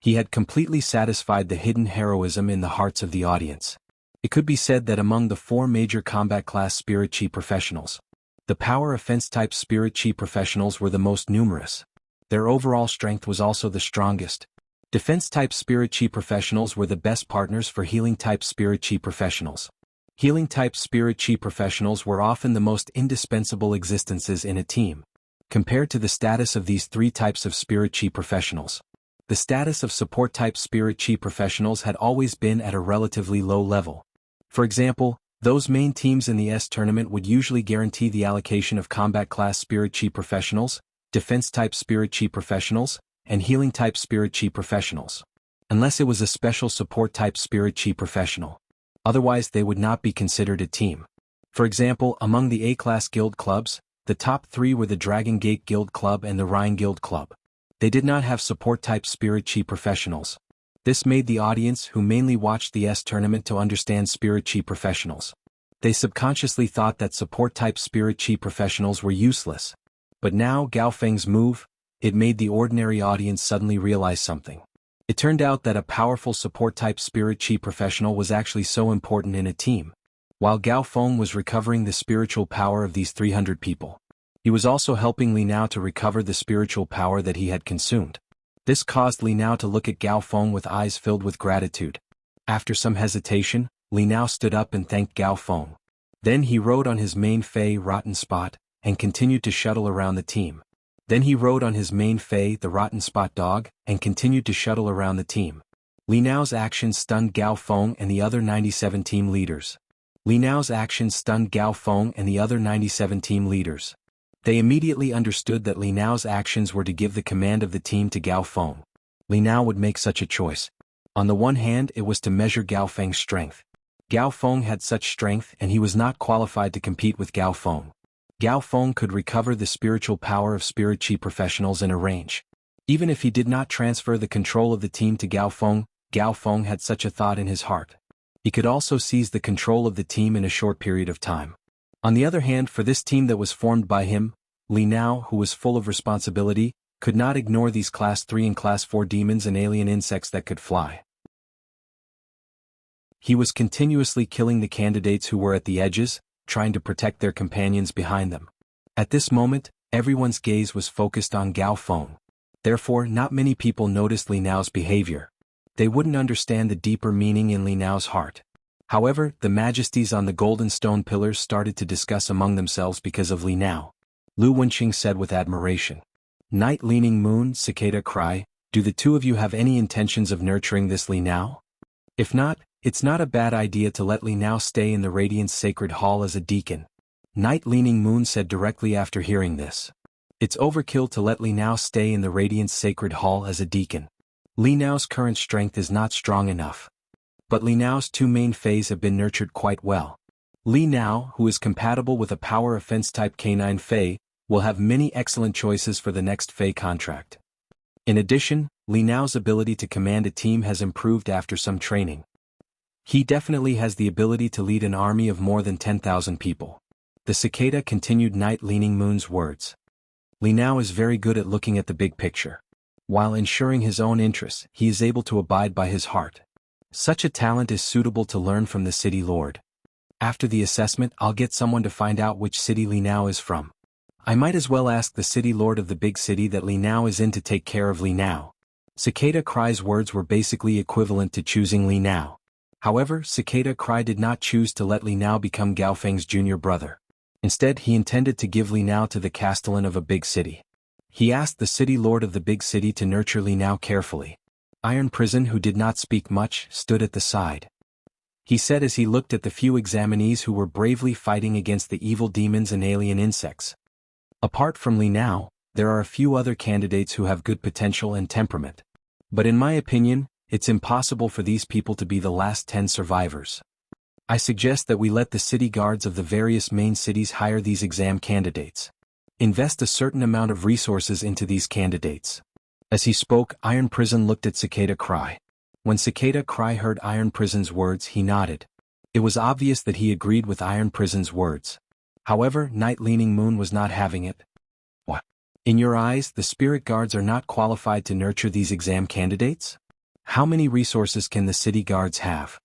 He had completely satisfied the hidden heroism in the hearts of the audience. It could be said that among the 4 major combat class Spirit Chi professionals, the power offense-type Spirit Chi professionals were the most numerous. Their overall strength was also the strongest. Defense-type Spirit Chi professionals were the best partners for healing-type Spirit Chi professionals. Healing-type Spirit Chi professionals were often the most indispensable existences in a team. Compared to the status of these 3 types of Spirit Chi professionals, the status of support-type Spirit Chi professionals had always been at a relatively low level. For example, those main teams in the S tournament would usually guarantee the allocation of combat-class Spirit Chi professionals, defense-type Spirit Chi professionals, and healing-type Spirit Chi professionals. Unless it was a special support-type Spirit Chi professional. Otherwise they would not be considered a team. For example, among the A-class guild clubs, the top 3 were the Dragon Gate Guild Club and the Rhine Guild Club. They did not have support-type Spirit Chi professionals. This made the audience who mainly watched the S tournament to understand Spirit Chi professionals. They subconsciously thought that support-type Spirit Chi professionals were useless. But now Gao Feng's move, it made the ordinary audience suddenly realize something. It turned out that a powerful support-type Spirit Chi professional was actually so important in a team. While Gao Feng was recovering the spiritual power of these 300 people, he was also helping Li Nao to recover the spiritual power that he had consumed. This caused Li Nao to look at Gao Feng with eyes filled with gratitude. After some hesitation, Li Nao stood up and thanked Gao Feng. Then he rode on his main Fei Rotten Spot, and continued to shuttle around the team. Then he rode on his main Fei the Rotten Spot Dog, and continued to shuttle around the team. Li Nao's actions stunned Gao Feng and the other 97 team leaders. Li Nao's actions stunned Gao Feng and the other 97 team leaders. They immediately understood that Li Nao's actions were to give the command of the team to Gao Feng. Li Nao would make such a choice. On the one hand, it was to measure Gao Feng's strength. Gao Feng had such strength and he was not qualified to compete with Gao Feng. Gao Feng could recover the spiritual power of spirit chi professionals in a range. Even if he did not transfer the control of the team to Gao Feng had such a thought in his heart. He could also seize the control of the team in a short period of time. On the other hand, for this team that was formed by him, Li Nao, who was full of responsibility, could not ignore these Class 3 and Class 4 demons and alien insects that could fly. He was continuously killing the candidates who were at the edges, trying to protect their companions behind them. At this moment, everyone's gaze was focused on Gao Feng. Therefore, not many people noticed Li Nao's behavior. They wouldn't understand the deeper meaning in Li Nao's heart. However, the majesties on the golden stone pillars started to discuss among themselves because of Li Nao. Lu Wenqing said with admiration. Night Leaning Moon, Cicada Cry, do the two of you have any intentions of nurturing this Li Nao? If not, it's not a bad idea to let Li Nao stay in the Radiance Sacred Hall as a deacon. Night Leaning Moon said directly after hearing this. It's overkill to let Li Nao stay in the Radiance Sacred Hall as a deacon. Li Nao's current strength is not strong enough. But Li Nao's two main Feis have been nurtured quite well. Li Nao, who is compatible with a power offense type K9 Fei, will have many excellent choices for the next Fei contract. In addition, Li Nao's ability to command a team has improved after some training. He definitely has the ability to lead an army of more than 10,000 people. The cicada continued Night Leaning Moon's words. Li Nao is very good at looking at the big picture. While ensuring his own interests, he is able to abide by his heart. Such a talent is suitable to learn from the city lord. After the assessment, I'll get someone to find out which city Li Nao is from. I might as well ask the city lord of the big city that Li Nao is in to take care of Li Nao. Cicada Cry's words were basically equivalent to choosing Li Nao. However, Cicada Cry did not choose to let Li Nao become Gao Feng's junior brother. Instead, he intended to give Li Nao to the castellan of a big city. He asked the city lord of the big city to nurture Li Nao carefully. Iron Prison, who did not speak much, stood at the side. He said as he looked at the few examinees who were bravely fighting against the evil demons and alien insects. Apart from Li Nao, there are a few other candidates who have good potential and temperament. But in my opinion, it's impossible for these people to be the last 10 survivors. I suggest that we let the city guards of the various main cities hire these exam candidates. Invest a certain amount of resources into these candidates. As he spoke, Iron Prison looked at Cicada Cry. When Cicada Cry heard Iron Prison's words, he nodded. It was obvious that he agreed with Iron Prison's words. However, Night Leaning Moon was not having it. What? In your eyes, the spirit guards are not qualified to nurture these exam candidates? How many resources can the city guards have?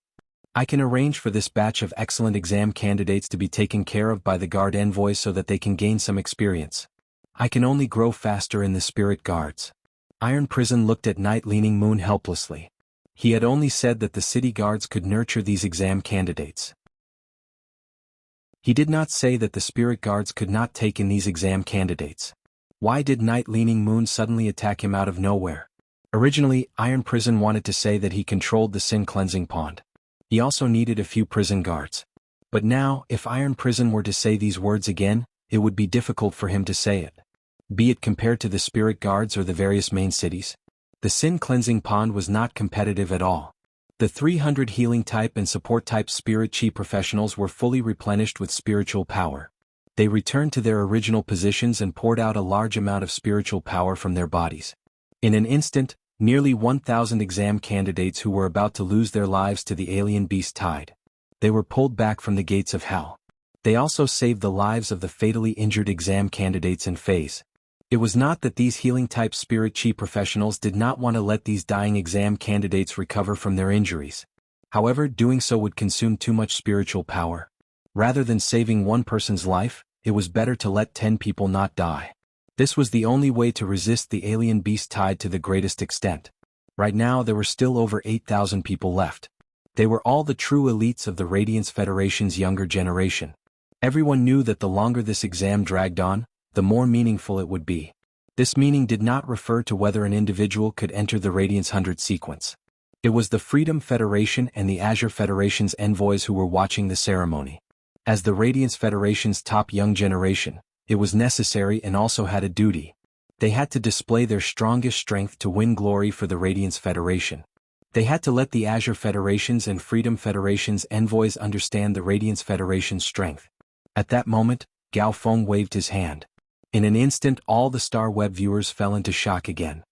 I can arrange for this batch of excellent exam candidates to be taken care of by the guard envoys so that they can gain some experience. I can only grow faster in the spirit guards. Iron Prison looked at Night Leaning Moon helplessly. He had only said that the city guards could nurture these exam candidates. He did not say that the spirit guards could not take in these exam candidates. Why did Night Leaning Moon suddenly attack him out of nowhere? Originally, Iron Prison wanted to say that he controlled the Sin Cleansing Pond. He also needed a few prison guards. But now, if Iron Prison were to say these words again, it would be difficult for him to say it. Be it compared to the spirit guards or the various main cities. The Sin Cleansing Pond was not competitive at all. The 300 healing type and support type spirit chi professionals were fully replenished with spiritual power. They returned to their original positions and poured out a large amount of spiritual power from their bodies. In an instant, nearly 1,000 exam candidates who were about to lose their lives to the alien beast tide. They were pulled back from the gates of hell. They also saved the lives of the fatally injured exam candidates in phase. It was not that these healing-type spirit chi professionals did not want to let these dying exam candidates recover from their injuries. However, doing so would consume too much spiritual power. Rather than saving one person's life, it was better to let 10 people not die. This was the only way to resist the alien beast tide to the greatest extent. Right now there were still over 8,000 people left. They were all the true elites of the Radiance Federation's younger generation. Everyone knew that the longer this exam dragged on, the more meaningful it would be. This meaning did not refer to whether an individual could enter the Radiance 100 sequence. It was the Freedom Federation and the Azure Federation's envoys who were watching the ceremony. As the Radiance Federation's top young generation, it was necessary and also had a duty. They had to display their strongest strength to win glory for the Radiance Federation. They had to let the Azure Federation's and Freedom Federation's envoys understand the Radiance Federation's strength. At that moment, Gao Feng waved his hand. In an instant all the Star Web viewers fell into shock again.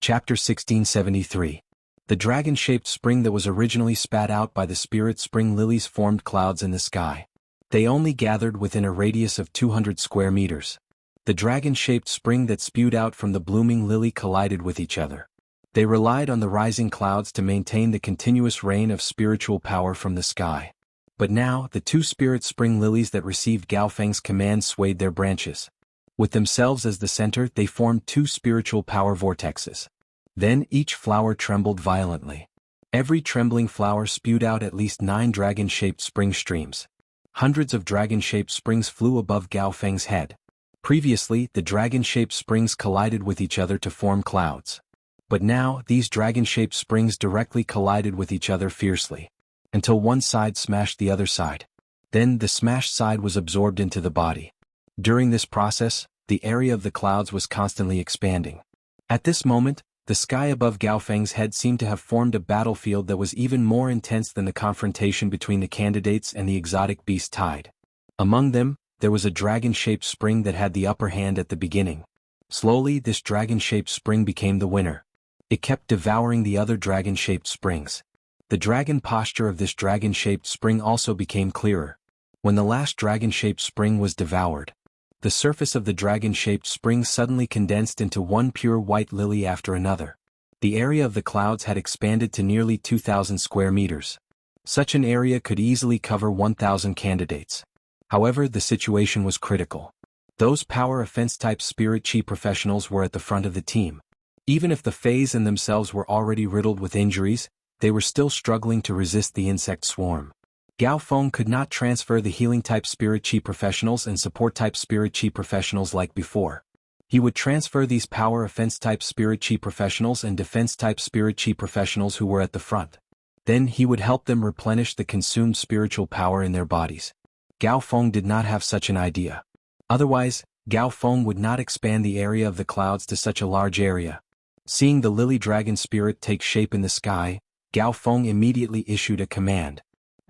Chapter 1673. The dragon-shaped spring that was originally spat out by the spirit spring lilies formed clouds in the sky. They only gathered within a radius of 200 square meters. The dragon-shaped spring that spewed out from the blooming lily collided with each other. They relied on the rising clouds to maintain the continuous rain of spiritual power from the sky. But now, the two spirit spring lilies that received Gao Feng's command swayed their branches. With themselves as the center, they formed two spiritual power vortexes. Then each flower trembled violently. Every trembling flower spewed out at least 9 dragon-shaped spring streams. Hundreds of dragon-shaped springs flew above Gao Feng's head. Previously, the dragon-shaped springs collided with each other to form clouds. But now, these dragon-shaped springs directly collided with each other fiercely, until one side smashed the other side. Then the smashed side was absorbed into the body. During this process, the area of the clouds was constantly expanding. At this moment, the sky above Gao Feng's head seemed to have formed a battlefield that was even more intense than the confrontation between the candidates and the exotic beast tide. Among them, there was a dragon-shaped spring that had the upper hand at the beginning. Slowly, this dragon-shaped spring became the winner. It kept devouring the other dragon-shaped springs. The dragon posture of this dragon-shaped spring also became clearer. When the last dragon-shaped spring was devoured, the surface of the dragon-shaped spring suddenly condensed into one pure white lily after another. The area of the clouds had expanded to nearly 2,000 square meters. Such an area could easily cover 1,000 candidates. However, the situation was critical. Those power offense-type spirit chi professionals were at the front of the team. Even if the Fays and themselves were already riddled with injuries, they were still struggling to resist the insect swarm. Gao Feng could not transfer the healing-type spirit chi professionals and support-type spirit chi professionals like before. He would transfer these power offense-type spirit chi professionals and defense-type spirit chi professionals who were at the front. Then he would help them replenish the consumed spiritual power in their bodies. Gao Feng did not have such an idea. Otherwise, Gao Feng would not expand the area of the clouds to such a large area. Seeing the lily dragon spirit take shape in the sky, Gao Feng immediately issued a command.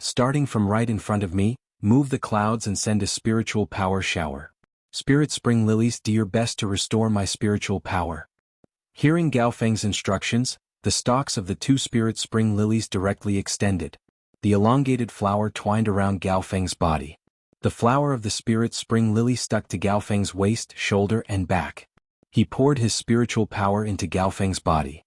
Starting from right in front of me, move the clouds and send a spiritual power shower. Spirit spring lilies, do your best to restore my spiritual power. Hearing Gao Feng's instructions, the stalks of the two spirit spring lilies directly extended. The elongated flower twined around Gao Feng's body. The flower of the spirit spring lily stuck to Gao Feng's waist, shoulder, and back. He poured his spiritual power into Gao Feng's body.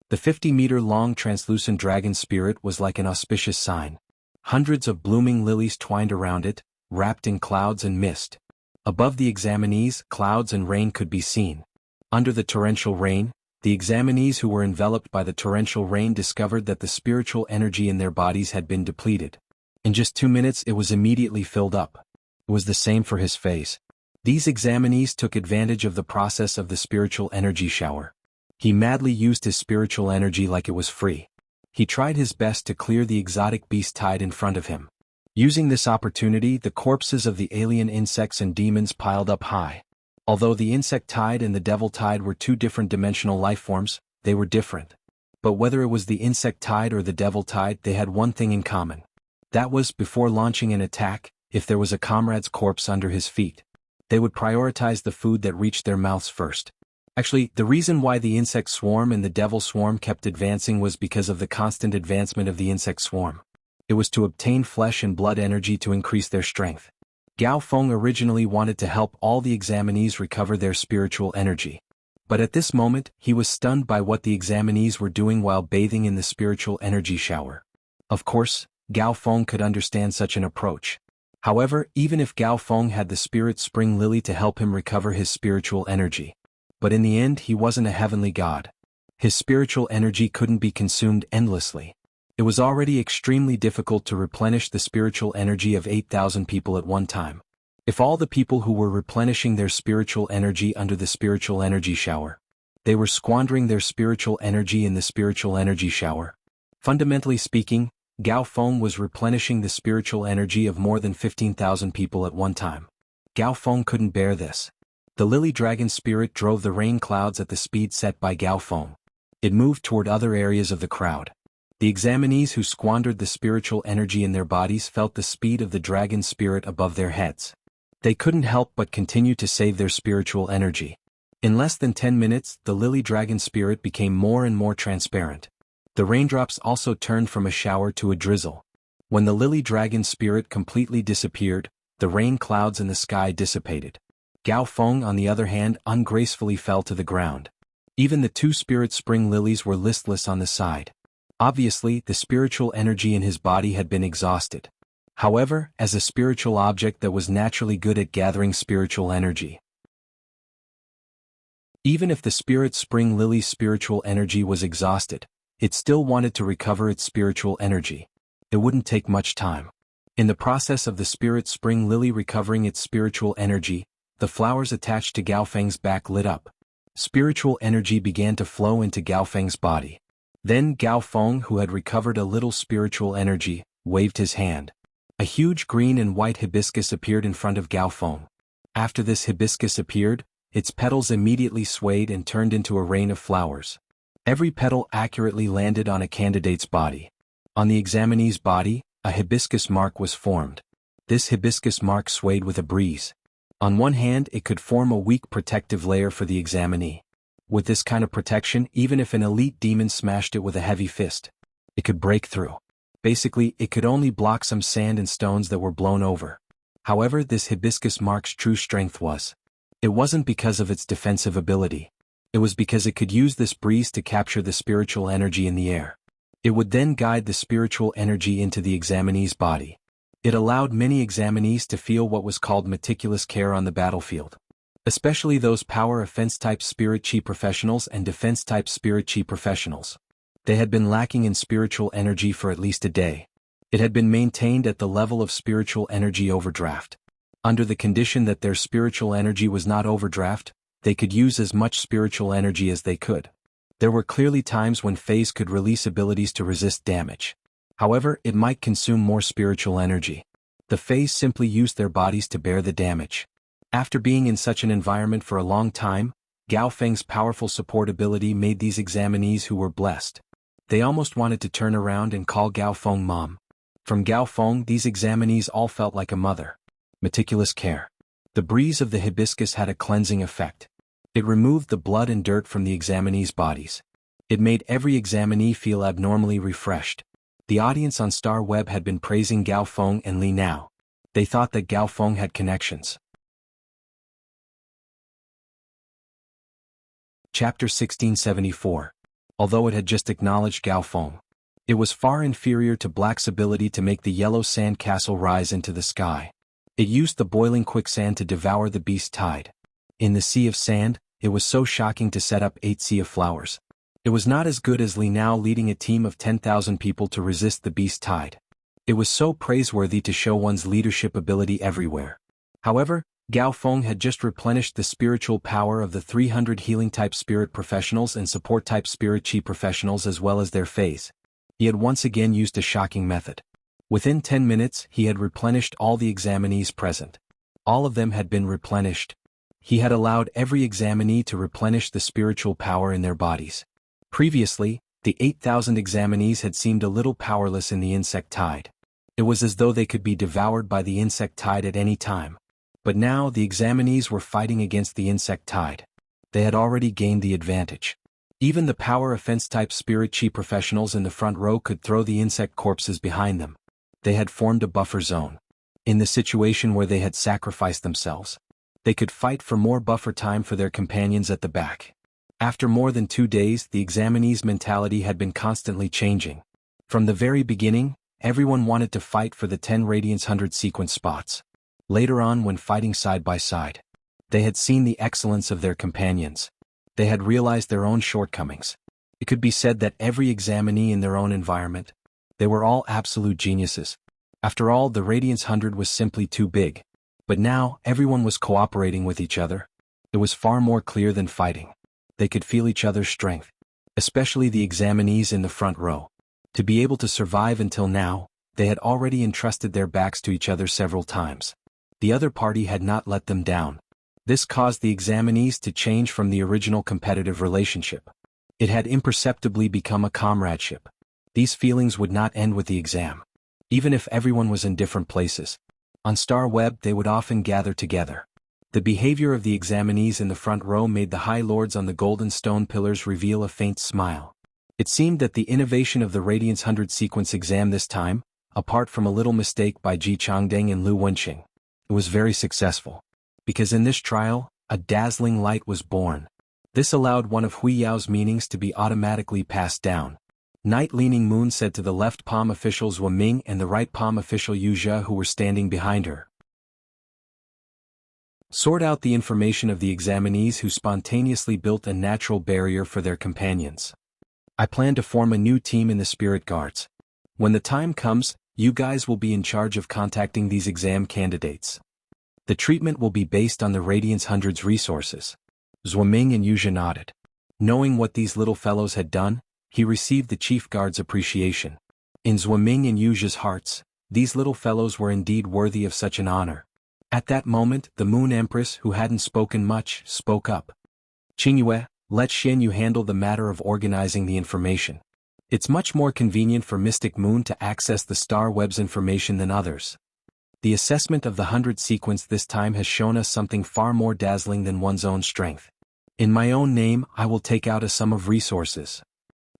The 50-meter-long translucent dragon spirit was like an auspicious sign. Hundreds of blooming lilies twined around it, wrapped in clouds and mist. Above the examinees, clouds and rain could be seen. Under the torrential rain, the examinees who were enveloped by the torrential rain discovered that the spiritual energy in their bodies had been depleted. In just 2 minutes it was immediately filled up. It was the same for his face. These examinees took advantage of the process of the spiritual energy shower. He madly used his spiritual energy like it was free. He tried his best to clear the exotic beast tide in front of him. Using this opportunity, the corpses of the alien insects and demons piled up high. Although the insect tide and the devil tide were two different dimensional life forms, they were different. But whether it was the insect tide or the devil tide, they had one thing in common. That was, before launching an attack, if there was a comrade's corpse under his feet, they would prioritize the food that reached their mouths first. Actually, the reason why the insect swarm and the devil swarm kept advancing was because of the constant advancement of the insect swarm. It was to obtain flesh and blood energy to increase their strength. Gao Feng originally wanted to help all the examinees recover their spiritual energy. But at this moment, he was stunned by what the examinees were doing while bathing in the spiritual energy shower. Of course, Gao Feng could understand such an approach. However, even if Gao Feng had the spirit spring lily to help him recover his spiritual energy. But in the end he wasn't a heavenly god. His spiritual energy couldn't be consumed endlessly. It was already extremely difficult to replenish the spiritual energy of 8,000 people at one time. If all the people who were replenishing their spiritual energy under the spiritual energy shower, they were squandering their spiritual energy in the spiritual energy shower. Fundamentally speaking, Gao Feng was replenishing the spiritual energy of more than 15,000 people at one time. Gao Feng couldn't bear this. The lily dragon spirit drove the rain clouds at the speed set by Gao Feng. It moved toward other areas of the crowd. The examinees who squandered the spiritual energy in their bodies felt the speed of the dragon spirit above their heads. They couldn't help but continue to save their spiritual energy. In less than 10 minutes, the lily dragon spirit became more and more transparent. The raindrops also turned from a shower to a drizzle. When the lily dragon spirit completely disappeared, the rain clouds in the sky dissipated. Gao Feng, on the other hand, ungracefully fell to the ground. Even the two spirit spring lilies were listless on the side. Obviously, the spiritual energy in his body had been exhausted. However, as a spiritual object that was naturally good at gathering spiritual energy, even if the spirit spring lily's spiritual energy was exhausted, it still wanted to recover its spiritual energy. It wouldn't take much time. In the process of the spirit spring lily recovering its spiritual energy, the flowers attached to Gao Feng's back lit up. Spiritual energy began to flow into Gao Feng's body. Then Gao Feng, who had recovered a little spiritual energy, waved his hand. A huge green and white hibiscus appeared in front of Gao Feng. After this hibiscus appeared, its petals immediately swayed and turned into a rain of flowers. Every petal accurately landed on a candidate's body. On the examinee's body, a hibiscus mark was formed. This hibiscus mark swayed with a breeze. On one hand, it could form a weak protective layer for the examinee. With this kind of protection, even if an elite demon smashed it with a heavy fist, it could break through. Basically, it could only block some sand and stones that were blown over. However, this hibiscus mark's true strength was. It wasn't because of its defensive ability. It was because it could use this breeze to capture the spiritual energy in the air. It would then guide the spiritual energy into the examinee's body. It allowed many examinees to feel what was called meticulous care on the battlefield. Especially those power offense-type spirit chi professionals and defense-type spirit chi professionals. They had been lacking in spiritual energy for at least a day. It had been maintained at the level of spiritual energy overdraft. Under the condition that their spiritual energy was not overdraft, they could use as much spiritual energy as they could. There were clearly times when phase could release abilities to resist damage. However, it might consume more spiritual energy. The phase simply used their bodies to bear the damage. After being in such an environment for a long time, Gao Feng's powerful support ability made these examinees who were blessed. They almost wanted to turn around and call Gao Feng mom. From Gao Feng, these examinees all felt like a mother. Meticulous care. The breeze of the hibiscus had a cleansing effect. It removed the blood and dirt from the examinees' bodies. It made every examinee feel abnormally refreshed. The audience on Star Web had been praising Gao Feng and Li Nao. They thought that Gao Feng had connections. Chapter 1674. Although it had just acknowledged Gao Feng, it was far inferior to Black's ability to make the yellow sand castle rise into the sky. It used the boiling quicksand to devour the beast tide. In the sea of sand, it was so shocking to set up 8 sea of flowers. It was not as good as Li Nao leading a team of 10,000 people to resist the beast tide. It was so praiseworthy to show one's leadership ability everywhere. However, Gao Feng had just replenished the spiritual power of the 300 healing-type spirit professionals and support-type spirit chi professionals as well as their phase. He had once again used a shocking method. Within 10 minutes, he had replenished all the examinees present. All of them had been replenished. He had allowed every examinee to replenish the spiritual power in their bodies. Previously, the 8,000 examinees had seemed a little powerless in the insect tide. It was as though they could be devoured by the insect tide at any time. But now the examinees were fighting against the insect tide. They had already gained the advantage. Even the power offense-type spirit chi professionals in the front row could throw the insect corpses behind them. They had formed a buffer zone. In the situation where they had sacrificed themselves, they could fight for more buffer time for their companions at the back. After more than 2 days, the examinees' mentality had been constantly changing. From the very beginning, everyone wanted to fight for the 10 Radiance 100 sequence spots. Later on, when fighting side by side, they had seen the excellence of their companions. They had realized their own shortcomings. It could be said that every examinee in their own environment, they were all absolute geniuses. After all, the Radiance 100 was simply too big. But now, everyone was cooperating with each other. It was far more clear than fighting. They could feel each other's strength, especially the examinees in the front row. To be able to survive until now, they had already entrusted their backs to each other several times. The other party had not let them down. This caused the examinees to change from the original competitive relationship. It had imperceptibly become a comradeship. These feelings would not end with the exam. Even if everyone was in different places. On Star Web, they would often gather together. The behavior of the examinees in the front row made the High Lords on the golden stone pillars reveal a faint smile. It seemed that the innovation of the Radiance 100 sequence exam this time, apart from a little mistake by Ji Changdeng and Lu Wenqing, it was very successful. Because in this trial, a dazzling light was born. This allowed one of Hui Yao's meanings to be automatically passed down. Night Leaning Moon said to the left palm official Zhuo Ming and the right palm official Yu Zhe who were standing behind her. Sort out the information of the examinees who spontaneously built a natural barrier for their companions. I plan to form a new team in the Spirit Guards. When the time comes, you guys will be in charge of contacting these exam candidates. The treatment will be based on the Radiance 100's resources. Zhuo Ming and Yu Zhe nodded. Knowing what these little fellows had done, he received the Chief Guard's appreciation. In Zhuo Ming and Yu Zhe's hearts, these little fellows were indeed worthy of such an honor. At that moment, the Moon Empress, who hadn't spoken much, spoke up. Qingyue, let Xian Yu handle the matter of organizing the information. It's much more convenient for Mystic Moon to access the Star Web's information than others. The assessment of the 100 sequence this time has shown us something far more dazzling than one's own strength. In my own name, I will take out a sum of resources.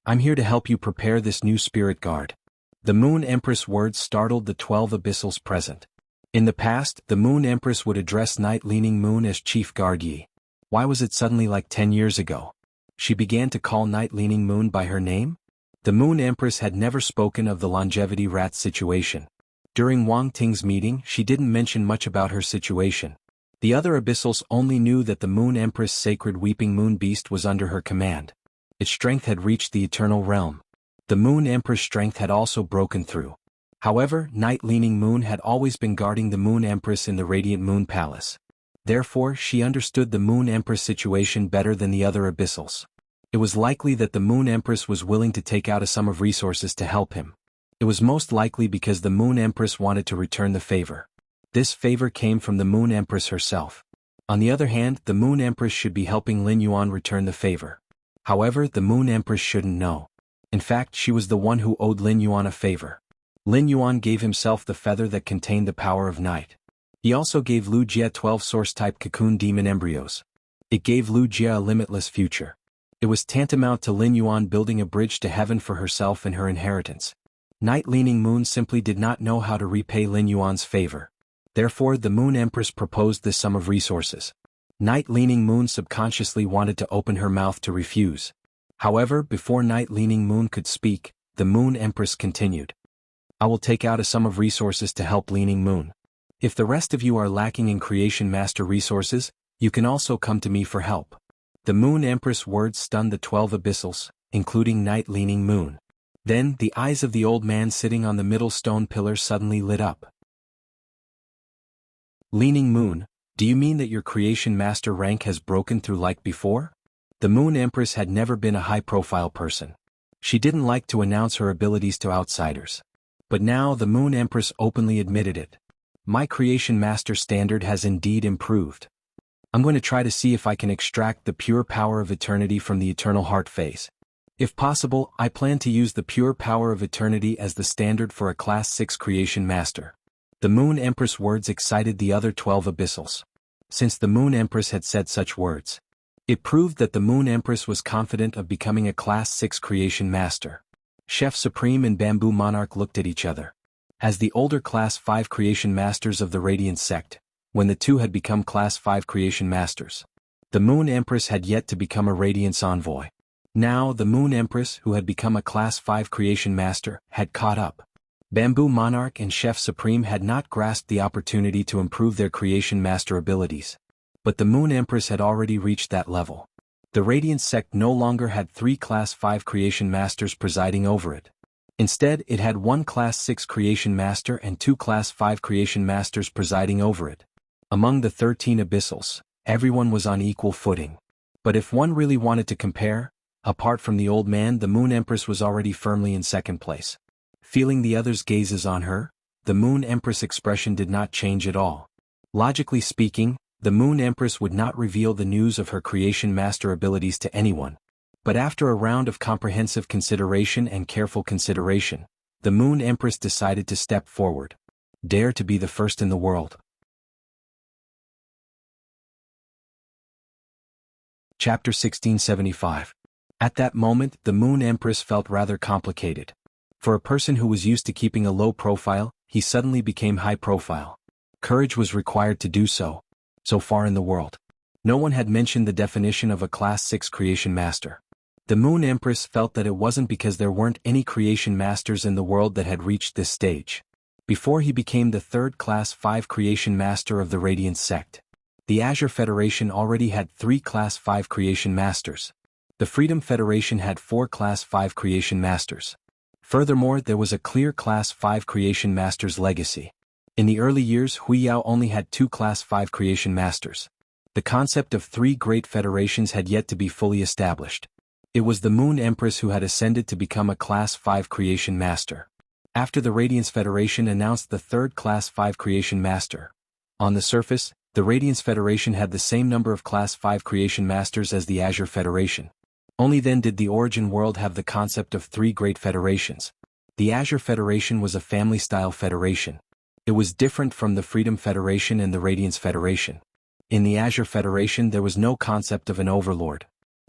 I'm here to help you prepare this new Spirit Guard. The Moon Empress' words startled the 12 abyssals present. In the past, the Moon Empress would address Night Leaning Moon as Chief Guard Yi. Why was it suddenly like 10 years ago? She began to call Night Leaning Moon by her name? The Moon Empress had never spoken of the longevity rat situation. During Wang Ting's meeting, she didn't mention much about her situation. The other abyssals only knew that the Moon Empress' sacred Weeping Moon Beast was under her command. Its strength had reached the eternal realm. The Moon Empress' strength had also broken through. However, Night Leaning Moon had always been guarding the Moon Empress in the Radiant Moon Palace. Therefore, she understood the Moon Empress' situation better than the other abyssals. It was likely that the Moon Empress was willing to take out a sum of resources to help him. It was most likely because the Moon Empress wanted to return the favor. This favor came from the Moon Empress herself. On the other hand, the Moon Empress should be helping Lin Yuan return the favor. However, the Moon Empress shouldn't know. In fact, she was the one who owed Lin Yuan a favor. Lin Yuan gave himself the feather that contained the power of night. He also gave Lu Jie 12 source-type cocoon demon embryos. It gave Lu Jie a limitless future. It was tantamount to Lin Yuan building a bridge to heaven for herself and her inheritance. Night Leaning Moon simply did not know how to repay Lin Yuan's favor. Therefore, the Moon Empress proposed this sum of resources. Night Leaning Moon subconsciously wanted to open her mouth to refuse. However, before Night Leaning Moon could speak, the Moon Empress continued. I will take out a sum of resources to help Leaning Moon. If the rest of you are lacking in Creation Master resources, you can also come to me for help. The Moon Empress' words stunned the 12 abyssals, including Night Leaning Moon. Then, the eyes of the old man sitting on the middle stone pillar suddenly lit up. Leaning Moon, do you mean that your Creation Master rank has broken through like before? The Moon Empress had never been a high-profile person. She didn't like to announce her abilities to outsiders. But now the Moon Empress openly admitted it. My Creation Master standard has indeed improved. I'm going to try to see if I can extract the pure power of eternity from the Eternal Heart phase. If possible, I plan to use the pure power of eternity as the standard for a Class 6 Creation Master. The Moon Empress' words excited the other 12 abyssals. Since the Moon Empress had said such words, it proved that the Moon Empress was confident of becoming a Class 6 Creation Master. Chef Supreme and Bamboo Monarch looked at each other. As the older Class 5 Creation Masters of the Radiant Sect, when the two had become Class 5 Creation Masters, The Moon Empress had yet to become a Radiance Envoy. Now, the Moon Empress, who had become a Class 5 Creation Master, had caught up. Bamboo Monarch and Chef Supreme had not grasped the opportunity to improve their Creation Master abilities. But the Moon Empress had already reached that level. The Radiance sect no longer had 3 Class 5 Creation Masters presiding over it. Instead, it had 1 Class 6 Creation Master and 2 Class 5 Creation Masters presiding over it. Among the 13 Abyssals, everyone was on equal footing. But if one really wanted to compare, apart from the old man, the Moon Empress was already firmly in second place. Feeling the others' gazes on her, the Moon Empress' expression did not change at all. Logically speaking, the Moon Empress would not reveal the news of her Creation Master abilities to anyone. But after a round of comprehensive consideration and careful consideration, the Moon Empress decided to step forward. Dare to be the first in the world. Chapter 1675. At that moment, the Moon Empress felt rather complicated. For a person who was used to keeping a low profile, he suddenly became high profile. Courage was required to do so. So far in the world, no one had mentioned the definition of a Class 6 Creation Master. The Moon Empress felt that it wasn't because there weren't any Creation Masters in the world that had reached this stage. Before he became the 3rd Class 5 Creation Master of the Radiance sect, the Azure Federation already had 3 Class 5 Creation Masters. The Freedom Federation had 4 Class 5 Creation Masters. Furthermore, there was a clear Class 5 Creation Masters legacy. In the early years, Wuxia only had 2 Class 5 Creation Masters. The concept of 3 great federations had yet to be fully established. It was the Moon Empress who had ascended to become a Class 5 Creation Master. After the Radiance Federation announced the 3rd Class 5 Creation Master. On the surface, the Radiance Federation had the same number of Class 5 Creation Masters as the Azure Federation. Only then did the Origin world have the concept of 3 great federations. The Azure Federation was a family-style federation. It was different from the Freedom Federation and the Radiance Federation. In the Azure Federation there was no concept of an overlord.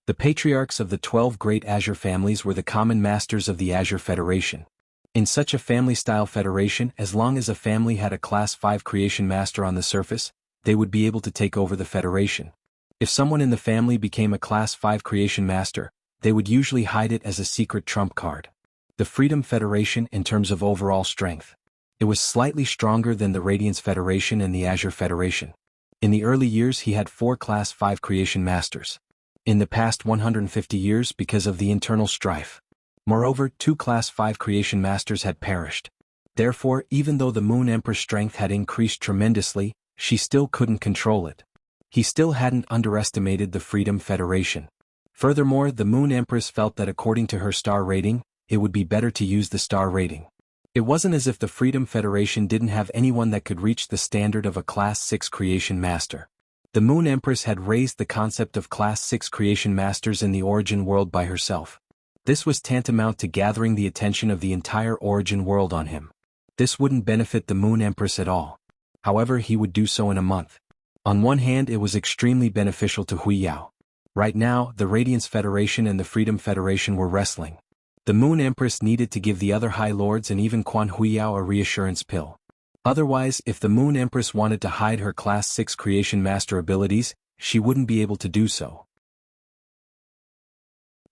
The patriarchs of the 12 great Azure families were the common masters of the Azure Federation. In such a family-style federation, as long as a family had a Class 5 Creation Master on the surface, they would be able to take over the federation. If someone in the family became a Class 5 Creation Master, they would usually hide it as a secret trump card. The Freedom Federation, in terms of overall strength, it was slightly stronger than the Radiance Federation and the Azure Federation. In the early years he had 4 Class 5 Creation Masters. In the past 150 years, because of the internal strife, moreover, 2 Class 5 Creation Masters had perished. Therefore, even though the Moon Empress' strength had increased tremendously, she still couldn't control it. He still hadn't underestimated the Freedom Federation. Furthermore, the Moon Empress felt that according to her star rating, it would be better to use the star rating. It wasn't as if the Freedom Federation didn't have anyone that could reach the standard of a Class 6 Creation Master. The Moon Empress had raised the concept of Class 6 Creation Masters in the Origin world by herself. This was tantamount to gathering the attention of the entire Origin world on him. This wouldn't benefit the Moon Empress at all. However, he would do so in a month. On one hand, it was extremely beneficial to Wuxia. Right now, the Radiance Federation and the Freedom Federation were wrestling. The Moon Empress needed to give the other High Lords and even Quan Wuxia a reassurance pill. Otherwise, if the Moon Empress wanted to hide her Class 6 Creation Master abilities, she wouldn't be able to do so.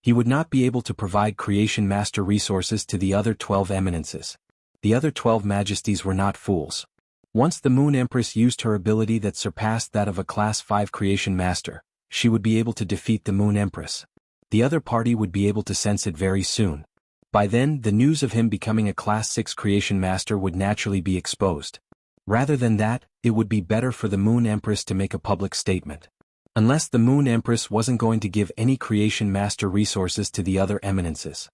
He would not be able to provide Creation Master resources to the other 12 eminences. The other 12 majesties were not fools. Once the Moon Empress used her ability that surpassed that of a Class 5 Creation Master, she would be able to defeat the Moon Empress. The other party would be able to sense it very soon. By then, the news of him becoming a Class 6 Creation Master would naturally be exposed. Rather than that, it would be better for the Moon Empress to make a public statement. Unless the Moon Empress wasn't going to give any Creation Master resources to the other eminences.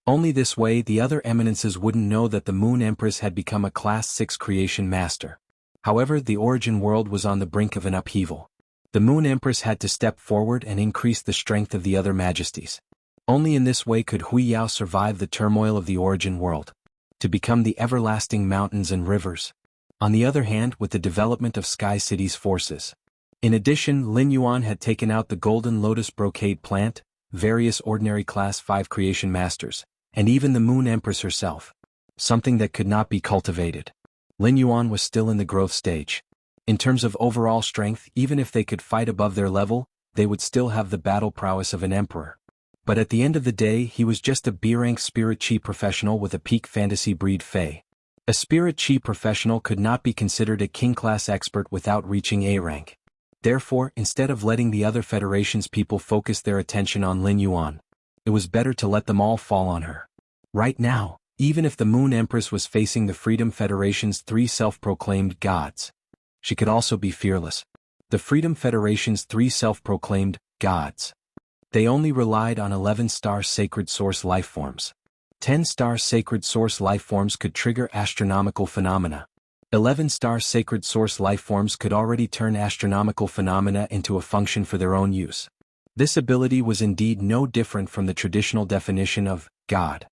Only this way the other eminences wouldn't know that the Moon Empress had become a Class 6 Creation Master. However, the Origin world was on the brink of an upheaval. The Moon Empress had to step forward and increase the strength of the other majesties. Only in this way could Wuxia survive the turmoil of the Origin world, to become the everlasting mountains and rivers. On the other hand, with the development of Sky City's forces. In addition, Lin Yuan had taken out the Golden Lotus Brocade plant, various ordinary Class 5 Creation Masters, and even the Moon Empress herself. Something that could not be cultivated. Lin Yuan was still in the growth stage. In terms of overall strength, even if they could fight above their level, they would still have the battle prowess of an emperor. But at the end of the day, he was just a B-rank spirit chi professional with a peak fantasy breed Fey. A spirit chi professional could not be considered a king-class expert without reaching A rank. Therefore, instead of letting the other Federation's people focus their attention on Lin Yuan, it was better to let them all fall on her. Right now, even if the Moon Empress was facing the Freedom Federation's 3 self-proclaimed gods, she could also be fearless. The Freedom Federation's 3 self-proclaimed gods. They only relied on 11-star sacred source lifeforms. 10-star sacred source lifeforms could trigger astronomical phenomena. 11-star sacred source lifeforms could already turn astronomical phenomena into a function for their own use. This ability was indeed no different from the traditional definition of God.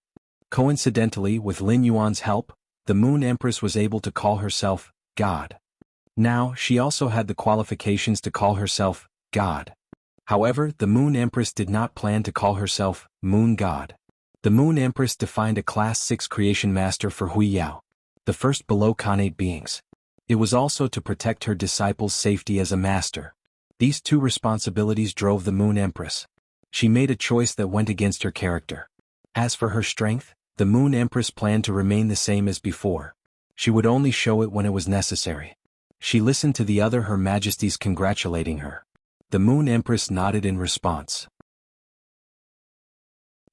Coincidentally, with Lin Yuan's help, the Moon Empress was able to call herself God. Now, she also had the qualifications to call herself God. However, the Moon Empress did not plan to call herself Moon God. The Moon Empress defined a Class 6 Creation Master for Hui Yao, the first below Khanate beings. It was also to protect her disciples' safety as a master. These 2 responsibilities drove the Moon Empress. She made a choice that went against her character. As for her strength, the Moon Empress planned to remain the same as before. She would only show it when it was necessary. She listened to the other Her Majesties congratulating her. The Moon Empress nodded in response.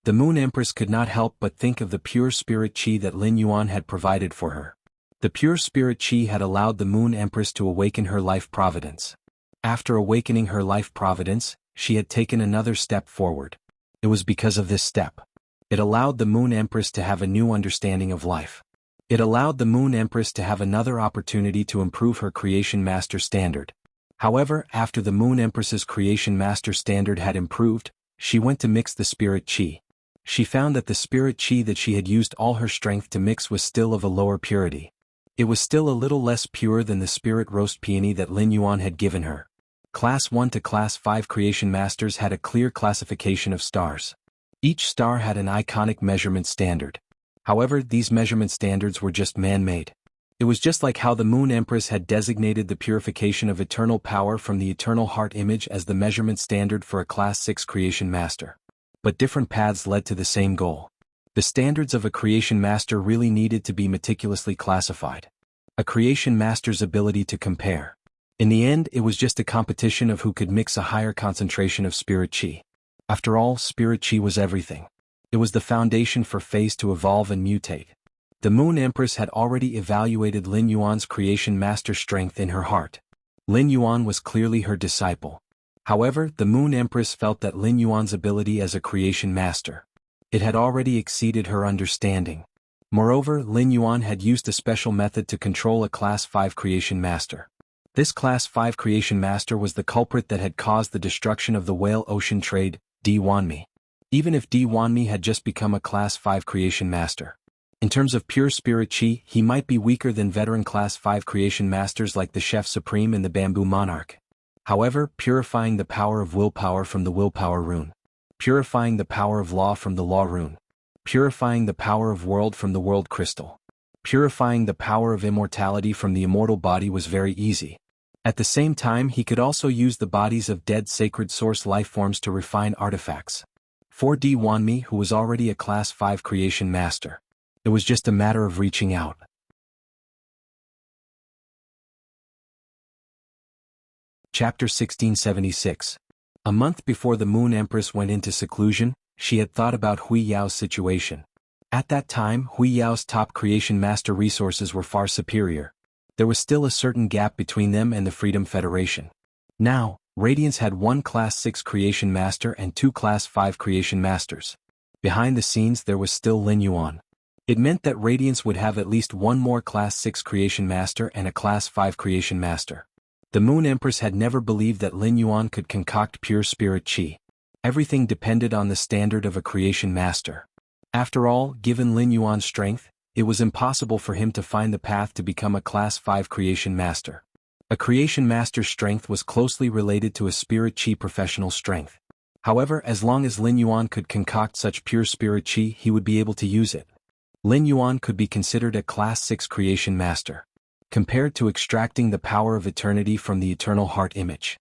The Moon Empress could not help but think of the pure spirit chi that Lin Yuan had provided for her. The pure spirit chi had allowed the Moon Empress to awaken her life providence. After awakening her life providence, she had taken another step forward. It was because of this step. It allowed the Moon Empress to have a new understanding of life. It allowed the Moon Empress to have another opportunity to improve her Creation Master standard. However, after the Moon Empress's Creation Master standard had improved, she went to mix the spirit chi. She found that the spirit chi that she had used all her strength to mix was still of a lower purity. It was still a little less pure than the spirit roast peony that Lin Yuan had given her. Class 1 to Class 5 Creation Masters had a clear classification of stars. Each star had an iconic measurement standard. However, these measurement standards were just man-made. It was just like how the Moon Empress had designated the purification of eternal power from the eternal heart image as the measurement standard for a Class 6 Creation Master. But different paths led to the same goal. The standards of a Creation Master really needed to be meticulously classified. A Creation Master's ability to compare. In the end, it was just a competition of who could mix a higher concentration of spirit chi. After all, spirit chi was everything. It was the foundation for Fays to evolve and mutate. The Moon Empress had already evaluated Lin Yuan's Creation Master strength in her heart. Lin Yuan was clearly her disciple. However, the Moon Empress felt that Lin Yuan's ability as a Creation Master. It had already exceeded her understanding. Moreover, Lin Yuan had used a special method to control a Class 5 Creation Master. This Class 5 Creation Master was the culprit that had caused the destruction of the Whale Ocean trade, Di Wanmi. Even if Di Wanmi had just become a Class 5 Creation Master. In terms of pure spirit chi, he might be weaker than veteran Class 5 Creation Masters like the Chef Supreme and the Bamboo Monarch. However, purifying the power of willpower from the Willpower Rune. Purifying the power of law from the Law Rune. Purifying the power of world from the World Crystal. Purifying the power of immortality from the immortal body was very easy. At the same time, he could also use the bodies of dead sacred source lifeforms to refine artifacts. For Di Wanmi, who was already a Class 5 Creation Master, it was just a matter of reaching out. Chapter 1676. A month before the Moon Empress went into seclusion, she had thought about Hui Yao's situation. At that time, Hui Yao's top Creation Master resources were far superior. There was still a certain gap between them and the Freedom Federation. Now, Radiance had 1 Class 6 Creation Master and 2 Class 5 Creation Masters. Behind the scenes there was still Lin Yuan. It meant that Radiance would have at least 1 more Class 6 Creation Master and a Class 5 Creation Master. The Moon Empress had never believed that Lin Yuan could concoct pure spirit chi. Everything depended on the standard of a Creation Master. After all, given Lin Yuan's strength, it was impossible for him to find the path to become a Class 5 Creation Master. A Creation Master's strength was closely related to a spirit chi professional strength. However, as long as Lin Yuan could concoct such pure spirit chi, he would be able to use it. Lin Yuan could be considered a Class 6 Creation Master. Compared to extracting the power of eternity from the eternal heart image.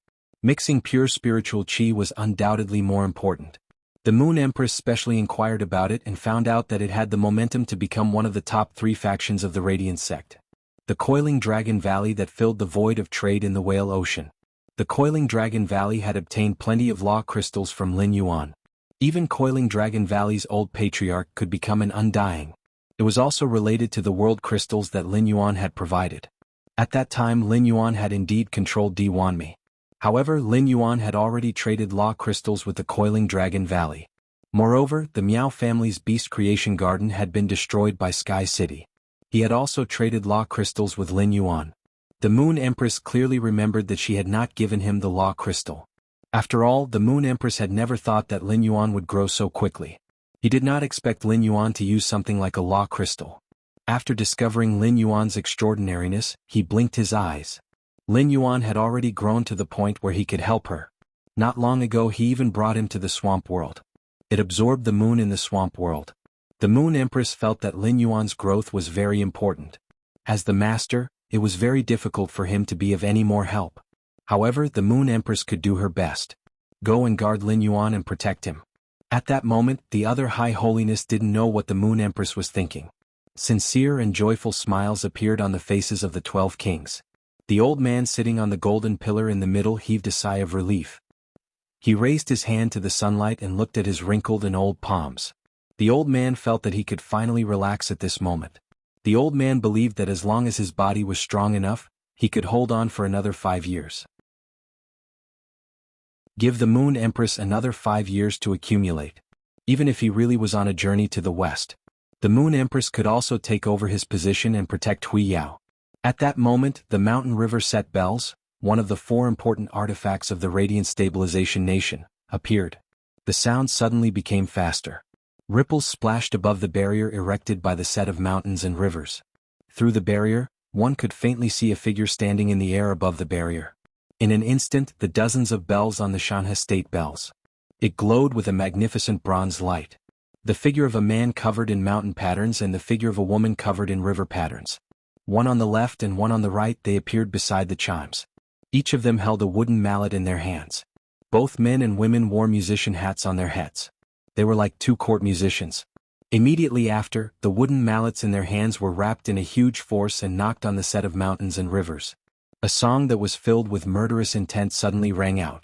Mixing pure spiritual qi was undoubtedly more important. The Moon Empress specially inquired about it and found out that it had the momentum to become one of the top 3 factions of the Radiant sect. The Coiling Dragon Valley that filled the void of trade in the Whale Ocean. The Coiling Dragon Valley had obtained plenty of law crystals from Lin Yuan. Even Coiling Dragon Valley's old patriarch could become an undying. It was also related to the world crystals that Lin Yuan had provided. At that time Lin Yuan had indeed controlled Di Wanmei. However, Lin Yuan had already traded law crystals with the Coiling Dragon Valley. Moreover, the Miao family's beast creation garden had been destroyed by Sky City. He had also traded law crystals with Lin Yuan. The Moon Empress clearly remembered that she had not given him the law crystal. After all, the Moon Empress had never thought that Lin Yuan would grow so quickly. He did not expect Lin Yuan to use something like a law crystal. After discovering Lin Yuan's extraordinariness, he blinked his eyes. Lin Yuan had already grown to the point where he could help her. Not long ago he even brought him to the swamp world. It absorbed the moon in the swamp world. The Moon Empress felt that Lin Yuan's growth was very important. As the master, it was very difficult for him to be of any more help. However, the Moon Empress could do her best. Go and guard Lin Yuan and protect him. At that moment, the other High Holiness didn't know what the Moon Empress was thinking. Sincere and joyful smiles appeared on the faces of the 12 kings. The old man sitting on the golden pillar in the middle heaved a sigh of relief. He raised his hand to the sunlight and looked at his wrinkled and old palms. The old man felt that he could finally relax at this moment. The old man believed that as long as his body was strong enough, he could hold on for another 5 years. Give the Moon Empress another 5 years to accumulate. Even if he really was on a journey to the west, the Moon Empress could also take over his position and protect Hui Yao. At that moment, the mountain river set bells, one of the 4 important artifacts of the Radiant Stabilization Nation, appeared. The sound suddenly became faster. Ripples splashed above the barrier erected by the set of mountains and rivers. Through the barrier, one could faintly see a figure standing in the air above the barrier. In an instant, the dozens of bells on the Shanhe state bells. It glowed with a magnificent bronze light. The figure of a man covered in mountain patterns and the figure of a woman covered in river patterns. One on the left and one on the right, they appeared beside the chimes. Each of them held a wooden mallet in their hands. Both men and women wore musician hats on their heads. They were like 2 court musicians. Immediately after, the wooden mallets in their hands were wrapped in a huge force and knocked on the set of mountains and rivers. A song that was filled with murderous intent suddenly rang out.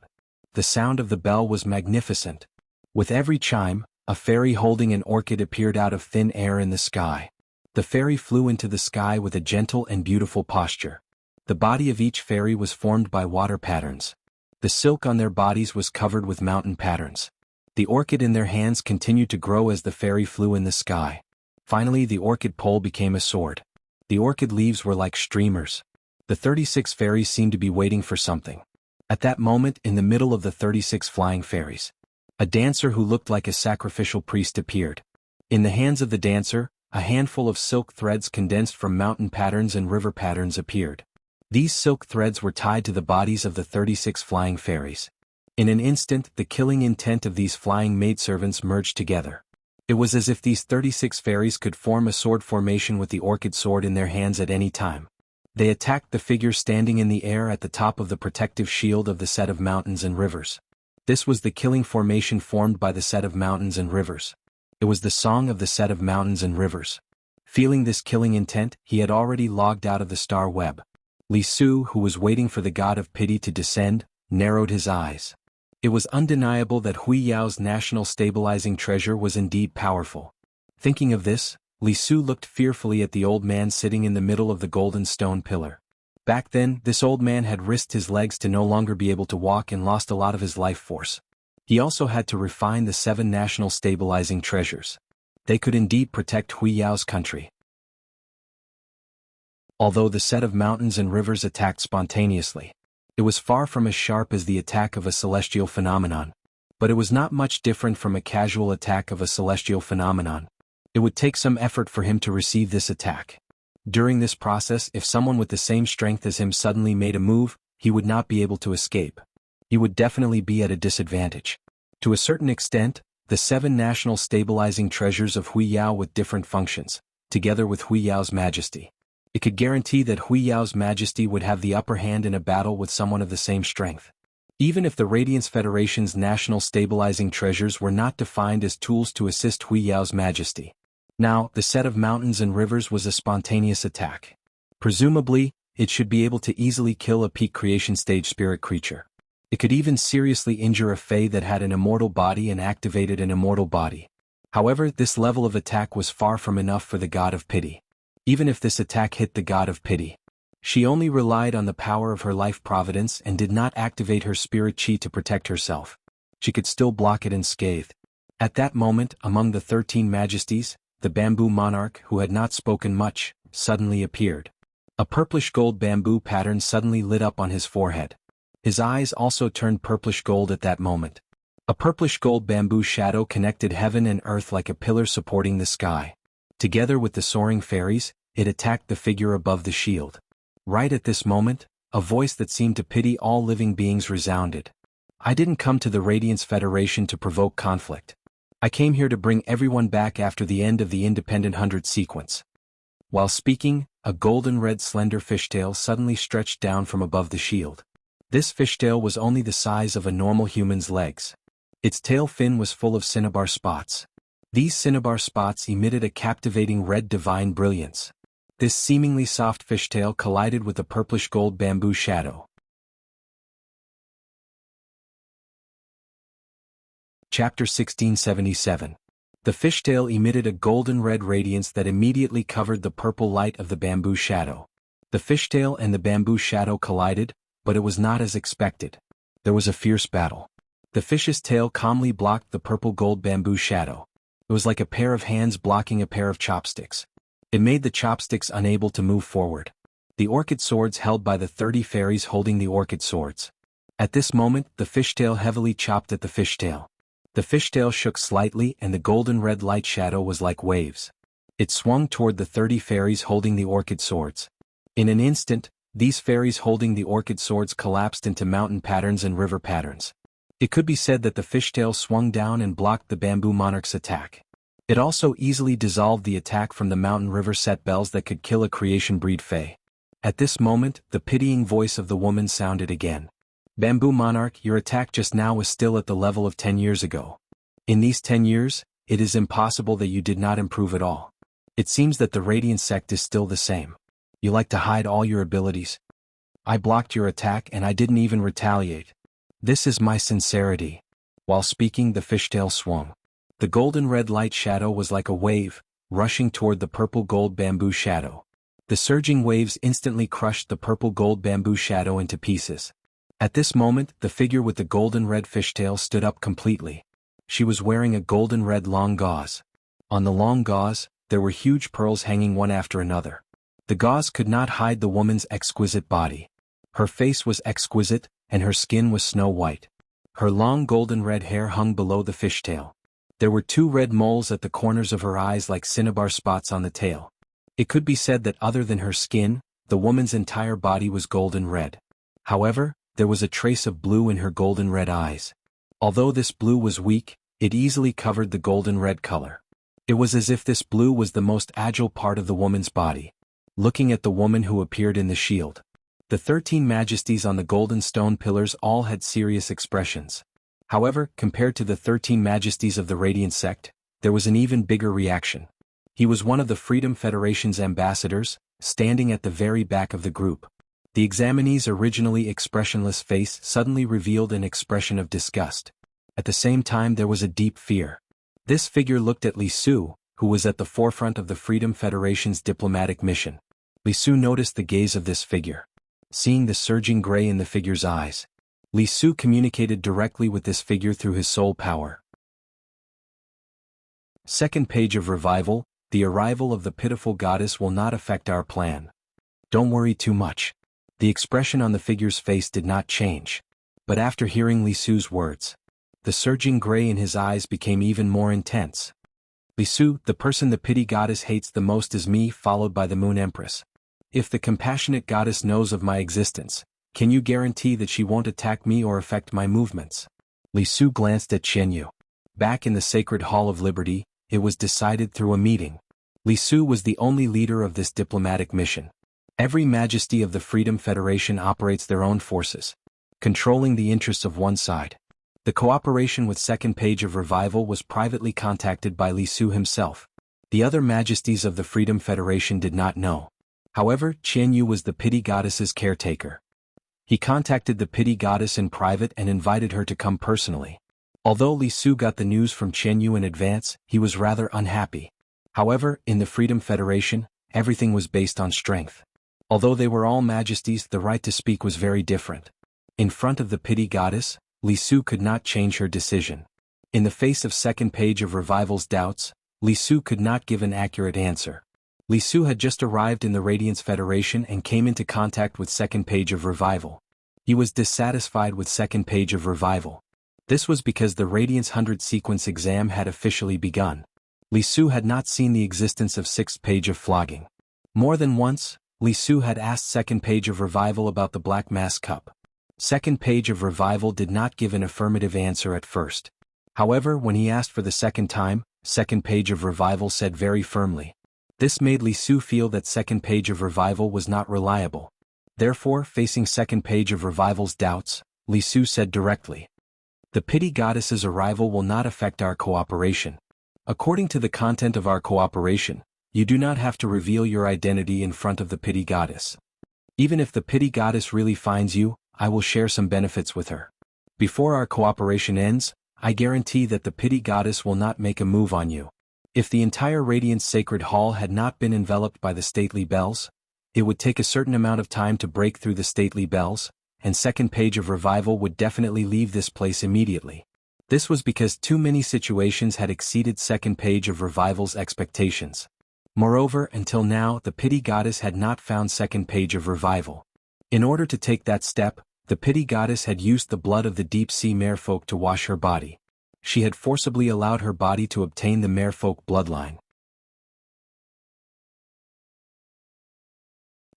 The sound of the bell was magnificent. With every chime, a fairy holding an orchid appeared out of thin air in the sky. The fairy flew into the sky with a gentle and beautiful posture. The body of each fairy was formed by water patterns. The silk on their bodies was covered with mountain patterns. The orchid in their hands continued to grow as the fairy flew in the sky. Finally, the orchid pole became a sword. The orchid leaves were like streamers. The 36 fairies seemed to be waiting for something. At that moment, in the middle of the 36 flying fairies, a dancer who looked like a sacrificial priest appeared. In the hands of the dancer, a handful of silk threads condensed from mountain patterns and river patterns appeared. These silk threads were tied to the bodies of the 36 flying fairies. In an instant, the killing intent of these flying maidservants merged together. It was as if these 36 fairies could form a sword formation with the orchid sword in their hands at any time. They attacked the figure standing in the air at the top of the protective shield of the set of mountains and rivers. This was the killing formation formed by the set of mountains and rivers. It was the song of the set of mountains and rivers. Feeling this killing intent, he had already logged out of the star web. Li Su, who was waiting for the god of pity to descend, narrowed his eyes. It was undeniable that Hui Yao's national stabilizing treasure was indeed powerful. Thinking of this, Li Su looked fearfully at the old man sitting in the middle of the golden stone pillar. Back then, this old man had risked his legs to no longer be able to walk and lost a lot of his life force. He also had to refine the 7 national stabilizing treasures. They could indeed protect Hui Yao's country. Although the set of mountains and rivers attacked spontaneously, it was far from as sharp as the attack of a celestial phenomenon. But it was not much different from a casual attack of a celestial phenomenon. It would take some effort for him to receive this attack. During this process, if someone with the same strength as him suddenly made a move, he would not be able to escape. He would definitely be at a disadvantage. To a certain extent, the 7 national stabilizing treasures of Hui Yao with different functions, together with Hui Yao's majesty. It could guarantee that Hui Yao's majesty would have the upper hand in a battle with someone of the same strength. Even if the Radiance Federation's national stabilizing treasures were not defined as tools to assist Hui Yao's majesty. Now, the set of mountains and rivers was a spontaneous attack. Presumably, it should be able to easily kill a peak creation stage spirit creature. It could even seriously injure a fae that had an immortal body and activated an immortal body. However, this level of attack was far from enough for the God of Pity. Even if this attack hit the God of Pity, she only relied on the power of her life providence and did not activate her spirit chi to protect herself. She could still block it unscathed. At that moment, among the 13 majesties, the bamboo monarch, who had not spoken much, suddenly appeared. A purplish-gold bamboo pattern suddenly lit up on his forehead. His eyes also turned purplish-gold at that moment. A purplish-gold bamboo shadow connected heaven and earth like a pillar supporting the sky. Together with the soaring fairies, it attacked the figure above the shield. Right at this moment, a voice that seemed to pity all living beings resounded. I didn't come to the Radiance Federation to provoke conflict. I came here to bring everyone back after the end of the Independent 100 sequence. While speaking, a golden-red slender fishtail suddenly stretched down from above the shield. This fishtail was only the size of a normal human's legs. Its tail fin was full of cinnabar spots. These cinnabar spots emitted a captivating red divine brilliance. This seemingly soft fishtail collided with the purplish-gold bamboo shadow. Chapter 1677. The fishtail emitted a golden-red radiance that immediately covered the purple light of the bamboo shadow. The fishtail and the bamboo shadow collided, but it was not as expected. There was a fierce battle. The fish's tail calmly blocked the purple-gold bamboo shadow. It was like a pair of hands blocking a pair of chopsticks. It made the chopsticks unable to move forward. The orchid swords held by the 30 fairies holding the orchid swords. At this moment, the fishtail heavily chopped at the fishtail. The fishtail shook slightly and the golden-red light shadow was like waves. It swung toward the 30 fairies holding the orchid swords. In an instant, these fairies holding the orchid swords collapsed into mountain patterns and river patterns. It could be said that the fishtail swung down and blocked the bamboo monarch's attack. It also easily dissolved the attack from the mountain river set bells that could kill a creation breed fae. At this moment, the pitying voice of the woman sounded again. Bamboo monarch, your attack just now was still at the level of 10 years ago. In these 10 years, it is impossible that you did not improve at all. It seems that the Radiant sect is still the same. You like to hide all your abilities. I blocked your attack and I didn't even retaliate. This is my sincerity. While speaking, the fishtail swung. The golden-red light shadow was like a wave, rushing toward the purple-gold bamboo shadow. The surging waves instantly crushed the purple-gold bamboo shadow into pieces. At this moment, the figure with the golden-red fishtail stood up completely. She was wearing a golden-red long gauze. On the long gauze, there were huge pearls hanging one after another. The gauze could not hide the woman's exquisite body. Her face was exquisite, and her skin was snow white. Her long golden-red hair hung below the fishtail. There were 2 red moles at the corners of her eyes like cinnabar spots on the tail. It could be said that other than her skin, the woman's entire body was golden red. However, there was a trace of blue in her golden red eyes. Although this blue was weak, it easily covered the golden red color. It was as if this blue was the most agile part of the woman's body. Looking at the woman who appeared in the shield, the 13 majesties on the golden stone pillars all had serious expressions. However, compared to the 13 majesties of the Radiant sect, there was an even bigger reaction. He was one of the Freedom Federation's ambassadors, standing at the very back of the group. The examinee's originally expressionless face suddenly revealed an expression of disgust. At the same time, there was a deep fear. This figure looked at Li Su, who was at the forefront of the Freedom Federation's diplomatic mission. Li Su noticed the gaze of this figure. Seeing the surging gray in the figure's eyes, Li Su communicated directly with this figure through his soul power. Second page of revival, the arrival of the pitiful goddess will not affect our plan. Don't worry too much. The expression on the figure's face did not change. But after hearing Li Su's words, the surging gray in his eyes became even more intense. Li Su, the person the pity goddess hates the most is me, followed by the Moon Empress. If the compassionate goddess knows of my existence, can you guarantee that she won't attack me or affect my movements? Li Su glanced at Qian Yu. Back in the Sacred Hall of Liberty, it was decided through a meeting. Li Su was the only leader of this diplomatic mission. Every majesty of the Freedom Federation operates their own forces. controlling the interests of one side. The cooperation with Second Page of Revival was privately contacted by Li Su himself. The other majesties of the Freedom Federation did not know. However, Qian Yu was the pity goddess's caretaker. He contacted the pity goddess in private and invited her to come personally. Although Li Su got the news from Qian Yu in advance, he was rather unhappy. However, in the Freedom Federation, everything was based on strength. Although they were all majesties, the right to speak was very different. In front of the pity goddess, Li Su could not change her decision. In the face of Second Page of Revival's doubts, Li Su could not give an accurate answer. Li Su had just arrived in the Radiance Federation and came into contact with Second Page of Revival. He was dissatisfied with Second Page of Revival. This was because the Radiance 100 sequence exam had officially begun. Li Su had not seen the existence of Sixth Page of Flogging. More than once, Li Su had asked Second Page of Revival about the Black Mass Cup. Second Page of Revival did not give an affirmative answer at first. However, when he asked for the second time, Second Page of Revival said very firmly. This made Li Su feel that Second Page of Revival was not reliable. Therefore, facing Second Page of Revival's doubts, Li Su said directly, "The pity goddess's arrival will not affect our cooperation. According to the content of our cooperation, you do not have to reveal your identity in front of the pity goddess. Even if the pity goddess really finds you, I will share some benefits with her. Before our cooperation ends, I guarantee that the pity goddess will not make a move on you. If the entire Radiance Sacred Hall had not been enveloped by the stately bells, it would take a certain amount of time to break through the stately bells, and Second Page of Revival would definitely leave this place immediately." This was because too many situations had exceeded Second Page of Revival's expectations. Moreover, until now, the pity goddess had not found Second Page of Revival. In order to take that step, the pity goddess had used the blood of the deep-sea merfolk to wash her body. She had forcibly allowed her body to obtain the merfolk bloodline.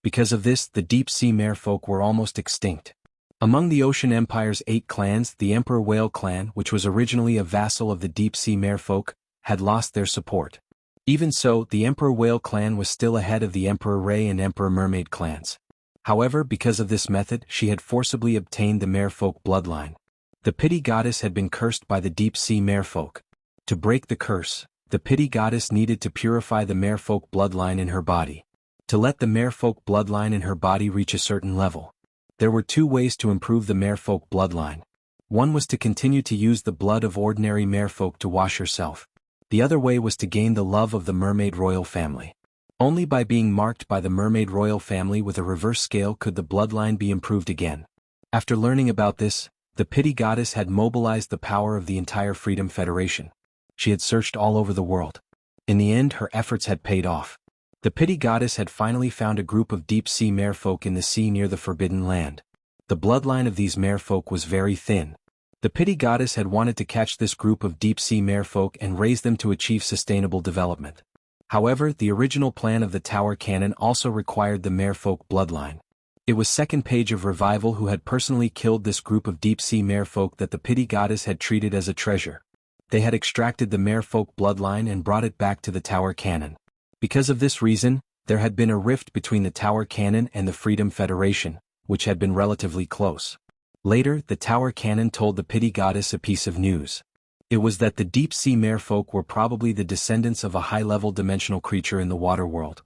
Because of this, the deep-sea merfolk were almost extinct. Among the Ocean Empire's 8 clans, the Emperor Whale clan, which was originally a vassal of the deep-sea merfolk, had lost their support. Even so, the Emperor Whale clan was still ahead of the Emperor Ray and Emperor Mermaid clans. However, because of this method, she had forcibly obtained the merfolk bloodline. The pity goddess had been cursed by the deep-sea merfolk. To break the curse, the pity goddess needed to purify the merfolk bloodline in her body. To let the merfolk bloodline in her body reach a certain level, there were 2 ways to improve the merfolk bloodline. One was to continue to use the blood of ordinary merfolk to wash herself. The other way was to gain the love of the Mermaid Royal family. Only by being marked by the Mermaid Royal family with a reverse scale could the bloodline be improved again. After learning about this, the pity goddess had mobilized the power of the entire Freedom Federation. She had searched all over the world. In the end, her efforts had paid off. The pity goddess had finally found a group of deep-sea merfolk in the sea near the Forbidden Land. The bloodline of these merfolk was very thin. The pity goddess had wanted to catch this group of deep-sea merfolk and raise them to achieve sustainable development. However, the original plan of the Tower Cannon also required the merfolk bloodline. It was Second Page of Revival who had personally killed this group of deep-sea merfolk that the pity goddess had treated as a treasure. They had extracted the merfolk bloodline and brought it back to the Tower Cannon. Because of this reason, there had been a rift between the Tower Cannon and the Freedom Federation, which had been relatively close. Later, the Tower Cannon told the pity goddess a piece of news. It was that the deep-sea merfolk were probably the descendants of a high-level dimensional creature in the water world.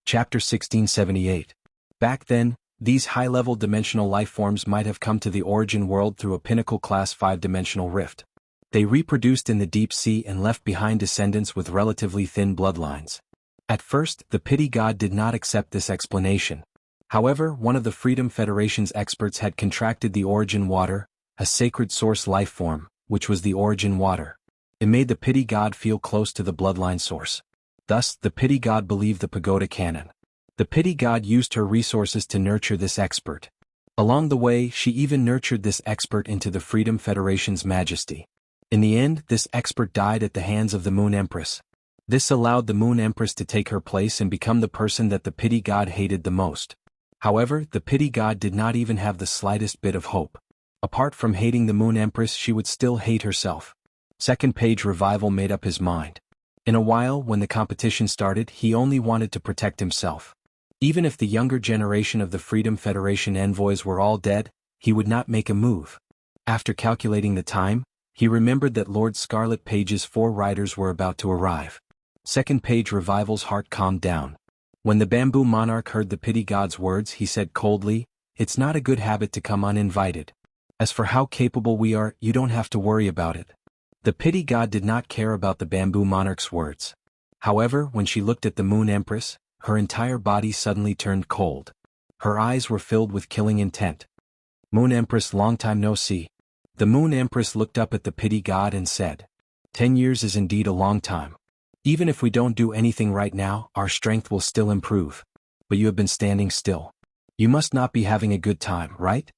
Chapter 1678. Back then, these high-level dimensional lifeforms might have come to the origin world through a pinnacle class 5-dimensional rift. They reproduced in the deep sea and left behind descendants with relatively thin bloodlines. At first, the pity god did not accept this explanation. However, one of the Freedom Federation's experts had contracted the origin water, a sacred source lifeform, which was the origin water. It made the pity god feel close to the bloodline source. Thus, the pity god believed the pagoda cannon. The pity god used her resources to nurture this expert. Along the way, she even nurtured this expert into the Freedom Federation's majesty. In the end, this expert died at the hands of the Moon Empress. This allowed the Moon Empress to take her place and become the person that the pity god hated the most. However, the pity god did not even have the slightest bit of hope. Apart from hating the Moon Empress, she would still hate herself. Second Page Revival made up his mind. In a while, when the competition started, he only wanted to protect himself. Even if the younger generation of the Freedom Federation envoys were all dead, he would not make a move. After calculating the time, he remembered that Lord Scarlet Page's 4 riders were about to arrive. Second Page Revival's heart calmed down. When the Bamboo Monarch heard the Pity God's words, he said coldly, "It's not a good habit to come uninvited. As for how capable we are, you don't have to worry about it." The Pity God did not care about the Bamboo Monarch's words. However, when she looked at the Moon Empress, her entire body suddenly turned cold. Her eyes were filled with killing intent. "Moon Empress, long time no see." The Moon Empress looked up at the Pity God and said, 10 years is indeed a long time. Even if we don't do anything right now, our strength will still improve. But you have been standing still. You must not be having a good time, right?"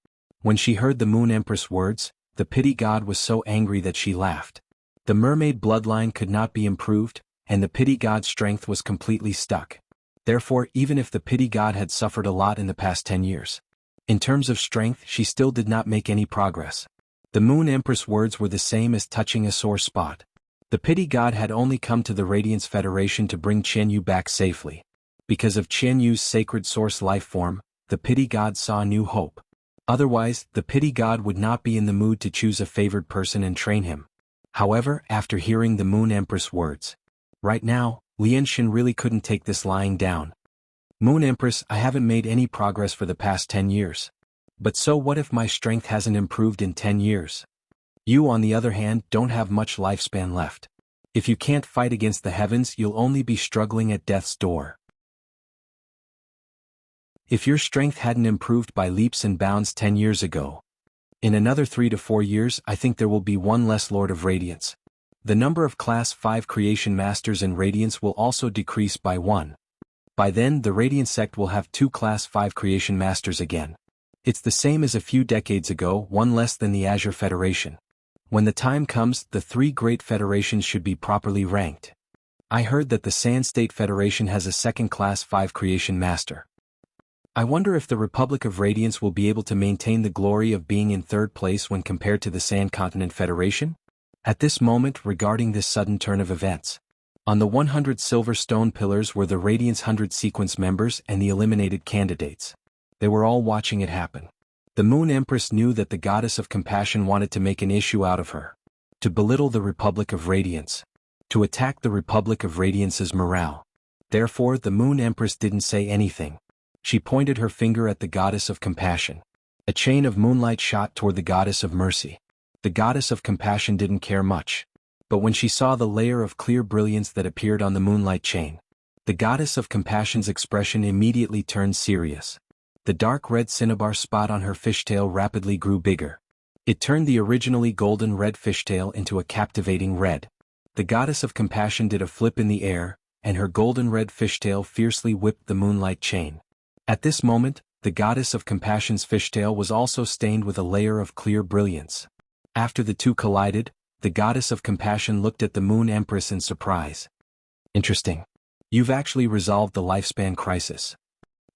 When she heard the Moon Empress' words, the Pity God was so angry that she laughed. The mermaid bloodline could not be improved, and the Pity God's strength was completely stuck. Therefore, even if the Pity God had suffered a lot in the past 10 years, in terms of strength, she still did not make any progress. The Moon Empress' words were the same as touching a sore spot. The Pity God had only come to the Radiance Federation to bring Qianyu back safely. Because of Qianyu's sacred source life form, the Pity God saw new hope. Otherwise, the Pity God would not be in the mood to choose a favored person and train him. However, after hearing the Moon Empress' words, right now, Lianshan really couldn't take this lying down. "Moon Empress, I haven't made any progress for the past 10 years. But so what if my strength hasn't improved in 10 years? You, on the other hand, don't have much lifespan left. If you can't fight against the heavens, you'll only be struggling at death's door. If your strength hadn't improved by leaps and bounds 10 years ago, in another 3 to 4 years I think there will be one less Lord of Radiance. The number of Class 5 Creation Masters in Radiance will also decrease by 1. By then the Radiant sect will have 2 Class 5 Creation Masters again. It's the same as a few decades ago, 1 less than the Azure Federation. When the time comes, the 3 great federations should be properly ranked. I heard that the Sand State Federation has a 2nd Class 5 Creation Master. I wonder if the Republic of Radiance will be able to maintain the glory of being in 3rd place when compared to the Sand Continent Federation? At this moment, regarding this sudden turn of events, on the 100 silver stone pillars were the Radiance 100 sequence members and the eliminated candidates. They were all watching it happen. The Moon Empress knew that the Goddess of Compassion wanted to make an issue out of her, to belittle the Republic of Radiance, to attack the Republic of Radiance's morale. Therefore, the Moon Empress didn't say anything. She pointed her finger at the Goddess of Compassion. A chain of moonlight shot toward the Goddess of Mercy. The Goddess of Compassion didn't care much. But when she saw the layer of clear brilliance that appeared on the moonlight chain, the Goddess of Compassion's expression immediately turned serious. The dark red cinnabar spot on her fishtail rapidly grew bigger. It turned the originally golden red fishtail into a captivating red. The Goddess of Compassion did a flip in the air, and her golden red fishtail fiercely whipped the moonlight chain. At this moment, the Goddess of Compassion's fishtail was also stained with a layer of clear brilliance. After the two collided, the Goddess of Compassion looked at the Moon Empress in surprise. "Interesting. You've actually resolved the lifespan crisis.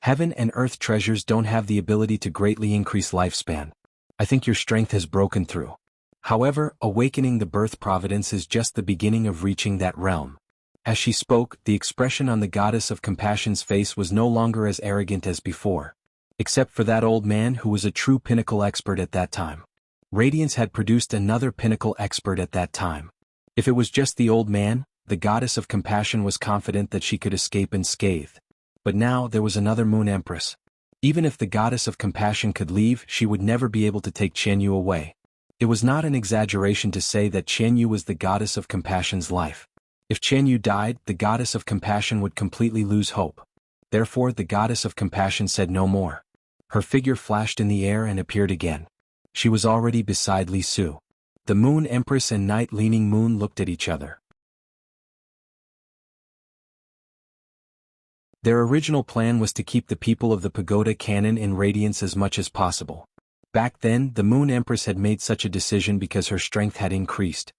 Heaven and earth treasures don't have the ability to greatly increase lifespan. I think your strength has broken through. However, awakening the birth providence is just the beginning of reaching that realm." As she spoke, the expression on the Goddess of Compassion's face was no longer as arrogant as before. Except for that old man who was a true pinnacle expert at that time. Radiance had produced another pinnacle expert at that time. If it was just the old man, the Goddess of Compassion was confident that she could escape unscathed. But now there was another Moon Empress. Even if the Goddess of Compassion could leave, she would never be able to take Qianyu away. It was not an exaggeration to say that Qianyu was the Goddess of Compassion's life. If Qianyu died, the Goddess of Compassion would completely lose hope. Therefore, the Goddess of Compassion said no more. Her figure flashed in the air and appeared again. She was already beside Li Su. The Moon Empress and Night Leaning Moon looked at each other. Their original plan was to keep the people of the Pagoda Canon in radiance as much as possible. Back then, the Moon Empress had made such a decision because her strength had increased.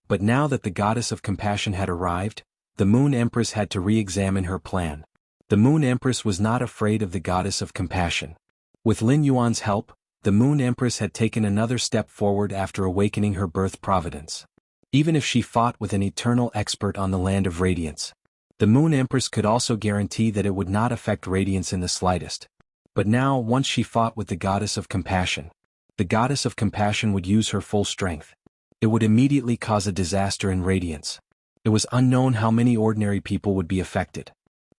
But now that the Goddess of Compassion had arrived, the Moon Empress had to re-examine her plan. The Moon Empress was not afraid of the Goddess of Compassion. With Lin Yuan's help, the Moon Empress had taken another step forward after awakening her birth providence. Even if she fought with an eternal expert on the land of radiance, The Moon Empress could also guarantee that it would not affect radiance in the slightest. But now, once she fought with the Goddess of Compassion, the Goddess of Compassion would use her full strength. It would immediately cause a disaster in radiance. It was unknown how many ordinary people would be affected.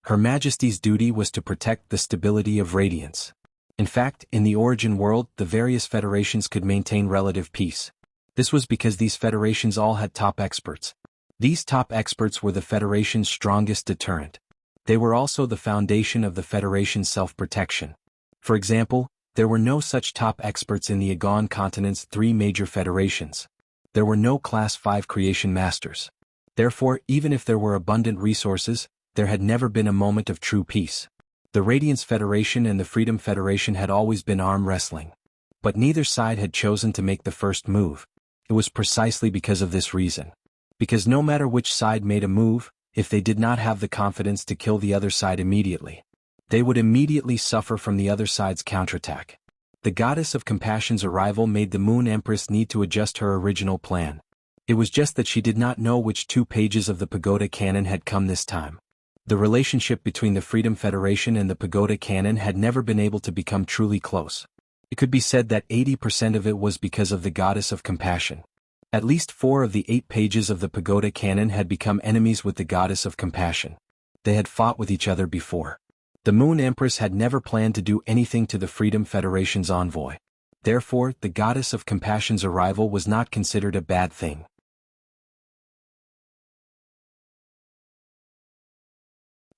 Her Majesty's duty was to protect the stability of radiance. In fact, in the origin world, the various federations could maintain relative peace. This was because these federations all had top experts. These top experts were the Federation's strongest deterrent. They were also the foundation of the Federation's self-protection. For example, there were no such top experts in the Aegean continent's 3 major federations. There were no Class 5 creation masters. Therefore, even if there were abundant resources, there had never been a moment of true peace. The Radiance Federation and the Freedom Federation had always been arm wrestling. But neither side had chosen to make the first move. It was precisely because of this reason. Because no matter which side made a move, if they did not have the confidence to kill the other side immediately, they would immediately suffer from the other side's counterattack. The Goddess of Compassion's arrival made the Moon Empress need to adjust her original plan. It was just that she did not know which 2 pages of the Pagoda Canon had come this time. The relationship between the Freedom Federation and the Pagoda Canon had never been able to become truly close. It could be said that 80% of it was because of the Goddess of Compassion. At least 4 of the 8 pages of the Pagoda Canon had become enemies with the Goddess of Compassion. They had fought with each other before. The Moon Empress had never planned to do anything to the Freedom Federation's envoy. Therefore, the Goddess of Compassion's arrival was not considered a bad thing.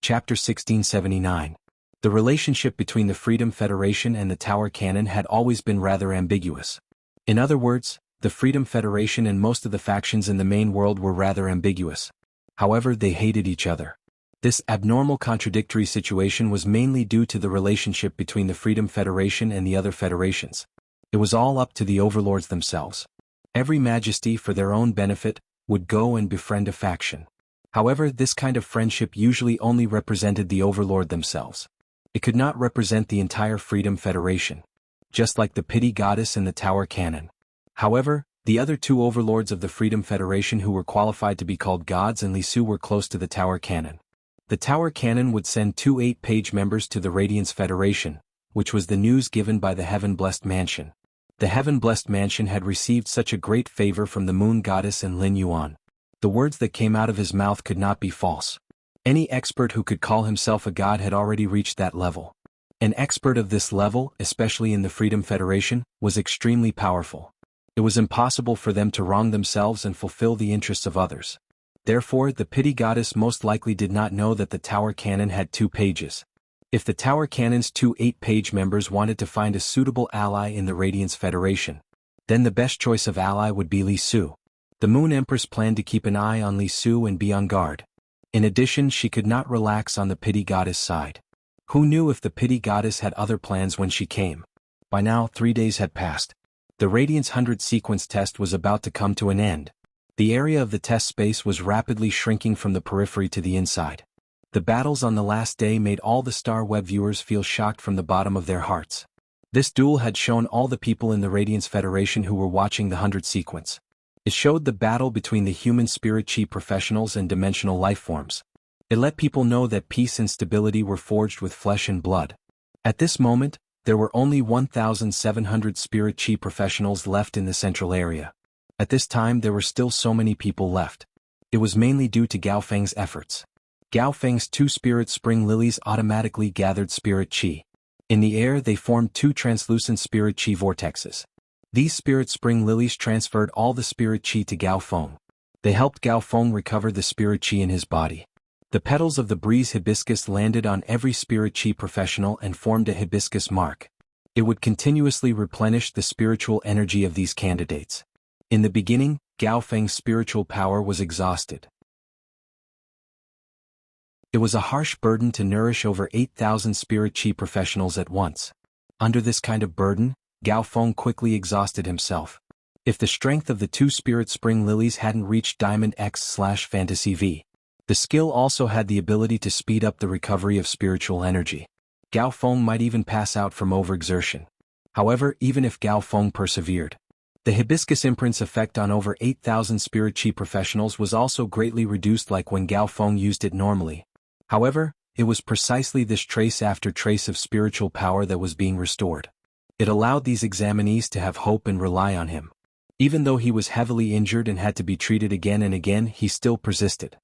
Chapter 1679. The relationship between the Freedom Federation and the Tower Canon had always been rather ambiguous. In other words, the Freedom Federation and most of the factions in the main world were rather ambiguous. However, they hated each other. This abnormal contradictory situation was mainly due to the relationship between the Freedom Federation and the other federations. It was all up to the overlords themselves. Every majesty, for their own benefit, would go and befriend a faction. However, this kind of friendship usually only represented the overlord themselves. It could not represent the entire Freedom Federation, just like the Pity Goddess and the Tower Canon. However, the other 2 overlords of the Freedom Federation who were qualified to be called gods and Li Su were close to the Tower Canon. The Tower Canon would send 2 8-page members to the Radiance Federation, which was the news given by the Heaven-Blessed Mansion. The Heaven-Blessed Mansion had received such a great favor from the Moon Goddess and Lin Yuan. The words that came out of his mouth could not be false. Any expert who could call himself a god had already reached that level. An expert of this level, especially in the Freedom Federation, was extremely powerful. It was impossible for them to wrong themselves and fulfill the interests of others. Therefore, the Pity Goddess most likely did not know that the Tower Canon had 2 pages. If the Tower Canon's 2 8-page members wanted to find a suitable ally in the Radiance Federation, then the best choice of ally would be Li Su. The Moon Empress planned to keep an eye on Li Su and be on guard. In addition, she could not relax on the Pity Goddess side. Who knew if the Pity Goddess had other plans when she came? By now, 3 days had passed. The Radiance 100 sequence test was about to come to an end. The area of the test space was rapidly shrinking from the periphery to the inside. The battles on the last day made all the Star Web viewers feel shocked from the bottom of their hearts. This duel had shown all the people in the Radiance Federation who were watching the 100 sequence. It showed the battle between the human spirit chi professionals and dimensional lifeforms. It let people know that peace and stability were forged with flesh and blood. At this moment, there were only 1,700 spirit chi professionals left in the central area. At this time there were still so many people left. It was mainly due to Gao Feng's efforts. Gao Feng's 2 spirit spring lilies automatically gathered spirit chi. In the air they formed 2 translucent spirit chi vortexes. These spirit spring lilies transferred all the spirit chi to Gao Feng. They helped Gao Feng recover the spirit chi in his body. The petals of the breeze hibiscus landed on every spirit chi professional and formed a hibiscus mark. It would continuously replenish the spiritual energy of these candidates. In the beginning, Gao Feng's spiritual power was exhausted. It was a harsh burden to nourish over 8,000 spirit chi professionals at once. Under this kind of burden, Gao Feng quickly exhausted himself. If the strength of the 2 spirit spring lilies hadn't reached Diamond X/Fantasy V, the skill also had the ability to speed up the recovery of spiritual energy. Gao Feng might even pass out from overexertion. However, even if Gao Feng persevered, the hibiscus imprint's effect on over 8,000 spirit chi professionals was also greatly reduced, like when Gao Feng used it normally. However, it was precisely this trace after trace of spiritual power that was being restored. It allowed these examinees to have hope and rely on him. Even though he was heavily injured and had to be treated again and again, he still persisted.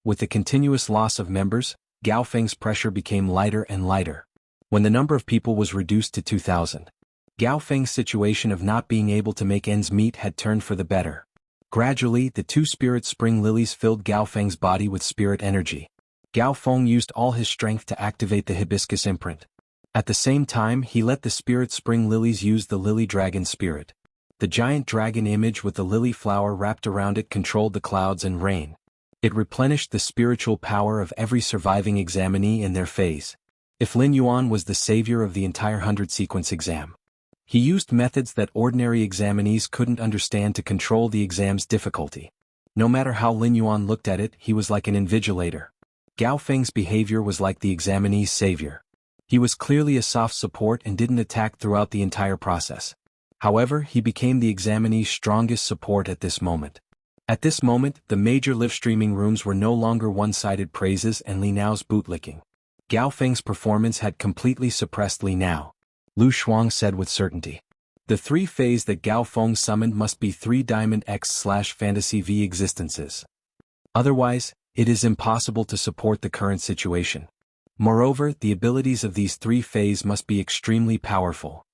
With the continuous loss of members, Gao Feng's pressure became lighter and lighter. When the number of people was reduced to 2,000, Gao Feng's situation of not being able to make ends meet had turned for the better. Gradually, the two spirit spring lilies filled Gao Feng's body with spirit energy. Gao Feng used all his strength to activate the hibiscus imprint. At the same time, he let the spirit spring lilies use the lily dragon spirit. The giant dragon image with the lily flower wrapped around it controlled the clouds and rain. It replenished the spiritual power of every surviving examinee in their phase. If Lin Yuan was the savior of the entire 100-sequence exam, he used methods that ordinary examinees couldn't understand to control the exam's difficulty. No matter how Lin Yuan looked at it, he was like an invigilator. Gao Feng's behavior was like the examinee's savior. He was clearly a soft support and didn't attack throughout the entire process. However, he became the examinee's strongest support at this moment. At this moment, the major live streaming rooms were no longer one-sided praises and Li Nao's bootlicking. Gao Feng's performance had completely suppressed Li Nao. Lu Shuang said with certainty. The three phase that Gao Feng summoned must be 3 Diamond X/Fantasy V existences. Otherwise, it is impossible to support the current situation. Moreover, the abilities of these 3 phase must be extremely powerful.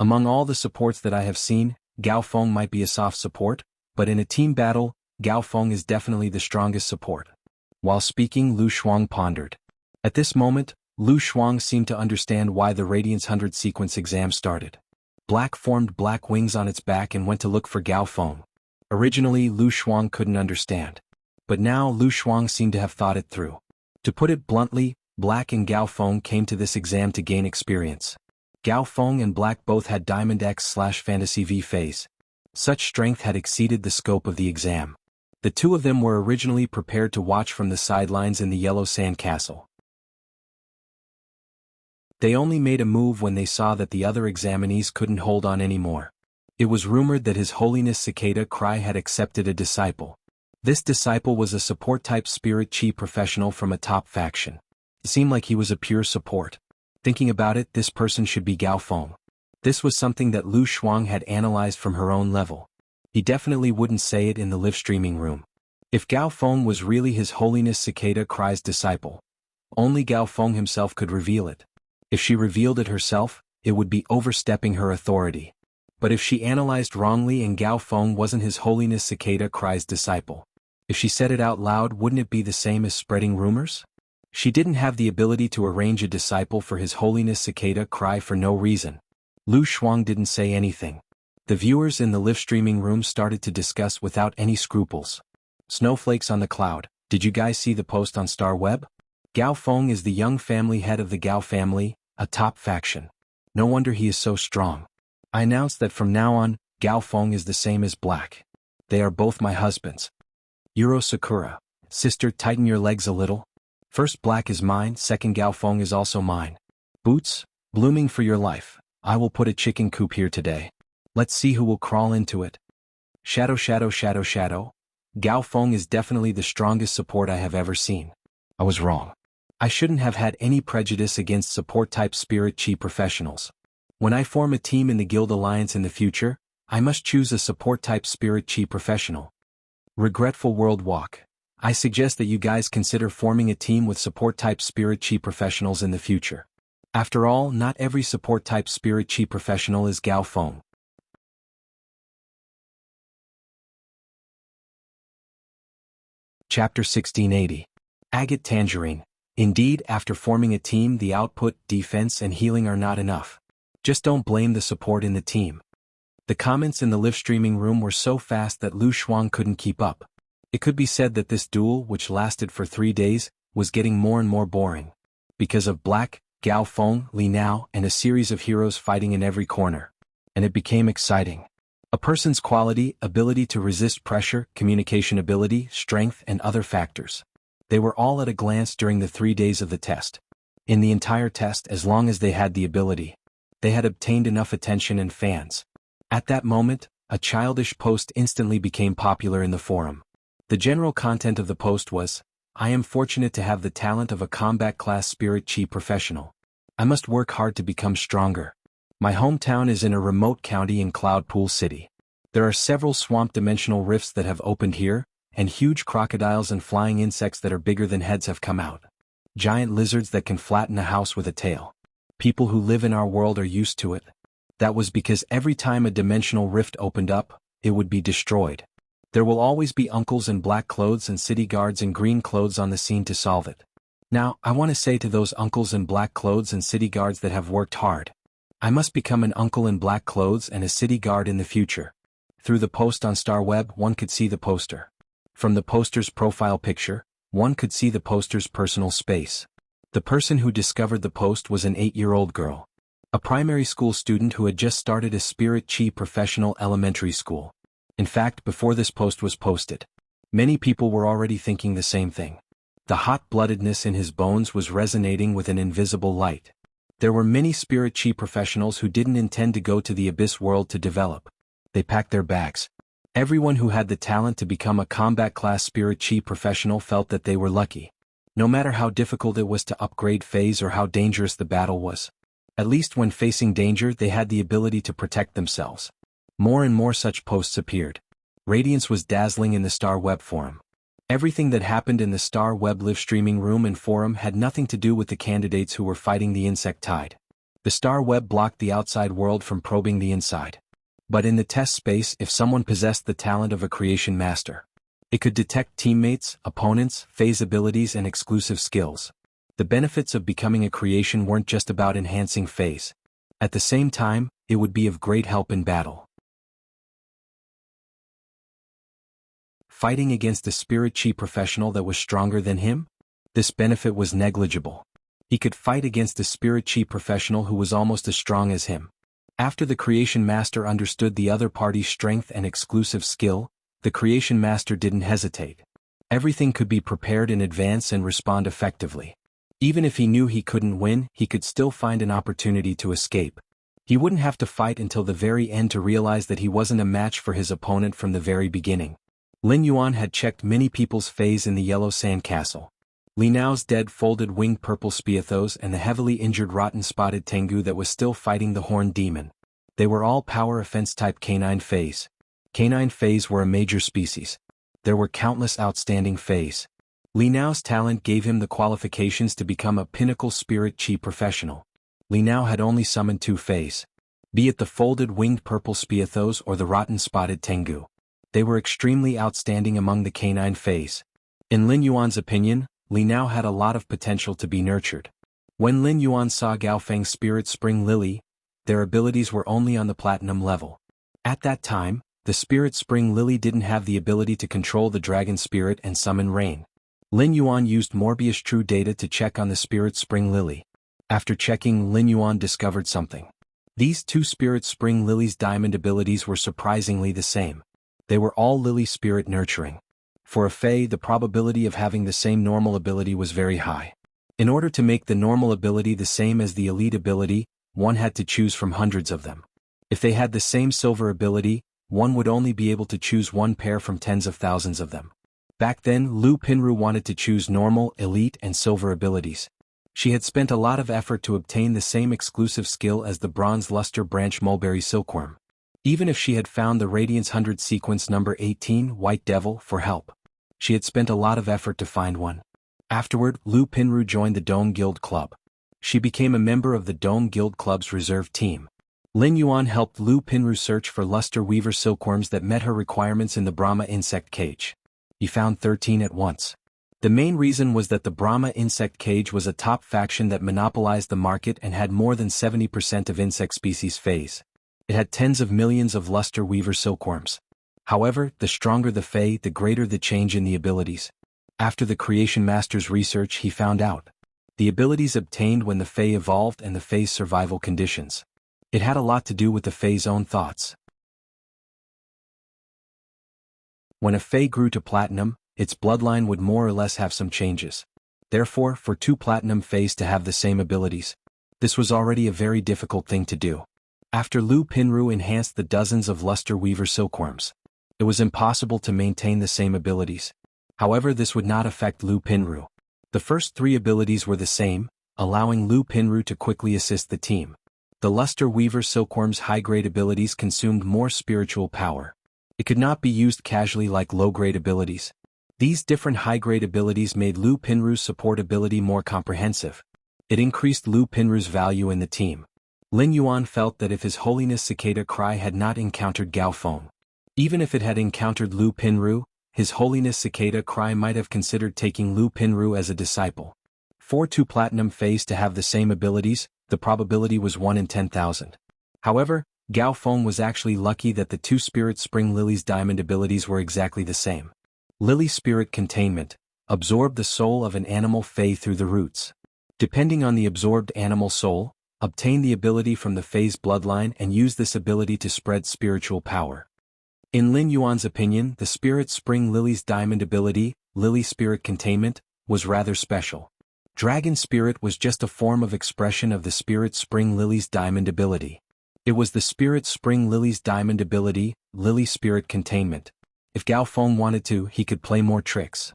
Among all the supports that I have seen, Gao Feng might be a soft support, but in a team battle, Gao Feng is definitely the strongest support. While speaking, Lu Shuang pondered. At this moment, Lu Shuang seemed to understand why the Radiance 100-sequence exam started. Black formed black wings on its back and went to look for Gao Feng. Originally, Lu Shuang couldn't understand. But now Lu Shuang seemed to have thought it through. To put it bluntly, Black and Gao Feng came to this exam to gain experience. Gao Feng and Black both had Diamond X/Fantasy V phase. Such strength had exceeded the scope of the exam. The two of them were originally prepared to watch from the sidelines in the Yellow Sand Castle. They only made a move when they saw that the other examinees couldn't hold on anymore. It was rumored that His Holiness Cicada Cry had accepted a disciple. This disciple was a support-type spirit chi professional from a top faction. It seemed like he was a pure support. Thinking about it, this person should be Gao Feng. This was something that Lu Shuang had analyzed from her own level. He definitely wouldn't say it in the live streaming room. If Gao Feng was really His Holiness Cicada Cry's disciple, only Gao Feng himself could reveal it. If she revealed it herself, it would be overstepping her authority. But if she analyzed wrongly and Gao Feng wasn't His Holiness Cicada Cry's disciple, if she said it out loud, wouldn't it be the same as spreading rumors? She didn't have the ability to arrange a disciple for His Holiness Cicada Cry for no reason. Lu Shuang didn't say anything. The viewers in the live streaming room started to discuss without any scruples. Snowflakes on the cloud. Did you guys see the post on Star Web? Gao Feng is the young family head of the Gao family, a top faction. No wonder he is so strong. I announced that from now on, Gao Feng is the same as Black. They are both my husbands. Yuro Sakura. Sister, tighten your legs a little. First Black is mine, second Gao Feng is also mine. Boots, blooming for your life. I will put a chicken coop here today. Let's see who will crawl into it. Shadow. Gao Feng is definitely the strongest support I have ever seen. I was wrong. I shouldn't have had any prejudice against support-type spirit chi professionals. When I form a team in the Guild Alliance in the future, I must choose a support-type spirit chi professional. Regretful World Walk. I suggest that you guys consider forming a team with support-type spirit chi professionals in the future. After all, not every support-type spirit chi professional is Gao Feng. Chapter 1680. Agate Tangerine. Indeed, after forming a team, the output, defense and healing are not enough. Just don't blame the support in the team. The comments in the live streaming room were so fast that Lu Shuang couldn't keep up. It could be said that this duel, which lasted for 3 days, was getting more and more boring. Because of Black, Gao Feng, Li Nao, and a series of heroes fighting in every corner. And it became exciting. A person's quality, ability to resist pressure, communication ability, strength, and other factors. They were all at a glance during the 3 days of the test. In the entire test, as long as they had the ability, they had obtained enough attention and fans. At that moment, a childish post instantly became popular in the forum. The general content of the post was, I am fortunate to have the talent of a combat class spirit chi professional. I must work hard to become stronger. My hometown is in a remote county in Cloud Pool City. There are several swamp dimensional rifts that have opened here, and huge crocodiles and flying insects that are bigger than heads have come out. Giant lizards that can flatten a house with a tail. People who live in our world are used to it. That was because every time a dimensional rift opened up, it would be destroyed. There will always be uncles in black clothes and city guards in green clothes on the scene to solve it. Now, I want to say to those uncles in black clothes and city guards that have worked hard, I must become an uncle in black clothes and a city guard in the future. Through the post on StarWeb, one could see the poster. From the poster's profile picture, one could see the poster's personal space. The person who discovered the post was an 8-year-old girl. A primary school student who had just started a spirit chi professional elementary school. In fact, before this post was posted, many people were already thinking the same thing. The hot-bloodedness in his bones was resonating with an invisible light. There were many spirit chi professionals who didn't intend to go to the abyss world to develop. They packed their bags. Everyone who had the talent to become a combat class spirit chi professional felt that they were lucky. No matter how difficult it was to upgrade phase or how dangerous the battle was. At least when facing danger they had the ability to protect themselves. More and more such posts appeared. Radiance was dazzling in the StarWeb forum. Everything that happened in the StarWeb live streaming room and forum had nothing to do with the candidates who were fighting the insect tide. The StarWeb blocked the outside world from probing the inside. But in the test space, if someone possessed the talent of a creation master, it could detect teammates, opponents, phase abilities and exclusive skills. The benefits of becoming a creation weren't just about enhancing phase. At the same time, it would be of great help in battle. Fighting against a spirit chi professional that was stronger than him? This benefit was negligible. He could fight against a spirit chi professional who was almost as strong as him. After the creation master understood the other party's strength and exclusive skill, the creation master didn't hesitate. Everything could be prepared in advance and respond effectively. Even if he knew he couldn't win, he could still find an opportunity to escape. He wouldn't have to fight until the very end to realize that he wasn't a match for his opponent from the very beginning. Lin Yuan had checked many people's phase in the yellow sand castle. Li Nao's dead folded winged purple Spiathos and the heavily injured rotten spotted Tengu that was still fighting the horned demon. They were all power offense type canine phase. Canine phase were a major species. There were countless outstanding phase. Li Nao's talent gave him the qualifications to become a pinnacle spirit chi professional. Li Nao had only summoned 2 phase. Be it the folded winged purple Spiathos or the rotten spotted Tengu. They were extremely outstanding among the canine phase. In Lin Yuan's opinion, Li Nao had a lot of potential to be nurtured. When Lin Yuan saw Gaofeng's Spirit Spring Lily, their abilities were only on the platinum level. At that time, the Spirit Spring Lily didn't have the ability to control the dragon spirit and summon rain. Lin Yuan used Morbius True data to check on the Spirit Spring Lily. After checking, Lin Yuan discovered something. These 2 Spirit Spring Lily's diamond abilities were surprisingly the same. They were all Lily Spirit nurturing. For a Fae, the probability of having the same normal ability was very high. In order to make the normal ability the same as the elite ability, one had to choose from hundreds of them. If they had the same silver ability, one would only be able to choose 1 pair from tens of thousands of them. Back then, Lu Pinru wanted to choose normal, elite, and silver abilities. She had spent a lot of effort to obtain the same exclusive skill as the Bronze Luster Branch Mulberry Silkworm. Even if she had found the Radiance 100 sequence number 18, White Devil, for help. She had spent a lot of effort to find one. Afterward, Lu Pinru joined the Dome Guild Club. She became a member of the Dome Guild Club's reserve team. Lin Yuan helped Lu Pinru search for Luster Weaver silkworms that met her requirements in the Brahma insect cage. He found 13 at once. The main reason was that the Brahma insect cage was a top faction that monopolized the market and had more than 70% of insect species phase. It had tens of millions of Luster Weaver silkworms. However, the stronger the Fae, the greater the change in the abilities. After the Creation Master's research, he found out the abilities obtained when the Fae evolved and the Fae's survival conditions. It had a lot to do with the Fae's own thoughts. When a Fae grew to platinum, its bloodline would more or less have some changes. Therefore, for 2 platinum Faes to have the same abilities, this was already a very difficult thing to do. After Lu Pinru enhanced the dozens of Luster Weaver silkworms, it was impossible to maintain the same abilities. However, this would not affect Lu Pinru. The first three abilities were the same, allowing Lu Pinru to quickly assist the team. The Luster Weaver Silkworm's high-grade abilities consumed more spiritual power. It could not be used casually like low-grade abilities. These different high-grade abilities made Lu Pinru's support ability more comprehensive. It increased Lu Pinru's value in the team. Lin Yuan felt that if His Holiness Cicada Cry had not encountered Gao Feng, even if it had encountered Lu Pinru, His Holiness Cicada Cry might have considered taking Lu Pinru as a disciple. For two Platinum Fays to have the same abilities, the probability was 1 in 10,000. However, Gao Feng was actually lucky that the two Spirit Spring Lily's diamond abilities were exactly the same. Lily Spirit Containment, absorb the soul of an animal Fey through the roots. Depending on the absorbed animal soul, obtain the ability from the Fey's bloodline and use this ability to spread spiritual power. In Lin Yuan's opinion, the Spirit Spring Lily's diamond ability, Lily Spirit Containment, was rather special. Dragon Spirit was just a form of expression of the Spirit Spring Lily's diamond ability. It was the Spirit Spring Lily's diamond ability, Lily Spirit Containment. If Gao Feng wanted to, he could play more tricks.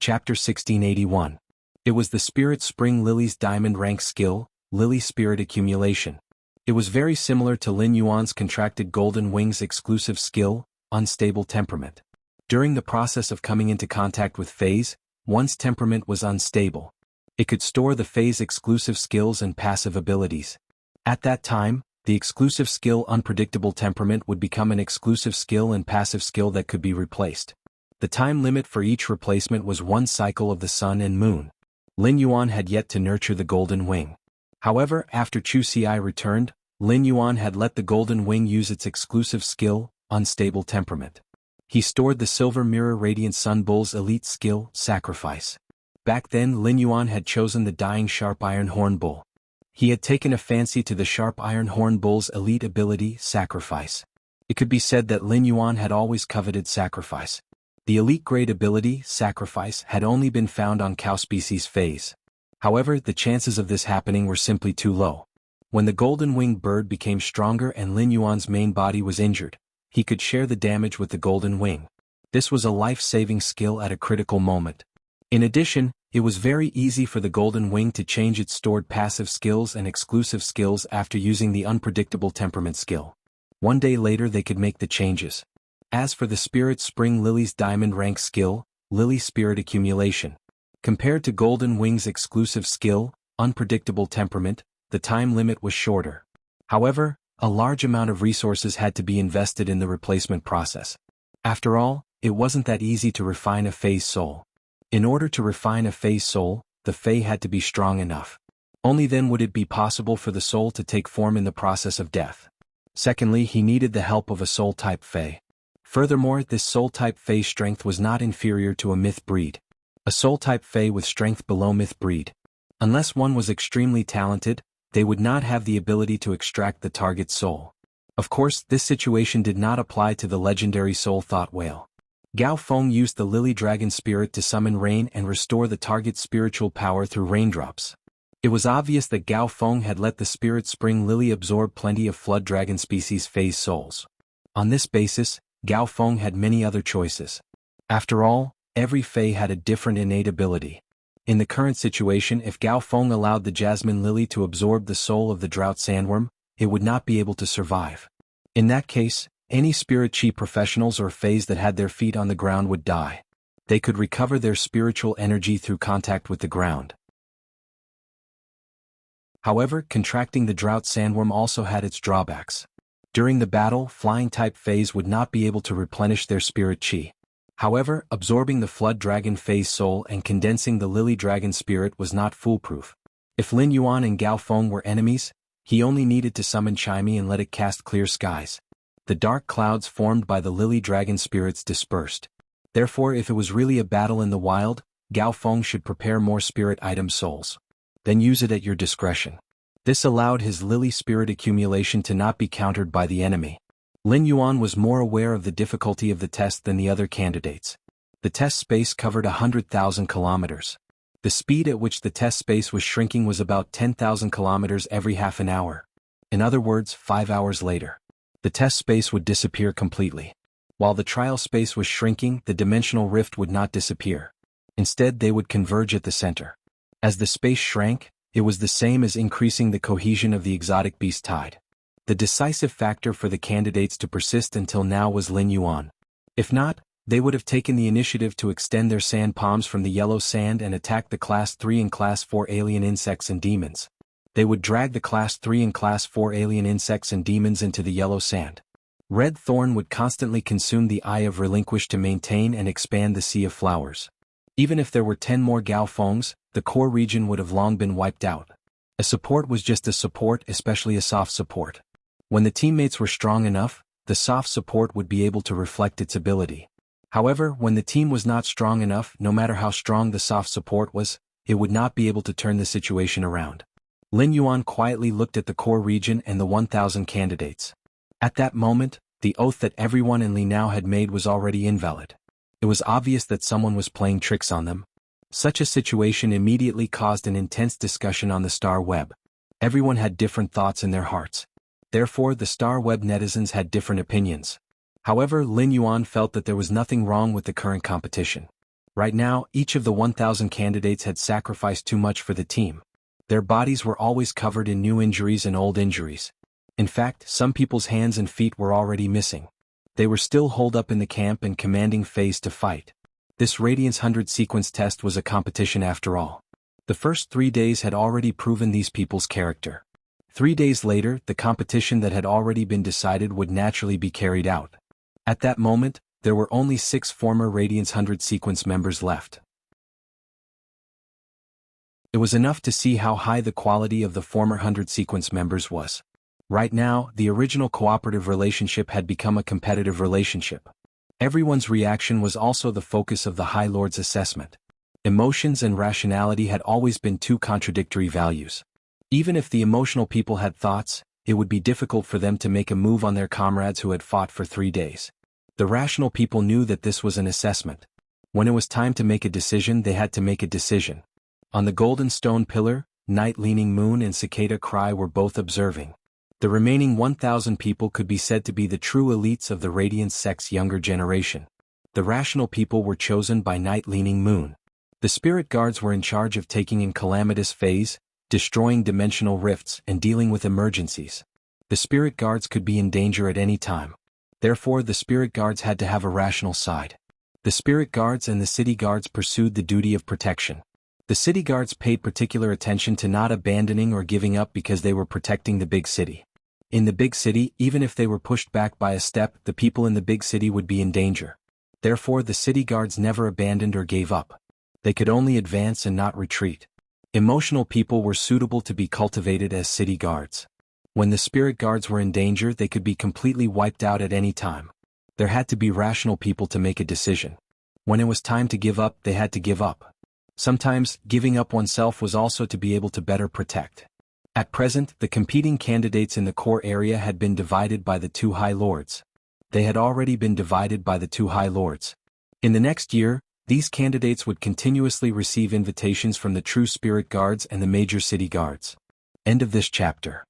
Chapter 1681. It was the Spirit Spring Lily's diamond rank skill, Lily Spirit Accumulation. It was very similar to Lin Yuan's contracted Golden Wings exclusive skill, Unstable Temperament. During the process of coming into contact with Fays, one's temperament was unstable. It could store the Fays' exclusive skills and passive abilities. At that time, the exclusive skill Unpredictable Temperament would become an exclusive skill and passive skill that could be replaced. The time limit for each replacement was 1 cycle of the sun and moon. Lin Yuan had yet to nurture the Golden Wing. However, after Chu Xi returned, Lin Yuan had let the Golden Wing use its exclusive skill, Unstable Temperament. He stored the Silver Mirror Radiant Sun Bull's elite skill, Sacrifice. Back then Lin Yuan had chosen the Dying Sharp Iron Horn Bull. He had taken a fancy to the Sharp Iron Horn Bull's elite ability, Sacrifice. It could be said that Lin Yuan had always coveted Sacrifice. The elite grade ability, Sacrifice, had only been found on cow species Fays. However, the chances of this happening were simply too low. When the Golden Winged Bird became stronger and Lin Yuan's main body was injured, he could share the damage with the Golden Wing. This was a life-saving skill at a critical moment. In addition, it was very easy for the Golden Wing to change its stored passive skills and exclusive skills after using the Unpredictable Temperament skill. One day later they could make the changes. As for the Spirit Spring Lily's diamond rank skill, Lily Spirit Accumulation. Compared to Golden Wing's exclusive skill, Unpredictable Temperament, the time limit was shorter. However, a large amount of resources had to be invested in the replacement process. After all, it wasn't that easy to refine a Fey's soul. In order to refine a Fey's soul, the Fey had to be strong enough. Only then would it be possible for the soul to take form in the process of death. Secondly, he needed the help of a soul-type Fey. Furthermore, this soul-type Fey's strength was not inferior to a myth breed. A soul-type Fey with strength below myth breed. Unless one was extremely talented, they would not have the ability to extract the target's soul. Of course, this situation did not apply to the legendary Soul Thought Whale. Gao Feng used the Lily Dragon Spirit to summon rain and restore the target's spiritual power through raindrops. It was obvious that Gao Feng had let the Spirit Spring Lily absorb plenty of Flood Dragon species Fey's souls. On this basis, Gao Feng had many other choices. After all, every Fey had a different innate ability. In the current situation, if Gao Feng allowed the Jasmine Lily to absorb the soul of the Drought Sandworm, it would not be able to survive. In that case, any Spirit Chi professionals or Fays that had their feet on the ground would die. They could recover their spiritual energy through contact with the ground. However, contracting the Drought Sandworm also had its drawbacks. During the battle, Flying-type Fays would not be able to replenish their Spirit Chi. However, absorbing the Flood Dragon Fey's soul and condensing the Lily Dragon Spirit was not foolproof. If Lin Yuan and Gao Feng were enemies, he only needed to summon Chimey and let it cast clear skies. The dark clouds formed by the Lily Dragon Spirits dispersed. Therefore, if it was really a battle in the wild, Gao Feng should prepare more Spirit Item souls. Then use it at your discretion. This allowed his Lily Spirit Accumulation to not be countered by the enemy. Lin Yuan was more aware of the difficulty of the test than the other candidates. The test space covered 100,000 kilometers. The speed at which the test space was shrinking was about 10,000 kilometers every half an hour. In other words, 5 hours later. The test space would disappear completely. While the trial space was shrinking, the dimensional rift would not disappear. Instead, they would converge at the center. As the space shrank, it was the same as increasing the cohesion of the exotic beast tide. The decisive factor for the candidates to persist until now was Lin Yuan. If not, they would have taken the initiative to extend their sand palms from the yellow sand and attack the Class 3 and Class 4 alien insects and demons. They would drag the Class 3 and Class 4 alien insects and demons into the yellow sand. Red thorn would constantly consume the Eye of Relinquish to maintain and expand the Sea of Flowers. Even if there were 10 more Gao Fengs, the core region would have long been wiped out. A support was just a support, especially a soft support. When the teammates were strong enough, the soft support would be able to reflect its ability. However, when the team was not strong enough, no matter how strong the soft support was, it would not be able to turn the situation around. Lin Yuan quietly looked at the core region and the 1,000 candidates. At that moment, the oath that everyone in Li Nao had made was already invalid. It was obvious that someone was playing tricks on them. Such a situation immediately caused an intense discussion on the Star Web. Everyone had different thoughts in their hearts. Therefore, the Star Web netizens had different opinions. However, Lin Yuan felt that there was nothing wrong with the current competition. Right now, each of the 1,000 candidates had sacrificed too much for the team. Their bodies were always covered in new injuries and old injuries. In fact, some people's hands and feet were already missing. They were still holed up in the camp and commanding phase to fight. This Radiance 100 sequence test was a competition after all. The first 3 days had already proven these people's character. 3 days later, the competition that had already been decided would naturally be carried out. At that moment, there were only 6 former Radiance 100 sequence members left. It was enough to see how high the quality of the former 100 sequence members was. Right now, the original cooperative relationship had become a competitive relationship. Everyone's reaction was also the focus of the High Lord's assessment. Emotions and rationality had always been two contradictory values. Even if the emotional people had thoughts, it would be difficult for them to make a move on their comrades who had fought for 3 days. The rational people knew that this was an assessment. When it was time to make a decision, they had to make a decision. On the golden stone pillar, Night Leaning Moon and Cicada Cry were both observing. The remaining 1,000 people could be said to be the true elites of the Radiance sect's younger generation. The rational people were chosen by Night Leaning Moon. The spirit guards were in charge of taking in calamitous phase, destroying dimensional rifts, and dealing with emergencies. The spirit guards could be in danger at any time. Therefore, the spirit guards had to have a rational side. The spirit guards and the city guards pursued the duty of protection. The city guards paid particular attention to not abandoning or giving up because they were protecting the big city. In the big city, even if they were pushed back by a step, the people in the big city would be in danger. Therefore, the city guards never abandoned or gave up. They could only advance and not retreat. Emotional people were suitable to be cultivated as city guards. When the spirit guards were in danger, they could be completely wiped out at any time. There had to be rational people to make a decision. When it was time to give up, they had to give up. Sometimes, giving up oneself was also to be able to better protect. At present, the competing candidates in the core area had been divided by the 2 High Lords. They had already been divided by the 2 High Lords. In the next year, these candidates would continuously receive invitations from the true spirit guards and the major city guards. End of this chapter.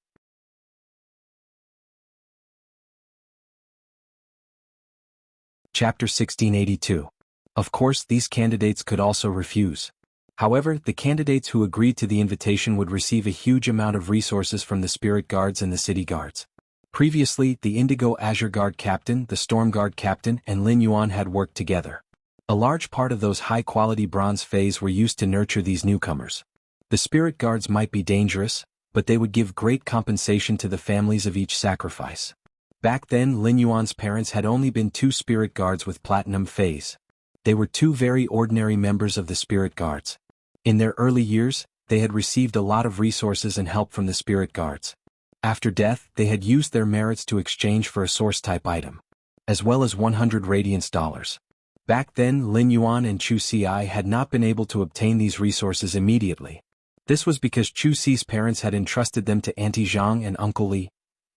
Chapter 1682. Of course, these candidates could also refuse. However, the candidates who agreed to the invitation would receive a huge amount of resources from the spirit guards and the city guards. Previously, the Indigo Azure Guard Captain, the Storm Guard Captain, and Lin Yuan had worked together. A large part of those high-quality bronze phase were used to nurture these newcomers. The spirit guards might be dangerous, but they would give great compensation to the families of each sacrifice. Back then, Lin Yuan's parents had only been 2 spirit guards with platinum phase. They were 2 very ordinary members of the spirit guards. In their early years, they had received a lot of resources and help from the spirit guards. After death, they had used their merits to exchange for a source-type item, as well as 100 Radiance dollars. Back then, Lin Yuan and Chu Si had not been able to obtain these resources immediately. This was because Chu Si's parents had entrusted them to Auntie Zhang and Uncle Li.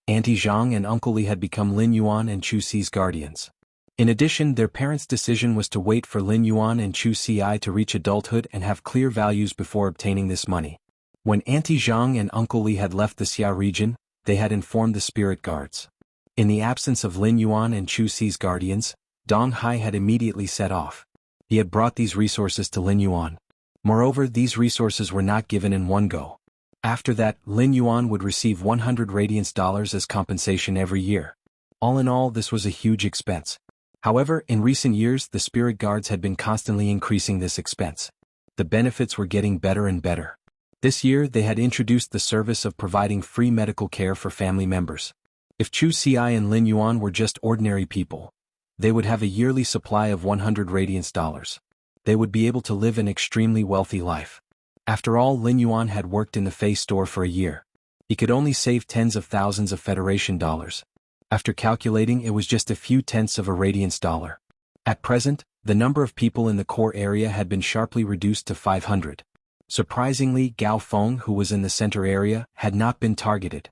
Auntie Zhang and Uncle Li had become Lin Yuan and Chu Si's guardians. In addition, their parents' decision was to wait for Lin Yuan and Chu Si to reach adulthood and have clear values before obtaining this money. When Auntie Zhang and Uncle Li had left the Xia region, they had informed the spirit guards. In the absence of Lin Yuan and Chu Xi's guardians, Dong Hai had immediately set off. He had brought these resources to Lin Yuan. Moreover, these resources were not given in one go. After that, Lin Yuan would receive 100 radiance dollars as compensation every year. All in all, this was a huge expense. However, in recent years, the spirit guards had been constantly increasing this expense. The benefits were getting better and better. This year, they had introduced the service of providing free medical care for family members. If Chu Xi and Lin Yuan were just ordinary people, they would have a yearly supply of 100 radiance dollars. They would be able to live an extremely wealthy life. After all, Lin Yuan had worked in the Fei store for a year. He could only save tens of thousands of Federation dollars. After calculating, it was just a few tenths of a radiance dollar. At present, the number of people in the core area had been sharply reduced to 500. Surprisingly, Gao Feng, who was in the center area, had not been targeted.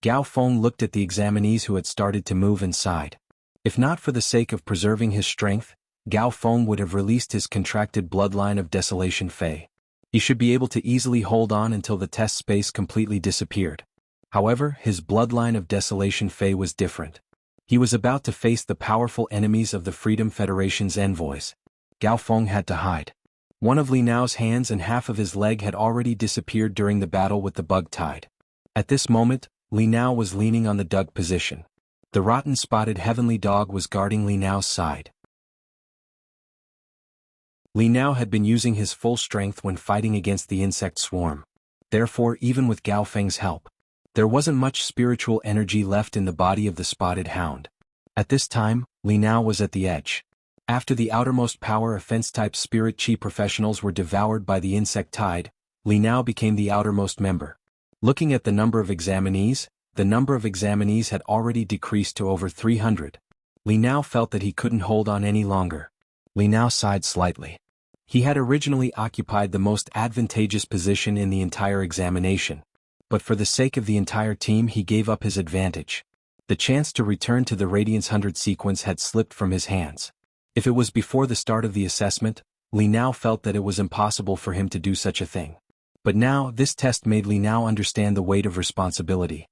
Gao Feng looked at the examinees who had started to move and sighed. If not for the sake of preserving his strength, Gao Feng would have released his contracted bloodline of Desolation Fei. He should be able to easily hold on until the test space completely disappeared. However, his bloodline of Desolation Fei was different. He was about to face the powerful enemies of the Freedom Federation's envoys. Gao Feng had to hide. One of Li Nao's hands and half of his leg had already disappeared during the battle with the bug tide. At this moment, Li Nao was leaning on the dug position. The rotten spotted heavenly dog was guarding Li Nao's side. Li Nao had been using his full strength when fighting against the insect swarm. Therefore, even with Gao Feng's help, there wasn't much spiritual energy left in the body of the spotted hound. At this time, Li Nao was at the edge. After the outermost power offense-type spirit chi professionals were devoured by the insect tide, Li Nao became the outermost member. Looking at the number of examinees had already decreased to over 300. Li Nao felt that he couldn't hold on any longer. Li Nao sighed slightly. He had originally occupied the most advantageous position in the entire examination, but for the sake of the entire team he gave up his advantage. The chance to return to the Radiance 100 sequence had slipped from his hands. If it was before the start of the assessment, Li Nao felt that it was impossible for him to do such a thing. But now, this test made Li Nao understand the weight of responsibility.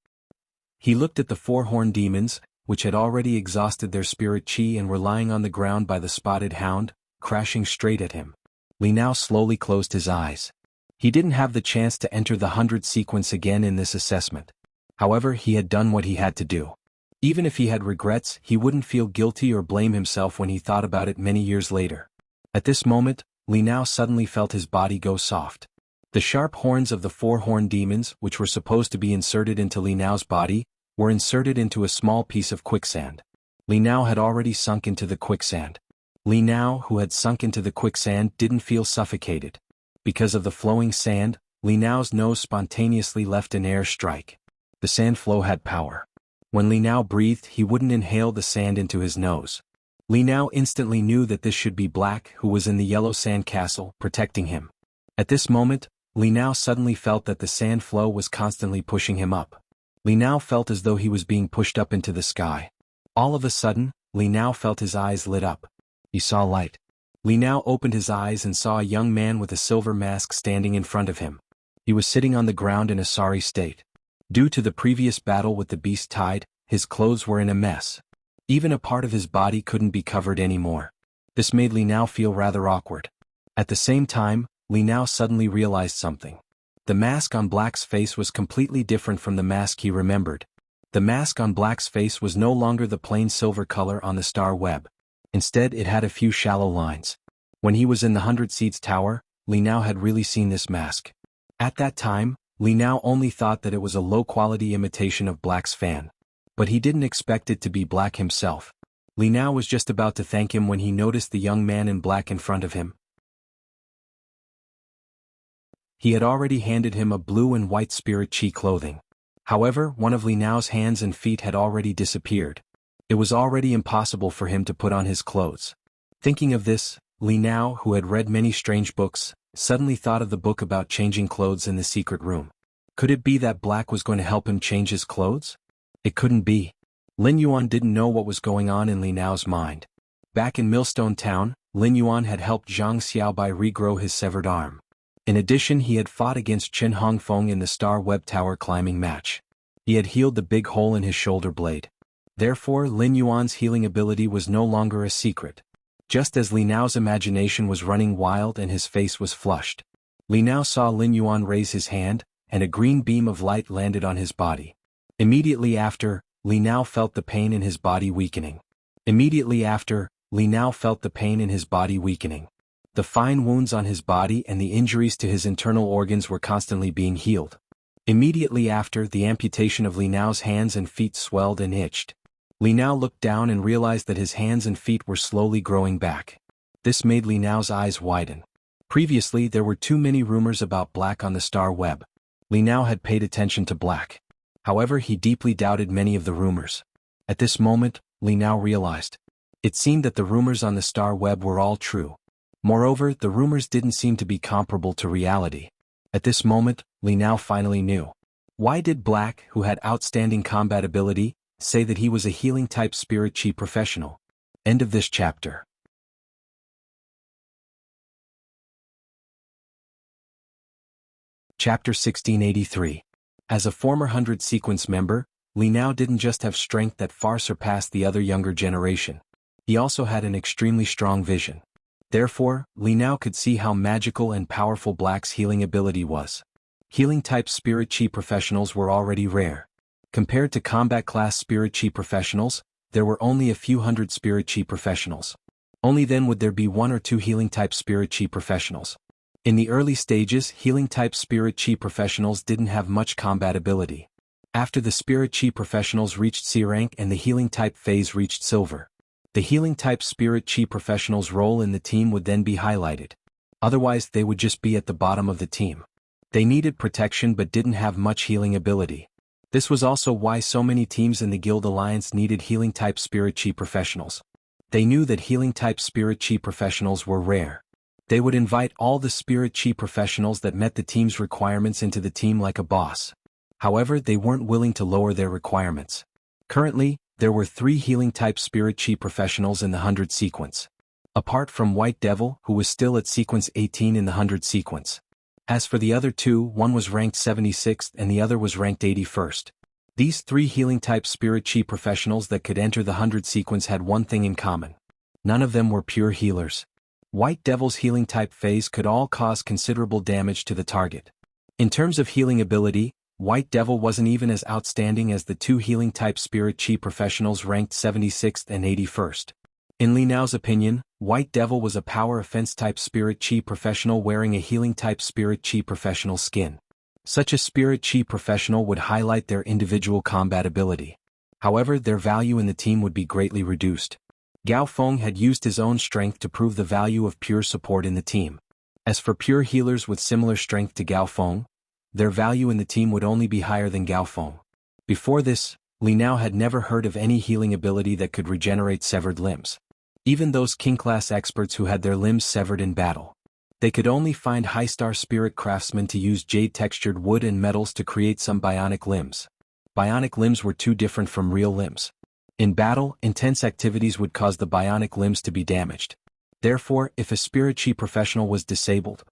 He looked at the four-horned demons, which had already exhausted their spirit chi and were lying on the ground by the spotted hound, crashing straight at him. Li Nao slowly closed his eyes. He didn't have the chance to enter the 100 sequence again in this assessment. However, he had done what he had to do. Even if he had regrets, he wouldn't feel guilty or blame himself when he thought about it many years later. At this moment, Li Nao suddenly felt his body go soft. The sharp horns of the four-horned demons, which were supposed to be inserted into Li Nao's body, were inserted into a small piece of quicksand. Li Nao had already sunk into the quicksand. Li Nao, who had sunk into the quicksand, didn't feel suffocated. Because of the flowing sand, Li Nao's nose spontaneously left an air strike. The sand flow had power. When Li Nao breathed, he wouldn't inhale the sand into his nose. Li Nao instantly knew that this should be Black, who was in the yellow sand castle, protecting him. At this moment, Li Nao suddenly felt that the sand flow was constantly pushing him up. Li Nao felt as though he was being pushed up into the sky. All of a sudden, Li Nao felt his eyes lit up. He saw light. Li Nao opened his eyes and saw a young man with a silver mask standing in front of him. He was sitting on the ground in a sorry state. Due to the previous battle with the beast tide, his clothes were in a mess. Even a part of his body couldn't be covered anymore. This made Li Nao feel rather awkward. At the same time, Li Nao suddenly realized something. The mask on Black's face was completely different from the mask he remembered. The mask on Black's face was no longer the plain silver color on the star web. Instead, it had a few shallow lines. When he was in the 100 Seats Tower, Li Nao had really seen this mask. At that time, Li Nao only thought that it was a low-quality imitation of Black's fan. But he didn't expect it to be Black himself. Li Nao was just about to thank him when he noticed the young man in black in front of him. He had already handed him a blue and white spirit chi clothing. However, one of Li Nao's hands and feet had already disappeared. It was already impossible for him to put on his clothes. Thinking of this, Li Nao, who had read many strange books, suddenly thought of the book about changing clothes in the secret room. Could it be that Black was going to help him change his clothes? It couldn't be. Lin Yuan didn't know what was going on in Li Nao's mind. Back in Millstone Town, Lin Yuan had helped Zhang Xiaobai regrow his severed arm. In addition, he had fought against Chen Hongfeng in the Star Web Tower climbing match. He had healed the big hole in his shoulder blade. Therefore, Lin Yuan's healing ability was no longer a secret. Just as Li Nao's imagination was running wild and his face was flushed, Li Nao saw Lin Yuan raise his hand, and a green beam of light landed on his body. Immediately after, Li Nao felt the pain in his body weakening. The fine wounds on his body and the injuries to his internal organs were constantly being healed. Immediately after, the amputation of Li Nao's hands and feet swelled and itched. Li Nao looked down and realized that his hands and feet were slowly growing back. This made Li Nao's eyes widen. Previously, there were too many rumors about Black on the star web. Li Nao had paid attention to Black. However, he deeply doubted many of the rumors. At this moment, Li Nao realized. It seemed that the rumors on the star web were all true. Moreover, the rumors didn't seem to be comparable to reality. At this moment, Li Nao finally knew. Why did Black, who had outstanding combat ability, say that he was a healing-type spirit chi professional? End of this chapter. Chapter 1683. As a former 100 sequence member, Li Nao didn't just have strength that far surpassed the other younger generation. He also had an extremely strong vision. Therefore, Li Nao could see how magical and powerful Black's healing ability was. Healing-type spirit chi professionals were already rare. Compared to combat-class spirit chi professionals, there were only a few hundred spirit chi professionals. Only then would there be one or two healing-type spirit chi professionals. In the early stages, healing-type spirit chi professionals didn't have much combat ability. After the spirit chi professionals reached C rank and the healing-type phase reached silver, the healing-type spirit chi professionals' role in the team would then be highlighted. Otherwise, they would just be at the bottom of the team. They needed protection but didn't have much healing ability. This was also why so many teams in the Guild Alliance needed healing-type spirit chi professionals. They knew that healing-type spirit chi professionals were rare. They would invite all the spirit chi professionals that met the team's requirements into the team like a boss. However, they weren't willing to lower their requirements. Currently, there were 3 healing-type spirit chi professionals in the 100 sequence. Apart from White Devil, who was still at sequence 18 in the 100 sequence. As for the other 2, one was ranked 76th and the other was ranked 81st. These 3 healing-type spirit chi professionals that could enter the 100 sequence had one thing in common. None of them were pure healers. White Devil's healing-type phase could all cause considerable damage to the target. In terms of healing ability, White Devil wasn't even as outstanding as the 2 healing-type spirit chi professionals ranked 76th and 81st. In Li Nao's opinion, White Devil was a power offense-type spirit chi professional wearing a healing-type spirit chi professional skin. Such a spirit chi professional would highlight their individual combat ability. However, their value in the team would be greatly reduced. Gao Feng had used his own strength to prove the value of pure support in the team. As for pure healers with similar strength to Gao Feng, their value in the team would only be higher than Gao Feng. Before this, Li Nao had never heard of any healing ability that could regenerate severed limbs. Even those king-class experts who had their limbs severed in battle. They could only find high-star spirit craftsmen to use jade-textured wood and metals to create some bionic limbs. Bionic limbs were too different from real limbs. In battle, intense activities would cause the bionic limbs to be damaged. Therefore, if a spirit chi professional was disabled,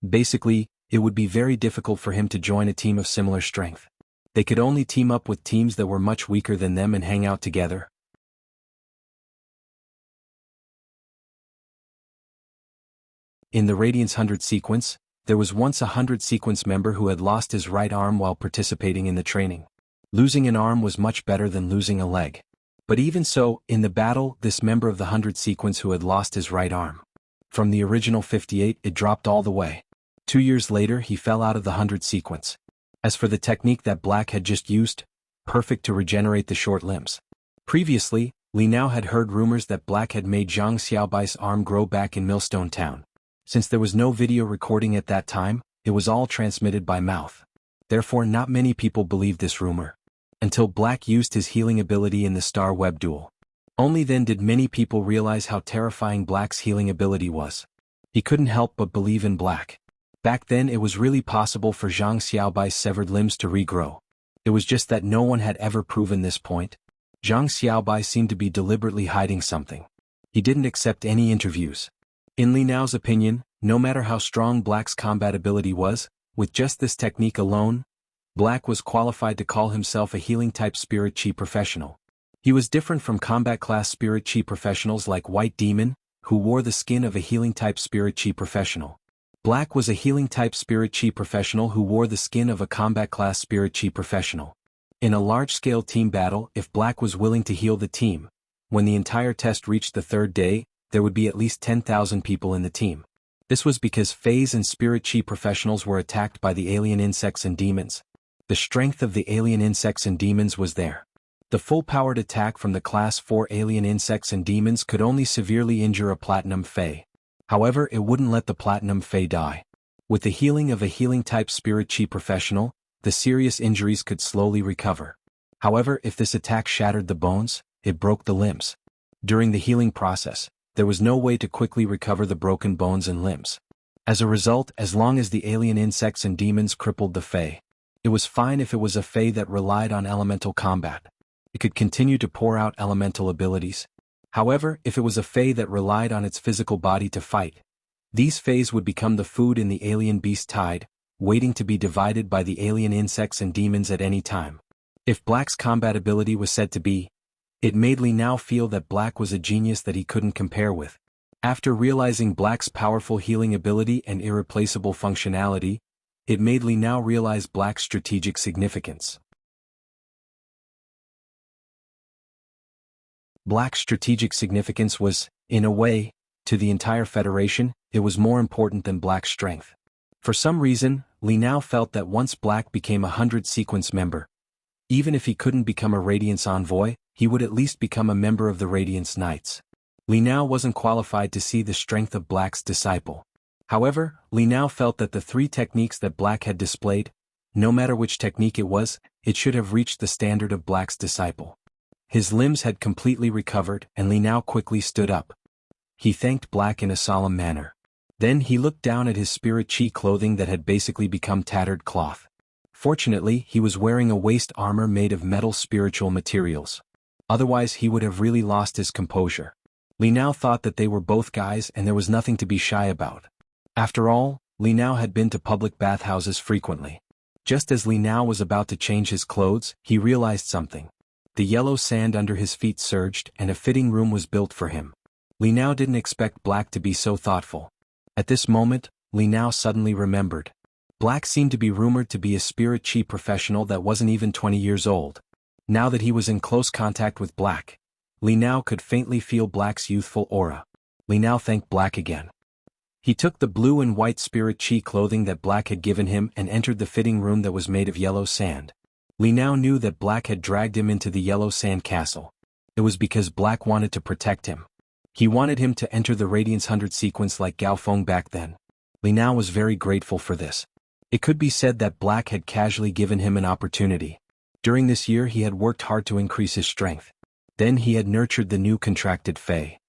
basically, it would be very difficult for him to join a team of similar strength. They could only team up with teams that were much weaker than them and hang out together. In the Radiance 100 sequence, there was once a 100 sequence member who had lost his right arm while participating in the training. Losing an arm was much better than losing a leg. But even so, in the battle, this member of the 100 sequence who had lost his right arm. From the original 58, it dropped all the way. 2 years later, he fell out of the 100 sequence. As for the technique that Black had just used, perfect to regenerate the short limbs. Previously, Li Nao had heard rumors that Black had made Zhang Xiaobai's arm grow back in Millstone Town. Since there was no video recording at that time, it was all transmitted by mouth. Therefore, not many people believed this rumor. Until Black used his healing ability in the Star Web duel. Only then did many people realize how terrifying Black's healing ability was. He couldn't help but believe in Black. Back then it was really possible for Zhang Xiaobai's severed limbs to regrow. It was just that no one had ever proven this point. Zhang Xiaobai seemed to be deliberately hiding something. He didn't accept any interviews. In Li Nao's opinion, no matter how strong Black's combat ability was, with just this technique alone, Black was qualified to call himself a healing-type spirit chi professional. He was different from combat-class spirit chi professionals like White Demon, who wore the skin of a healing-type spirit chi professional. Black was a healing-type spirit chi professional who wore the skin of a combat-class spirit chi professional. In a large-scale team battle, if Black was willing to heal the team, when the entire test reached the third day, there would be at least 10,000 people in the team. This was because phase and spirit chi professionals were attacked by the alien insects and demons. The strength of the alien insects and demons was there. The full-powered attack from the Class 4 alien insects and demons could only severely injure a Platinum Fae. However, it wouldn't let the Platinum Fae die. With the healing of a healing-type spirit chi professional, the serious injuries could slowly recover. However, if this attack shattered the bones, it broke the limbs. During the healing process, there was no way to quickly recover the broken bones and limbs. As a result, as long as the alien insects and demons crippled the Fae, it was fine if it was a Fae that relied on elemental combat. It could continue to pour out elemental abilities. However, if it was a Fae that relied on its physical body to fight, these Faes would become the food in the alien beast tide, waiting to be divided by the alien insects and demons at any time. If Black's combat ability was said to be, it made Li Nao feel that Black was a genius that he couldn't compare with. After realizing Black's powerful healing ability and irreplaceable functionality, it made Li Nao realize Black's strategic significance. Black's strategic significance was, in a way, to the entire Federation, it was more important than Black's strength. For some reason, Li Nao felt that once Black became a 100 sequence member, even if he couldn't become a Radiance Envoy, he would at least become a member of the Radiance Knights. Li Nao wasn't qualified to see the strength of Black's disciple. However, Li Nao felt that the 3 techniques that Black had displayed, no matter which technique it was, it should have reached the standard of Black's disciple. His limbs had completely recovered, and Li Nao quickly stood up. He thanked Black in a solemn manner. Then he looked down at his spirit chi clothing that had basically become tattered cloth. Fortunately, he was wearing a waist armor made of metal spiritual materials. Otherwise he would have really lost his composure. Li Nao thought that they were both guys and there was nothing to be shy about. After all, Li Nao had been to public bathhouses frequently. Just as Li Nao was about to change his clothes, he realized something. The yellow sand under his feet surged and a fitting room was built for him. Li Nao didn't expect Black to be so thoughtful. At this moment, Li Nao suddenly remembered. Black seemed to be rumored to be a spirit chi professional that wasn't even 20 years old. Now that he was in close contact with Black, Li Nao could faintly feel Black's youthful aura. Li Nao thanked Black again. He took the blue and white spirit chi clothing that Black had given him and entered the fitting room that was made of yellow sand. Li Nao knew that Black had dragged him into the yellow sand castle. It was because Black wanted to protect him. He wanted him to enter the Radiance 100 sequence like Gao Feng back then. Li Nao was very grateful for this. It could be said that Black had casually given him an opportunity. During this year he had worked hard to increase his strength. Then he had nurtured the new contracted Fae.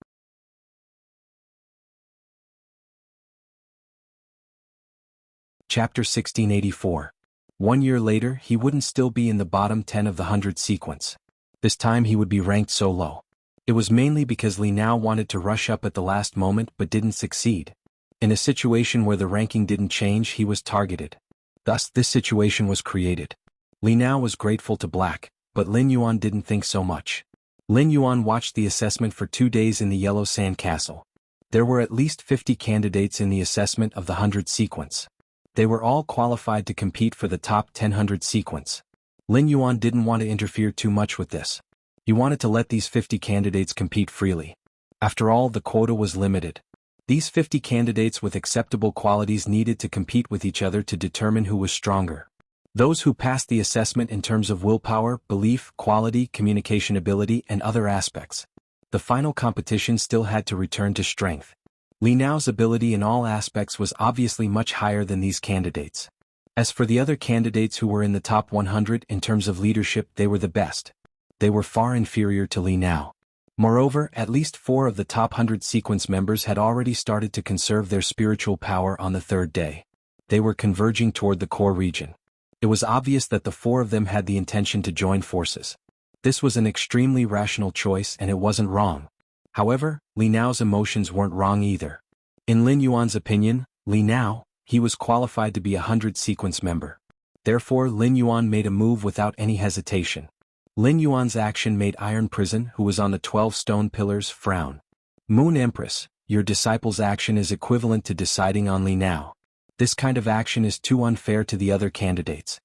Chapter 1684. 1 year later he wouldn't still be in the bottom 10 of the 100 sequence. This time he would be ranked so low. It was mainly because Li Nao wanted to rush up at the last moment but didn't succeed. In a situation where the ranking didn't change he was targeted. Thus this situation was created. Li Nao was grateful to Black, but Lin Yuan didn't think so much. Lin Yuan watched the assessment for 2 days in the Yellow Sand Castle. There were at least 50 candidates in the assessment of the 100 sequence. They were all qualified to compete for the top 100 sequence. Lin Yuan didn't want to interfere too much with this. He wanted to let these 50 candidates compete freely. After all, the quota was limited. These 50 candidates with acceptable qualities needed to compete with each other to determine who was stronger. Those who passed the assessment in terms of willpower, belief, quality, communication ability, and other aspects. The final competition still had to return to strength. Li Nao's ability in all aspects was obviously much higher than these candidates. As for the other candidates who were in the top 100 in terms of leadership, they were the best. They were far inferior to Li Nao. Moreover, at least 4 of the top 100 sequence members had already started to conserve their spiritual power on the 3rd day. They were converging toward the core region. It was obvious that the 4 of them had the intention to join forces. This was an extremely rational choice and it wasn't wrong. However, Li Nao's emotions weren't wrong either. In Lin Yuan's opinion, Li Nao, he was qualified to be a 100 sequence member. Therefore Lin Yuan made a move without any hesitation. Lin Yuan's action made Iron Prison, who was on the 12 stone pillars, frown. Moon Empress, your disciple's action is equivalent to deciding on Li Nao. This kind of action is too unfair to the other candidates.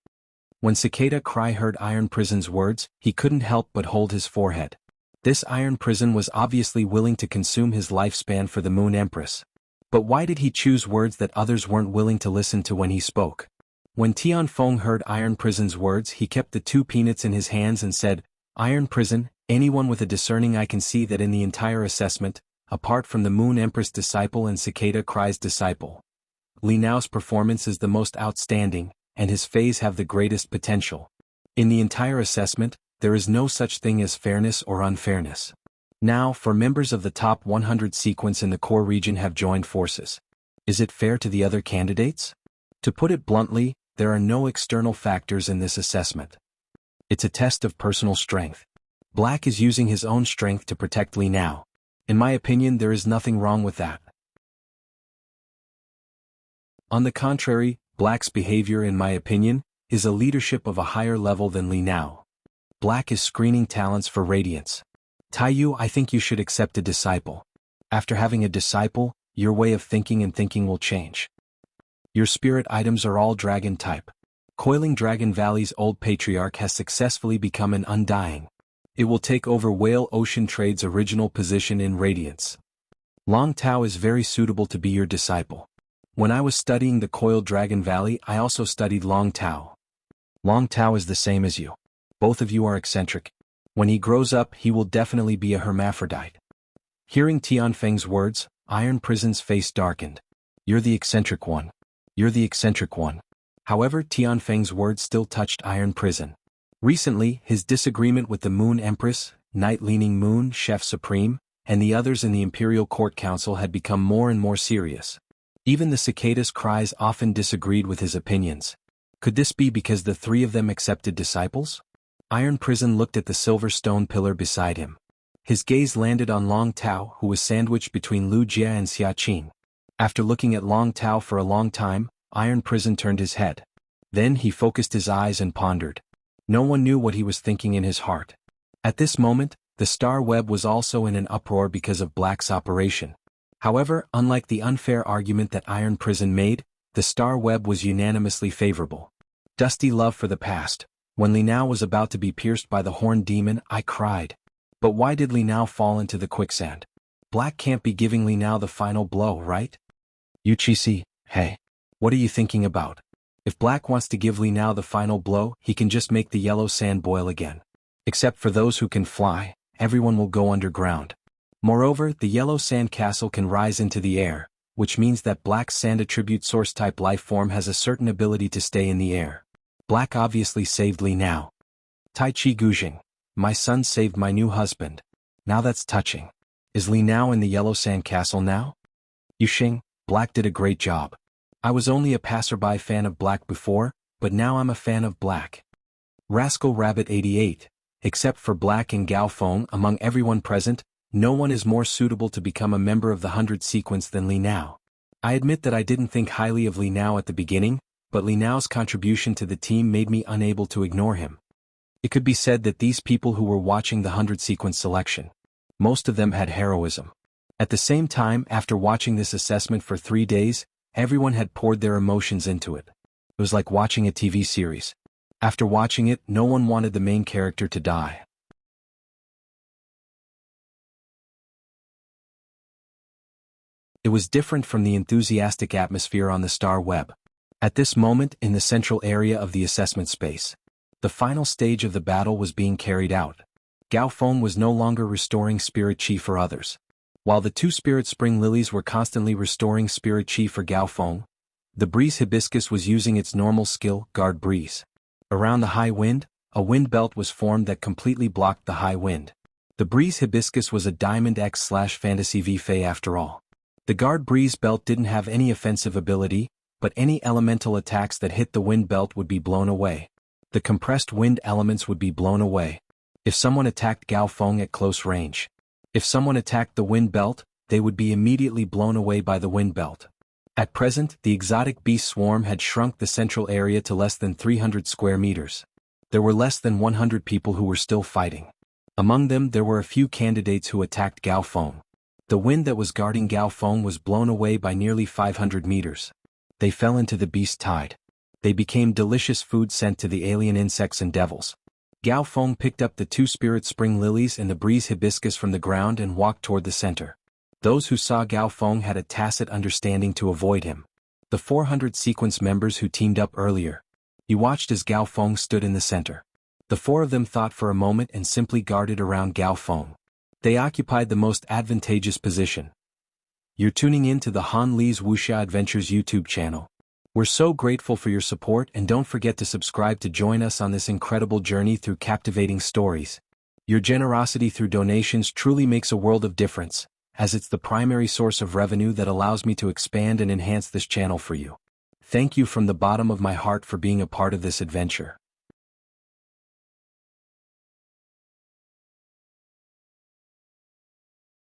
When Cicada Cry heard Iron Prison's words, he couldn't help but hold his forehead. This Iron Prison was obviously willing to consume his lifespan for the Moon Empress. But why did he choose words that others weren't willing to listen to when he spoke? When Tianfeng heard Iron Prison's words, he kept the 2 peanuts in his hands and said, Iron Prison, anyone with a discerning eye can see that in the entire assessment, apart from the Moon Empress disciple and Cicada Cry's disciple, Li Nao's performance is the most outstanding, and his phase have the greatest potential. In the entire assessment, there is no such thing as fairness or unfairness. Now, for members of the top 100 sequence in the core region have joined forces. Is it fair to the other candidates? To put it bluntly, there are no external factors in this assessment. It's a test of personal strength. Black is using his own strength to protect Li Nao. In my opinion, there is nothing wrong with that. On the contrary, Black's behavior, in my opinion, is a leadership of a higher level than Li Nao. Black is screening talents for radiance. Taiyu, I think you should accept a disciple. After having a disciple, your way of thinking and thinking will change. Your spirit items are all dragon type. Coiling Dragon Valley's old patriarch has successfully become an undying. It will take over Whale Ocean Trade's original position in radiance. Long Tao is very suitable to be your disciple. When I was studying the Coiled Dragon Valley, I also studied Long Tao. Long Tao is the same as you. Both of you are eccentric. When he grows up, he will definitely be a hermaphrodite. Hearing Tianfeng's words, Iron Prison's face darkened. You're the eccentric one. You're the eccentric one. However, Tianfeng's words still touched Iron Prison. Recently, his disagreement with the Moon Empress, Night-Leaning Moon, Chef Supreme, and the others in the Imperial Court Council had become more and more serious. Even the Cicada's Cries often disagreed with his opinions. Could this be because the 3 of them accepted disciples? Iron Prison looked at the silver stone pillar beside him. His gaze landed on Long Tao, who was sandwiched between Lu Jia and Xia Qin. After looking at Long Tao for a long time, Iron Prison turned his head. Then he focused his eyes and pondered. No one knew what he was thinking in his heart. At this moment, the Star Web was also in an uproar because of Black's operation. However, unlike the unfair argument that Iron Prison made, the Star Web was unanimously favorable. Dusty love for the past. When Li Nao was about to be pierced by the horned demon, I cried. But why did Li Nao fall into the quicksand? Black can't be giving Li Nao the final blow, right? Yuchisi, hey. What are you thinking about? If Black wants to give Li Nao the final blow, he can just make the yellow sand boil again. Except for those who can fly, everyone will go underground. Moreover, the yellow sand castle can rise into the air, which means that Black's sand attribute source type life form has a certain ability to stay in the air. Black obviously saved Li Nao. Tai Chi Gujing, my son saved my new husband. Now that's touching. Is Li Nao in the yellow sand castle now? Yuxing, Black did a great job. I was only a passerby fan of Black before, but now I'm a fan of Black. Rascal Rabbit 88, except for Black and Gao Feng, among everyone present, no one is more suitable to become a member of the 100 sequence than Li Nao. I admit that I didn't think highly of Li Nao at the beginning, but Li Nao's contribution to the team made me unable to ignore him. It could be said that these people who were watching the 100 sequence selection, most of them had heroism. At the same time, after watching this assessment for 3 days, everyone had poured their emotions into it. It was like watching a TV series. After watching it, no one wanted the main character to die. It was different from the enthusiastic atmosphere on the Star Web. At this moment, in the central area of the assessment space, the final stage of the battle was being carried out. Gao Feng was no longer restoring spirit chi for others. While the 2 spirit spring lilies were constantly restoring spirit chi for Gao Feng, the breeze hibiscus was using its normal skill, guard breeze. Around the high wind, a wind belt was formed that completely blocked the high wind. The breeze hibiscus was a Diamond X/Fantasy V Fey after all. The guard breeze belt didn't have any offensive ability, but any elemental attacks that hit the wind belt would be blown away. The compressed wind elements would be blown away. If someone attacked Gao Feng at close range, if someone attacked the wind belt, they would be immediately blown away by the wind belt. At present, the exotic beast swarm had shrunk the central area to less than 300 square meters. There were less than 100 people who were still fighting. Among them there were a few candidates who attacked Gao Feng. The wind that was guarding Gao Feng was blown away by nearly 500 meters. They fell into the beast tide. They became delicious food sent to the alien insects and devils. Gao Feng picked up the 2 spirit spring lilies and the breeze hibiscus from the ground and walked toward the center. Those who saw Gao Feng had a tacit understanding to avoid him. The 400 sequence members who teamed up earlier. He watched as Gao Feng stood in the center. The 4 of them thought for a moment and simply guarded around Gao Feng. They occupied the most advantageous position. You're tuning in to the Han Li's Wuxia Adventures YouTube channel. We're so grateful for your support, and don't forget to subscribe to join us on this incredible journey through captivating stories. Your generosity through donations truly makes a world of difference, as it's the primary source of revenue that allows me to expand and enhance this channel for you. Thank you from the bottom of my heart for being a part of this adventure.